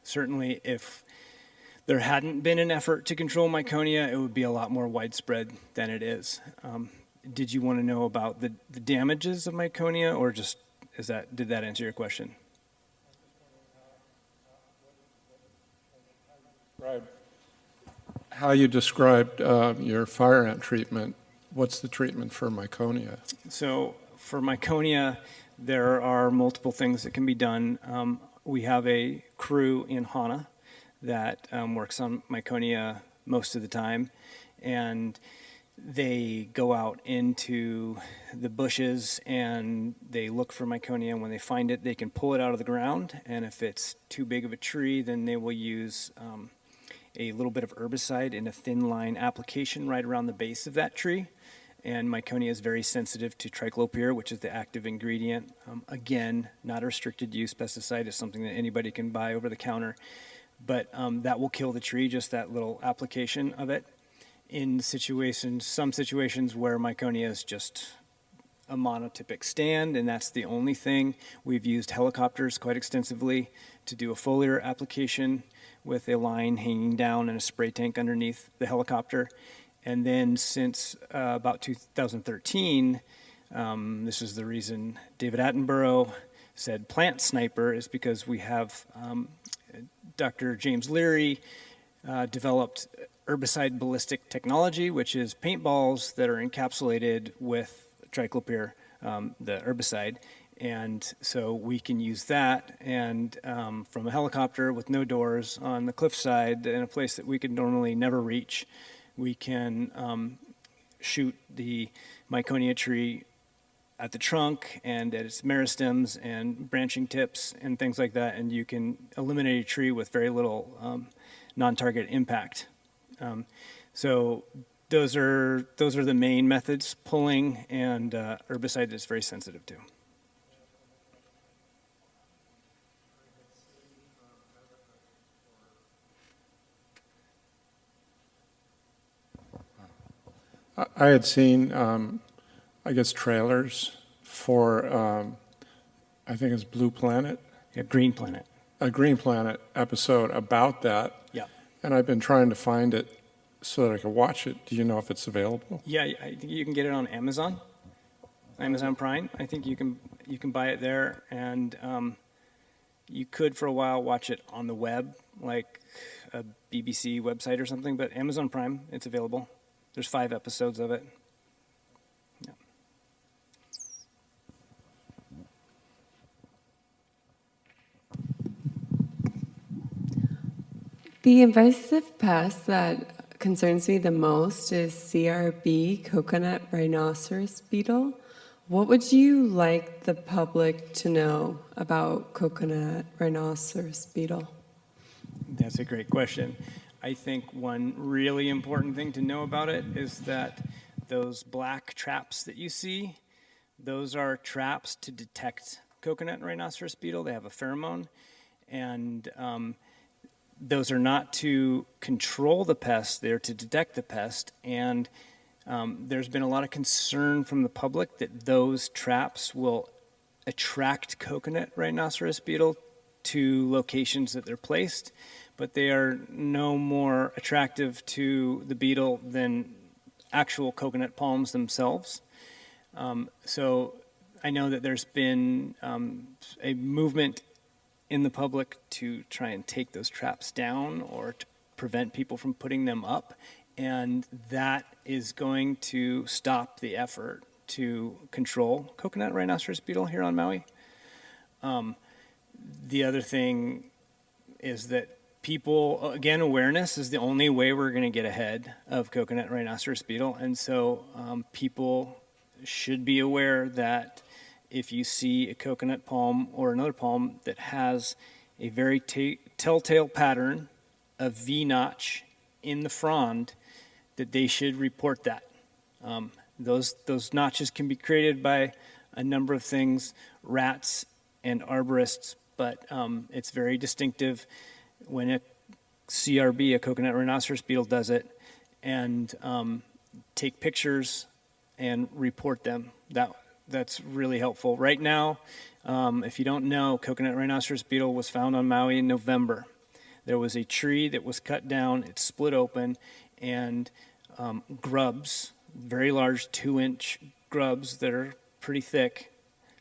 certainly if there hadn't been an effort to control Meconia, it would be a lot more widespread than it is. Did you want to know about the damages of Meconia, or just did that answer your question? How you described your fire ant treatment. What's the treatment for Meconia? So for Meconia, there are multiple things that can be done. We have a crew in Hana that works on Meconia most of the time, and they go out into the bushes and they look for Meconia, and when they find it, they can pull it out of the ground, and if it's too big of a tree, then they will use a little bit of herbicide in a thin line application right around the base of that tree. And Meconia is very sensitive to triclopyr, which is the active ingredient. Again, not a restricted use pesticide. It's something that anybody can buy over the counter, but that will kill the tree, just that little application of it. In some situations where Meconia is just a monotypic stand and that's the only thing, we've used helicopters quite extensively to do a foliar application with a line hanging down and a spray tank underneath the helicopter. And then since about 2013, this is the reason David Attenborough said plant sniper, is because we have Dr. James Leary developed herbicide ballistic technology, which is paintballs that are encapsulated with triclopyr, the herbicide. And so we can use that, and from a helicopter with no doors on the cliffside in a place that we could normally never reach, we can shoot the Meconia tree at the trunk and at its meristems and branching tips and things like that, and you can eliminate a tree with very little non-target impact. So those are the main methods: pulling and herbicide is very sensitive to. I had seen, I guess, trailers for, I think it's Blue Planet. Yeah, Green Planet. A Green Planet episode about that. Yeah. And I've been trying to find it so that I can watch it. Do you know if it's available? Yeah, I think you can get it on Amazon Prime. I think you can buy it there, and you could for a while watch it on the web, like a BBC website or something, but Amazon Prime, it's available. There's 5 episodes of it. Yeah. The invasive pest that concerns me the most is CRB, coconut rhinoceros beetle. What would you like the public to know about coconut rhinoceros beetle? That's a great question. I think one really important thing to know about it is that those black traps that you see, those are traps to detect coconut rhinoceros beetle. They have a pheromone, and those are not to control the pest, they're to detect the pest. And there's been a lot of concern from the public that those traps will attract coconut rhinoceros beetle to locations that they're placed, but they are no more attractive to the beetle than actual coconut palms themselves. So I know that there's been a movement in the public to try and take those traps down or to prevent people from putting them up, and that is going to stop the effort to control coconut rhinoceros beetle here on Maui. The other thing is that people, again, awareness is the only way we're going to get ahead of coconut rhinoceros beetle, and so people should be aware that if you see a coconut palm or another palm that has a very telltale pattern of V-notch in the frond, that they should report that. Those notches can be created by a number of things, rats and arborists, but it's very distinctive when a CRB, a coconut rhinoceros beetle, does it, and take pictures and report them. That's really helpful. Right now, if you don't know, coconut rhinoceros beetle was found on Maui in November. There was a tree that was cut down, it split open, and grubs, very large 2-inch grubs that are pretty thick,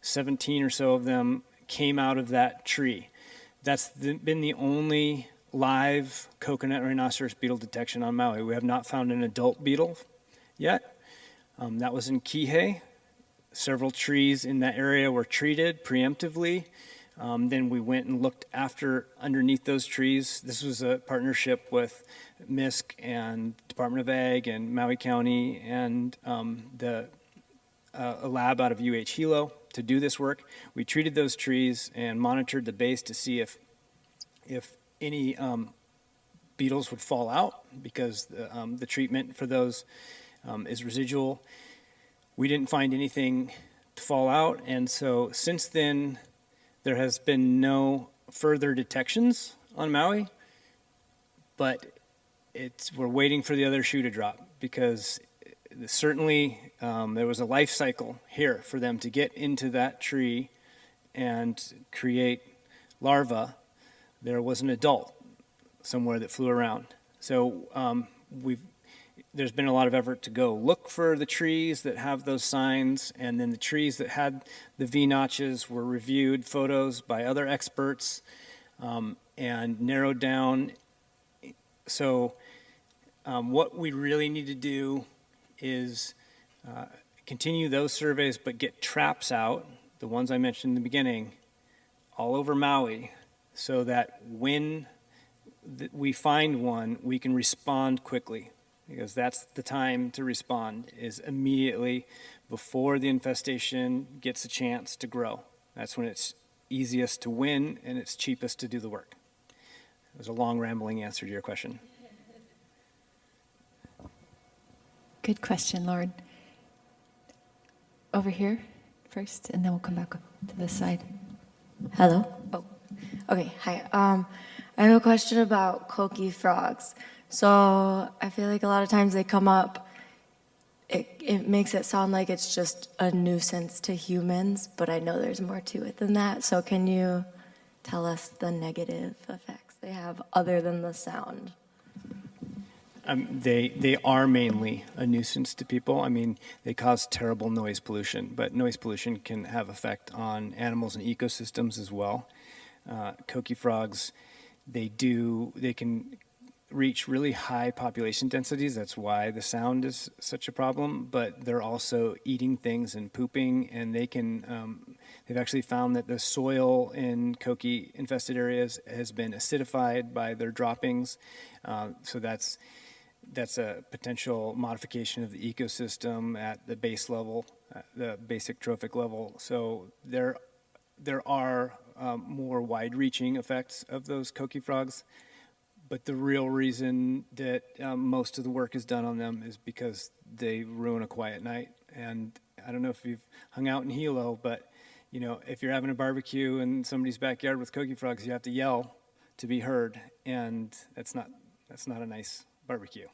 17 or so of them came out of that tree. That's been the only live coconut rhinoceros beetle detection on Maui. We have not found an adult beetle yet. That was in Kihei. Several trees in that area were treated preemptively. Then we went and looked underneath those trees. This was a partnership with MISC and Department of Ag and Maui County and a lab out of UH Hilo to do this work. We treated those trees and monitored the base to see if any beetles would fall out, because the treatment for those is residual. We didn't find anything to fall out, and so since then there has been no further detections on Maui, but we're waiting for the other shoe to drop, because certainly there was a life cycle here for them to get into that tree and create larvae. There was an adult somewhere that flew around. So there's been a lot of effort to go look for the trees that have those signs, and then the trees that had the V-notches were reviewed, photos by other experts, and narrowed down. So what we really need to do is continue those surveys, but get traps out, the ones I mentioned in the beginning, all over Maui, so that when we find one, we can respond quickly, because that's the time to respond, is immediately before the infestation gets a chance to grow. That's when it's easiest to win and it's cheapest to do the work. It was a long, rambling answer to your question. Good question, Lauren. Over here first, and then we'll come back to this side. Hello? Oh, okay, hi. I have a question about koki frogs. So I feel like a lot of times they come up, it makes it sound like it's just a nuisance to humans, but I know there's more to it than that. So can you tell us the negative effects they have other than the sound? They are mainly a nuisance to people. I mean, they cause terrible noise pollution, but noise pollution can have effect on animals and ecosystems as well. Koki frogs, they can reach really high population densities. That's why the sound is such a problem, but they're also eating things and pooping, and they can, they've actually found that the soil in koki infested areas has been acidified by their droppings. So that's a potential modification of the ecosystem at the base level, the basic trophic level. So there are more wide-reaching effects of those koki frogs, but the real reason that most of the work is done on them is because they ruin a quiet night. And I don't know if you've hung out in Hilo, but you know, if you're having a barbecue in somebody's backyard with koki frogs, you have to yell to be heard, and that's not a nice barbecue.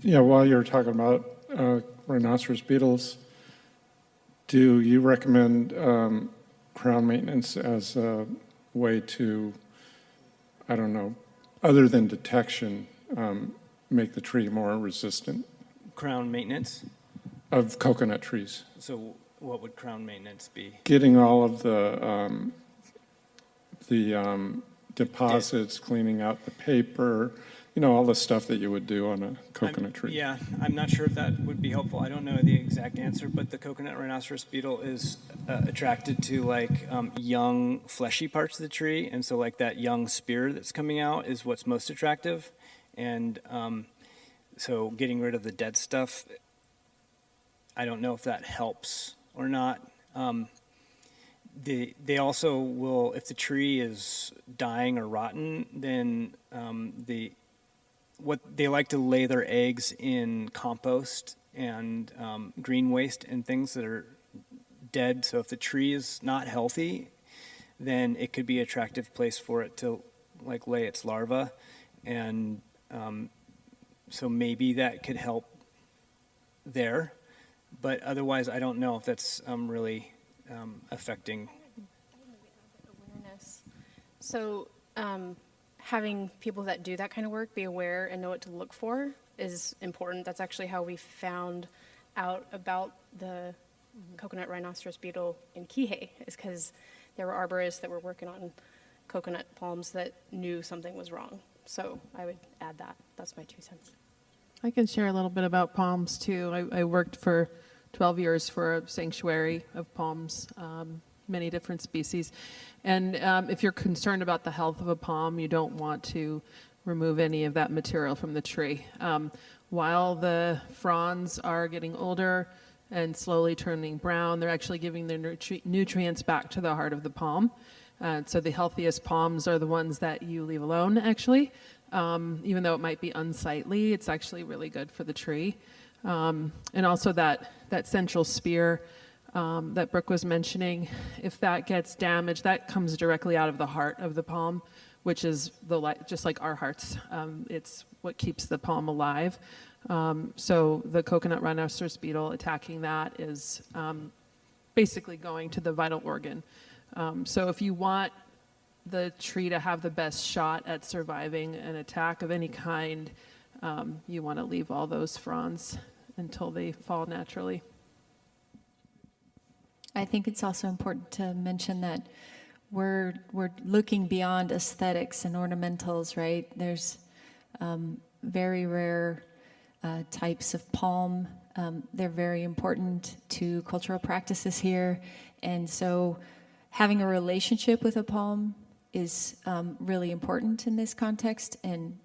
Yeah, while you're talking about rhinoceros beetles, do you recommend crown maintenance as a way to, I don't know, other than detection, make the tree more resistant? Crown maintenance? Of coconut trees. So what would crown maintenance be? Getting all of the deposits, cleaning out the paper, you know, all the stuff that you would do on a coconut tree. Yeah, I'm not sure if that would be helpful. I don't know the exact answer, but the coconut rhinoceros beetle is attracted to like young fleshy parts of the tree, and so like that young spear that's coming out is what's most attractive. And so getting rid of the dead stuff, I don't know if that helps or not. They also will, if the tree is dying or rotten, then they like to lay their eggs in compost and green waste and things that are dead. So if the tree is not healthy, then it could be an attractive place for it to like lay its larva. And so maybe that could help there. But otherwise, I don't know if that's really affecting. Awareness. So having people that do that kind of work be aware and know what to look for is important. That's actually how we found out about the coconut rhinoceros beetle in Kihei, is because there were arborists that were working on coconut palms that knew something was wrong. So I would add that. That's my 2 cents. I can share a little bit about palms too. I worked for 12 years for a sanctuary of palms, many different species. And if you're concerned about the health of a palm, you don't want to remove any of that material from the tree. While the fronds are getting older and slowly turning brown, they're actually giving their nutrients back to the heart of the palm. So the healthiest palms are the ones that you leave alone, actually. Even though it might be unsightly, it's actually really good for the tree. And also that central spear that Brooke was mentioning, if that gets damaged, that comes directly out of the heart of the palm, which is just like our hearts. It's what keeps the palm alive. So the coconut rhinoceros beetle attacking that is basically going to the vital organ. So if you want the tree to have the best shot at surviving an attack of any kind, you want to leave all those fronds until they fall naturally. I think it's also important to mention that we're looking beyond aesthetics and ornamentals, right? There's very rare types of palm. They're very important to cultural practices here. And so having a relationship with a palm is really important in this context. And,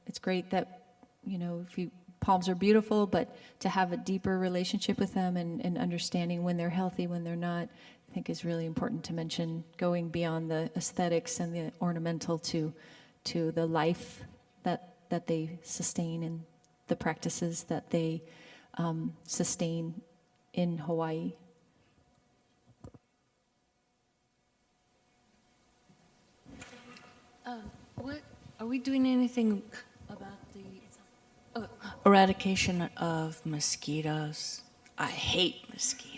it's great that, palms are beautiful, but to have a deeper relationship with them and understanding when they're healthy, when they're not, I think is really important to mention, going beyond the aesthetics and the ornamental to the life that they sustain and the practices that they sustain in Hawaii. What are we doing anything about the eradication of mosquitoes? I hate mosquitoes.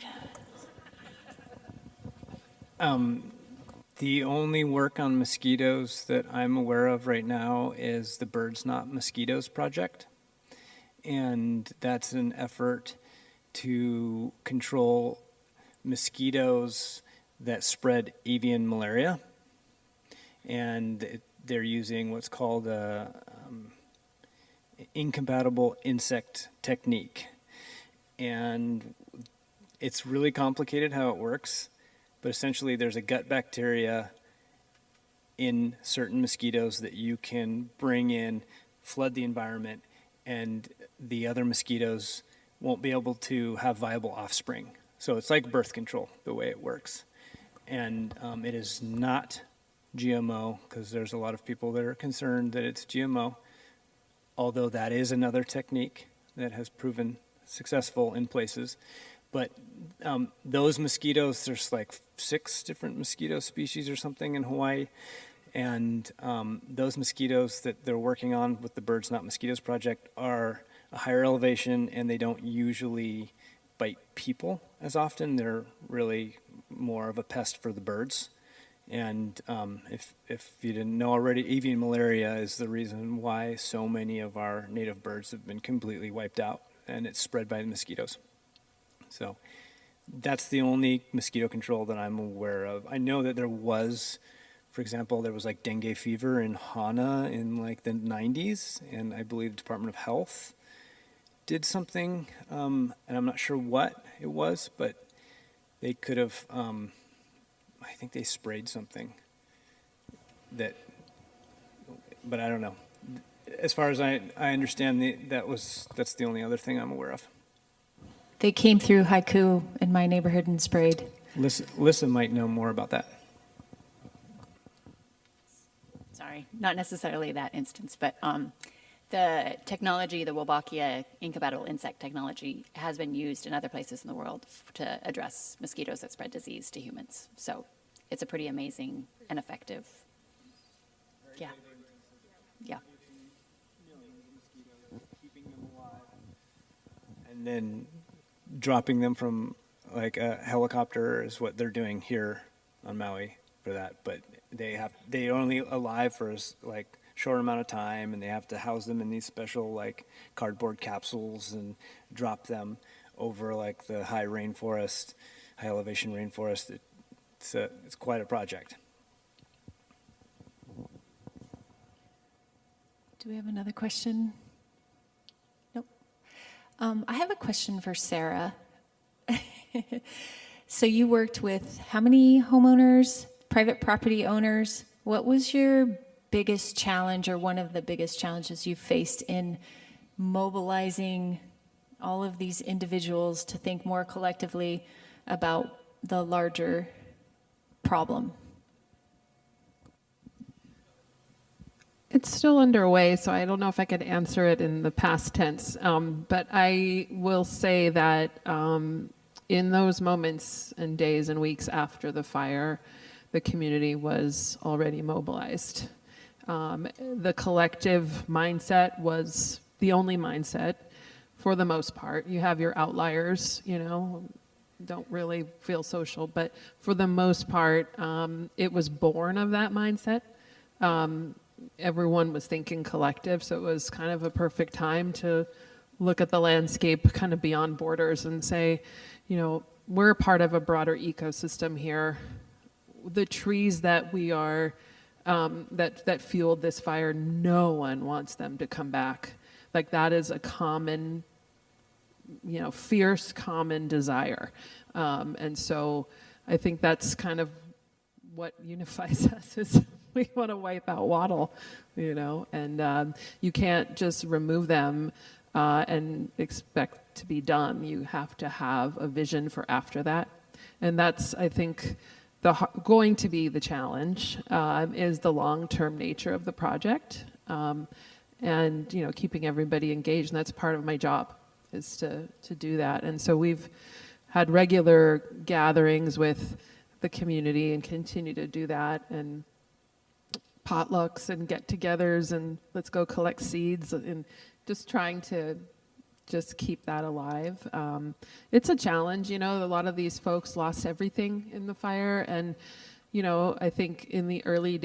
The only work on mosquitoes that I'm aware of right now is the Birds Not Mosquitoes project. And that's an effort to control mosquitoes that spread avian malaria. And they're using what's called a incompatible insect technique. And it's really complicated how it works, but essentially there's a gut bacteria in certain mosquitoes that you can bring in, flood the environment, and the other mosquitoes won't be able to have viable offspring. So it's like birth control, the way it works. And it is not GMO, because there's a lot of people that are concerned that it's GMO, although that is another technique that has proven successful in places. But those mosquitoes, there's like 6 different mosquito species or something in Hawaii, and those mosquitoes that they're working on with the Birds Not Mosquitoes project are a higher elevation, and they don't usually bite people as often. They're really more of a pest for the birds. And if you didn't know already, avian malaria is the reason why so many of our native birds have been completely wiped out, and it's spread by the mosquitoes. So that's the only mosquito control that I'm aware of. I know that there was, for example, there was like dengue fever in Hana in like the 90s, and I believe the Department of Health did something, and I'm not sure what it was, but they could have, I think they sprayed something that, but I don't know. As far as I understand, that's the only other thing I'm aware of. They came through haiku in my neighborhood and sprayed. Lissa might know more about that. Sorry, not necessarily that instance, but the technology, the Wolbachia incompatible insect technology, has been used in other places in the world to address mosquitoes that spread disease to humans. So it's a pretty amazing and effective. Yeah. Yeah. And then dropping them from like a helicopter is what they're doing here on Maui for that. But they're only alive for like short amount of time, and they have to house them in these special like cardboard capsules and drop them over like the high elevation rainforest. It's quite a project. Do we have another question? Nope. I have a question for Sara. So you worked with how many homeowners, private property owners? What was your biggest challenge or one of the biggest challenges you faced in mobilizing all of these individuals to think more collectively about the larger problem? It's still underway, so I don't know if I could answer it in the past tense. But I will say that in those moments and days and weeks after the fire, the community was already mobilized. The collective mindset was the only mindset for the most part. You have your outliers, don't really feel social, but for the most part, it was born of that mindset. Everyone was thinking collective, so it was kind of a perfect time to look at the landscape kind of beyond borders and say, we're a part of a broader ecosystem here. The trees that we are, that fueled this fire, no one wants them to come back. Like that is a common, fierce common desire. And so I think that's kind of what unifies us is we want to wipe out wattle, and you can't just remove them and expect to be done. You have to have a vision for after that. And that's, I think, going to be the challenge is the long-term nature of the project and, keeping everybody engaged. And that's part of my job is to do that. And so we've had regular gatherings with the community and continue to do that, and potlucks and get-togethers and let's go collect seeds and just trying to just keep that alive. It's a challenge, a lot of these folks lost everything in the fire, and I think in the early,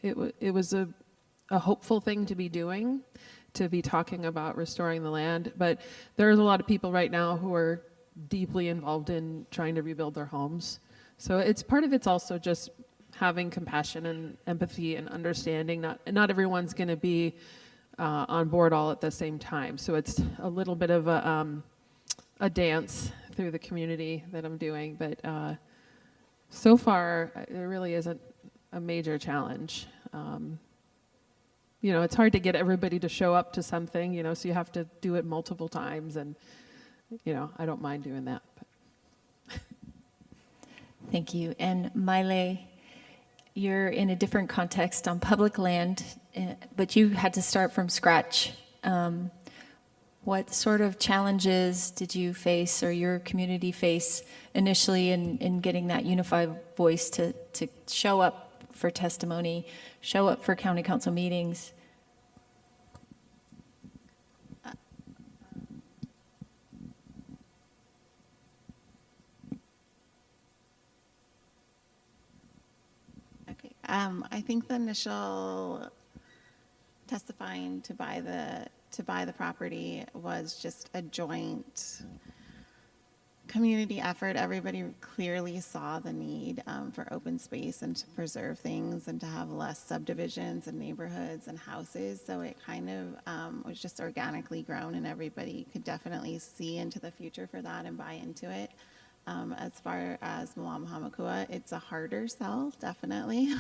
it was a hopeful thing to be doing, to be talking about restoring the land, but there's a lot of people right now who are deeply involved in trying to rebuild their homes. So it's part of it's also just having compassion and empathy and understanding. Not everyone's going to be on board all at the same time. So it's a little bit of a dance through the community that I'm doing. But so far, there really isn't a major challenge. It's hard to get everybody to show up to something, so you have to do it multiple times. And, I don't mind doing that. But. Thank you. And Maile, you're in a different context on public land, but you had to start from scratch. What sort of challenges did you face or your community face initially in getting that unified voice to show up for testimony, show up for county council meetings? I think the initial testifying to buy the property was just a joint community effort. Everybody clearly saw the need for open space and to preserve things and to have less subdivisions and neighborhoods and houses. So it kind of was just organically grown, and everybody could definitely see into the future for that and buy into it. As far as Mālama Hāmākua, it's a harder sell, definitely.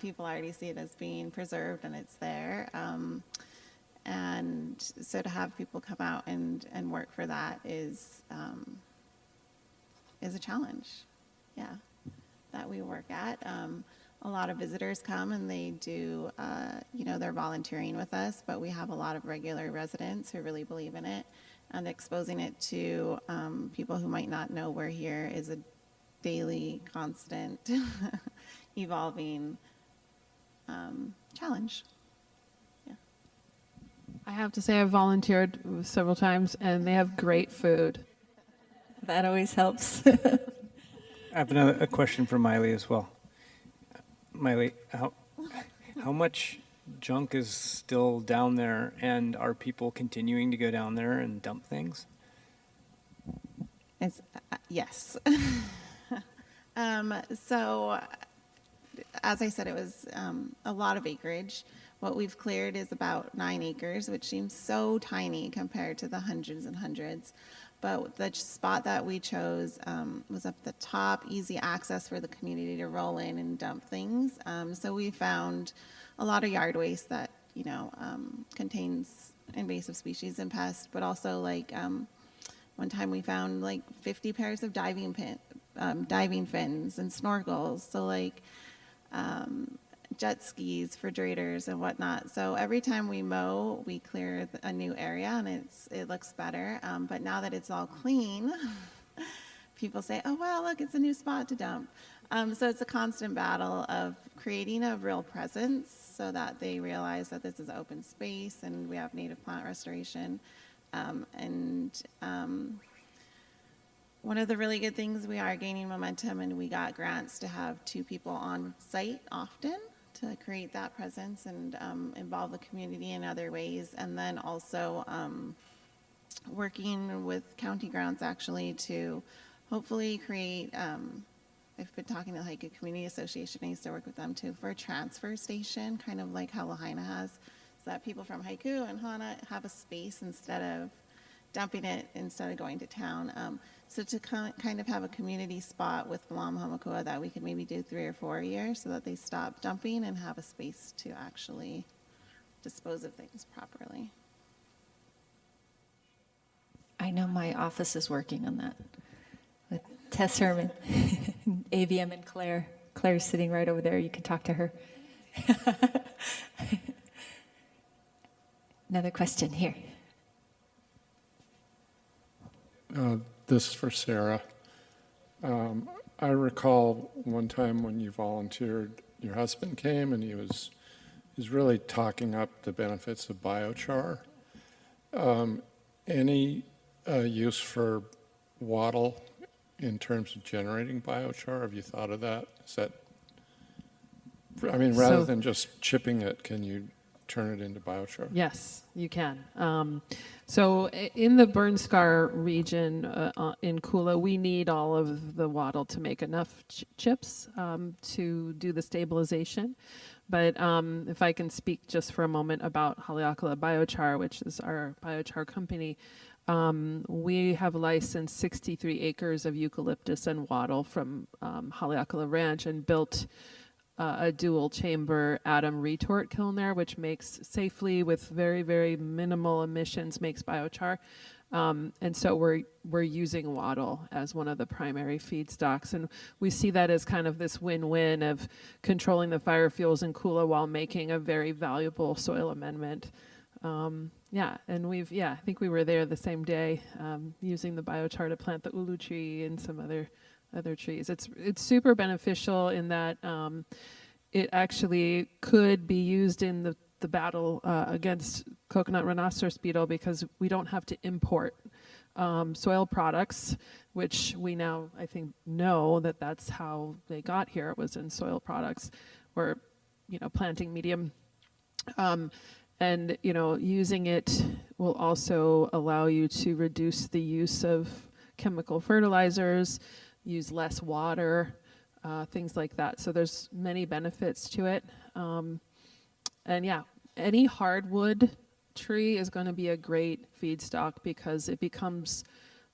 People already see it as being preserved and it's there. And so to have people come out and work for that is a challenge, yeah, that we work at. A lot of visitors come and they do, they're volunteering with us, but we have a lot of regular residents who really believe in it, and exposing it to people who might not know we're here is a daily, constant, evolving challenge. I have to say I've volunteered several times, and they have great food. That always helps. I have a question for Maile as well. Maile, how much junk is still down there, and are people continuing to go down there and dump things? It's yes. So, as I said, it was a lot of acreage. What we've cleared is about 9 acres, which seems so tiny compared to the hundreds and hundreds. But the spot that we chose was up the top, easy access for the community to roll in and dump things. So we found a lot of yard waste that, contains invasive species and pests, but also like one time we found like 50 pairs of diving fins and snorkels. So like jet skis, refrigerators, and whatnot. So every time we mow, we clear a new area, and it looks better. But now that it's all clean, people say, "Oh wow, look, it's a new spot to dump." So it's a constant battle of creating a real presence, so that they realize that this is open space, and we have native plant restoration. One of the really good things, we are gaining momentum, and we got grants to have 2 people on site often to create that presence and involve the community in other ways. And then also working with county grants actually to hopefully create, I've been talking to Haiku Community Association, I used to work with them too, for a transfer station, kind of like how Lahaina has, so that people from Haiku and Hana have a space instead of dumping it, instead of going to town. So to kind of have a community spot with Mālama Hāmākua that we could maybe do 3 or 4 a year, so that they stop dumping and have a space to actually dispose of things properly. I know my office is working on that with Tess Herman, AVM, and Claire. Claire's sitting right over there. You can talk to her. Another question here. This is for Sara. I recall one time when you volunteered, your husband came and he was really talking up the benefits of biochar. Any use for wattle in terms of generating biochar? Have you thought of that? Is that, I mean, rather than just chipping it, can you turn it into biochar? Yes, you can. So in the burn scar region in Kula, we need all of the wattle to make enough chips to do the stabilization. But if I can speak just for a moment about Haleakala Biochar, which is our biochar company, we have licensed 63 acres of eucalyptus and wattle from Haleakala Ranch and built a dual chamber atom retort kiln there, which makes safely with very, very minimal emissions, makes biochar. And so we're using wattle as one of the primary feedstocks. And we see that as kind of this win-win of controlling the fire fuels in Kula while making a very valuable soil amendment. And I think we were there the same day using the biochar to plant the ulu tree and some other trees. It's super beneficial in that it actually could be used in the battle against coconut rhinoceros beetle, because we don't have to import soil products, which we now, I think, know that that's how they got here. It was in soil products, or planting medium. And using it will also allow you to reduce the use of chemical fertilizers, use less water, things like that. So there's many benefits to it. Any hardwood tree is going to be a great feedstock because it becomes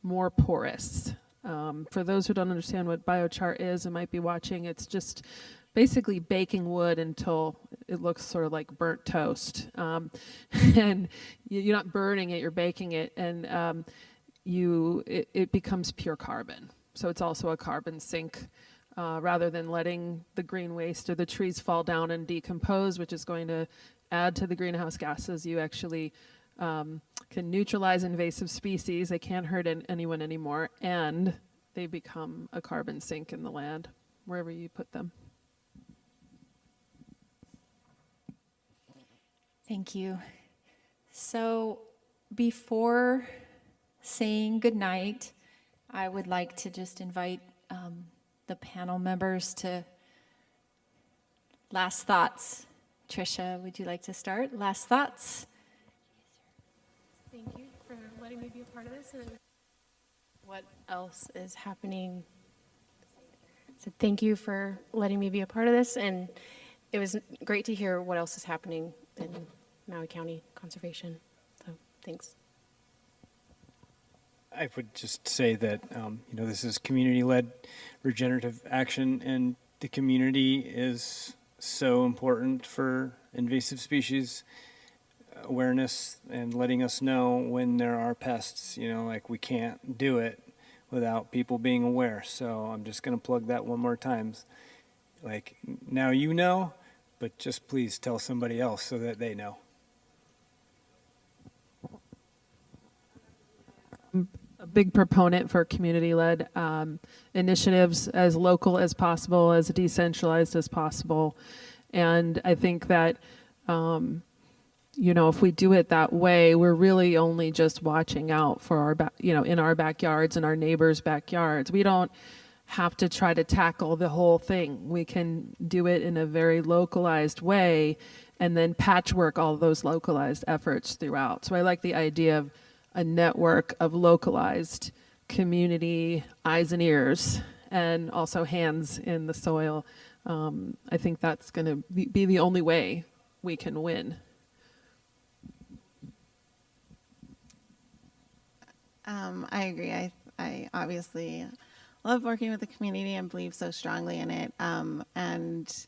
more porous. For those who don't understand what biochar is and might be watching, it's just basically baking wood until it looks sort of like burnt toast. And you're not burning it, you're baking it, and it becomes pure carbon. So it's also a carbon sink, rather than letting the green waste or the trees fall down and decompose, which is going to add to the greenhouse gases. You actually can neutralize invasive species. They can't hurt anyone anymore, and they become a carbon sink in the land, wherever you put them. Thank you. So before saying goodnight, I would like to just invite the panel members to last thoughts. Trisha, would you like to start? Last thoughts? Thank you for letting me be a part of this. And what else is happening? So thank you for letting me be a part of this, and it was great to hear what else is happening in Maui County Conservation. So thanks. I would just say that this is community-led regenerative action, and the community is so important for invasive species awareness and letting us know when there are pests. Like, we can't do it without people being aware. So I'm just going to plug that one more time. Like, now you know, but just please tell somebody else so that they know. A big proponent for community-led initiatives, as local as possible, as decentralized as possible. And I think that, if we do it that way, we're really only just watching out for our, in our backyards and our neighbors' backyards. We don't have to try to tackle the whole thing. We can do it in a very localized way and then patchwork all those localized efforts throughout. So I like the idea of a network of localized community eyes and ears, and also hands in the soil. I think that's going to be the only way we can win. I agree. I obviously love working with the community and believe so strongly in it. And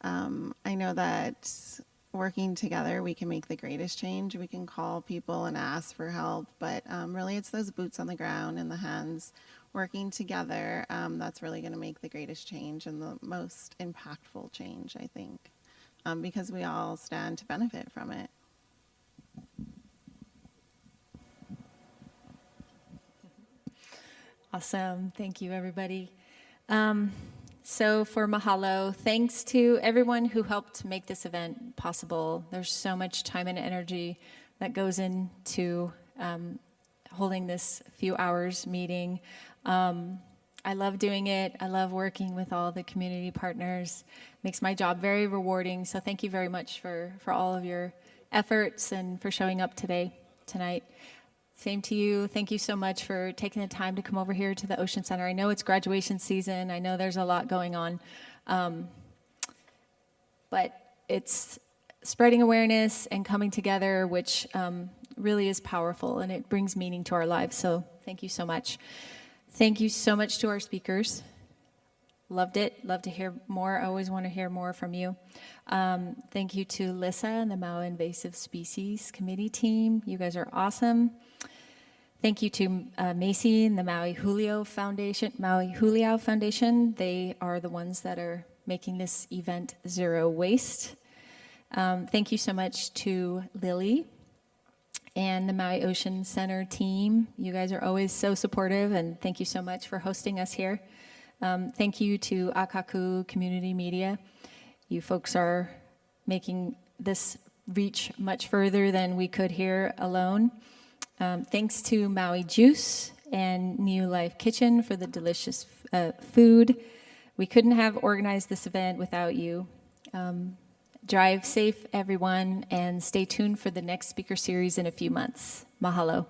I know that working together, we can make the greatest change. We can call people and ask for help, but really it's those boots on the ground and the hands working together that's really going to make the greatest change and the most impactful change, I think, because we all stand to benefit from it. Awesome. Thank you, everybody. So for mahalo, thanks to everyone who helped make this event possible. There's so much time and energy that goes into holding this few hours meeting. I love doing it. I love working with all the community partners. Makes my job very rewarding. So thank you very much for all of your efforts and for showing up tonight. Same to you. Thank you so much for taking the time to come over here to the Ocean Center. I know it's graduation season. I know there's a lot going on. But it's spreading awareness and coming together, which really is powerful, and it brings meaning to our lives. So thank you so much. Thank you so much to our speakers. Loved it. Love to hear more. I always want to hear more from you. Thank you to Lissa and the Maui Invasive Species Committee team. You guys are awesome. Thank you to Macy and the Maui Huliau Foundation. They are the ones that are making this event zero waste. Thank you so much to Lily and the Maui Ocean Center team. You guys are always so supportive, and thank you so much for hosting us here. Thank you to Akaku Community Media. You folks are making this reach much further than we could here alone. Thanks to Maui Juice and New Life Kitchen for the delicious food. We couldn't have organized this event without you. Drive safe, everyone, and stay tuned for the next speaker series in a few months. Mahalo.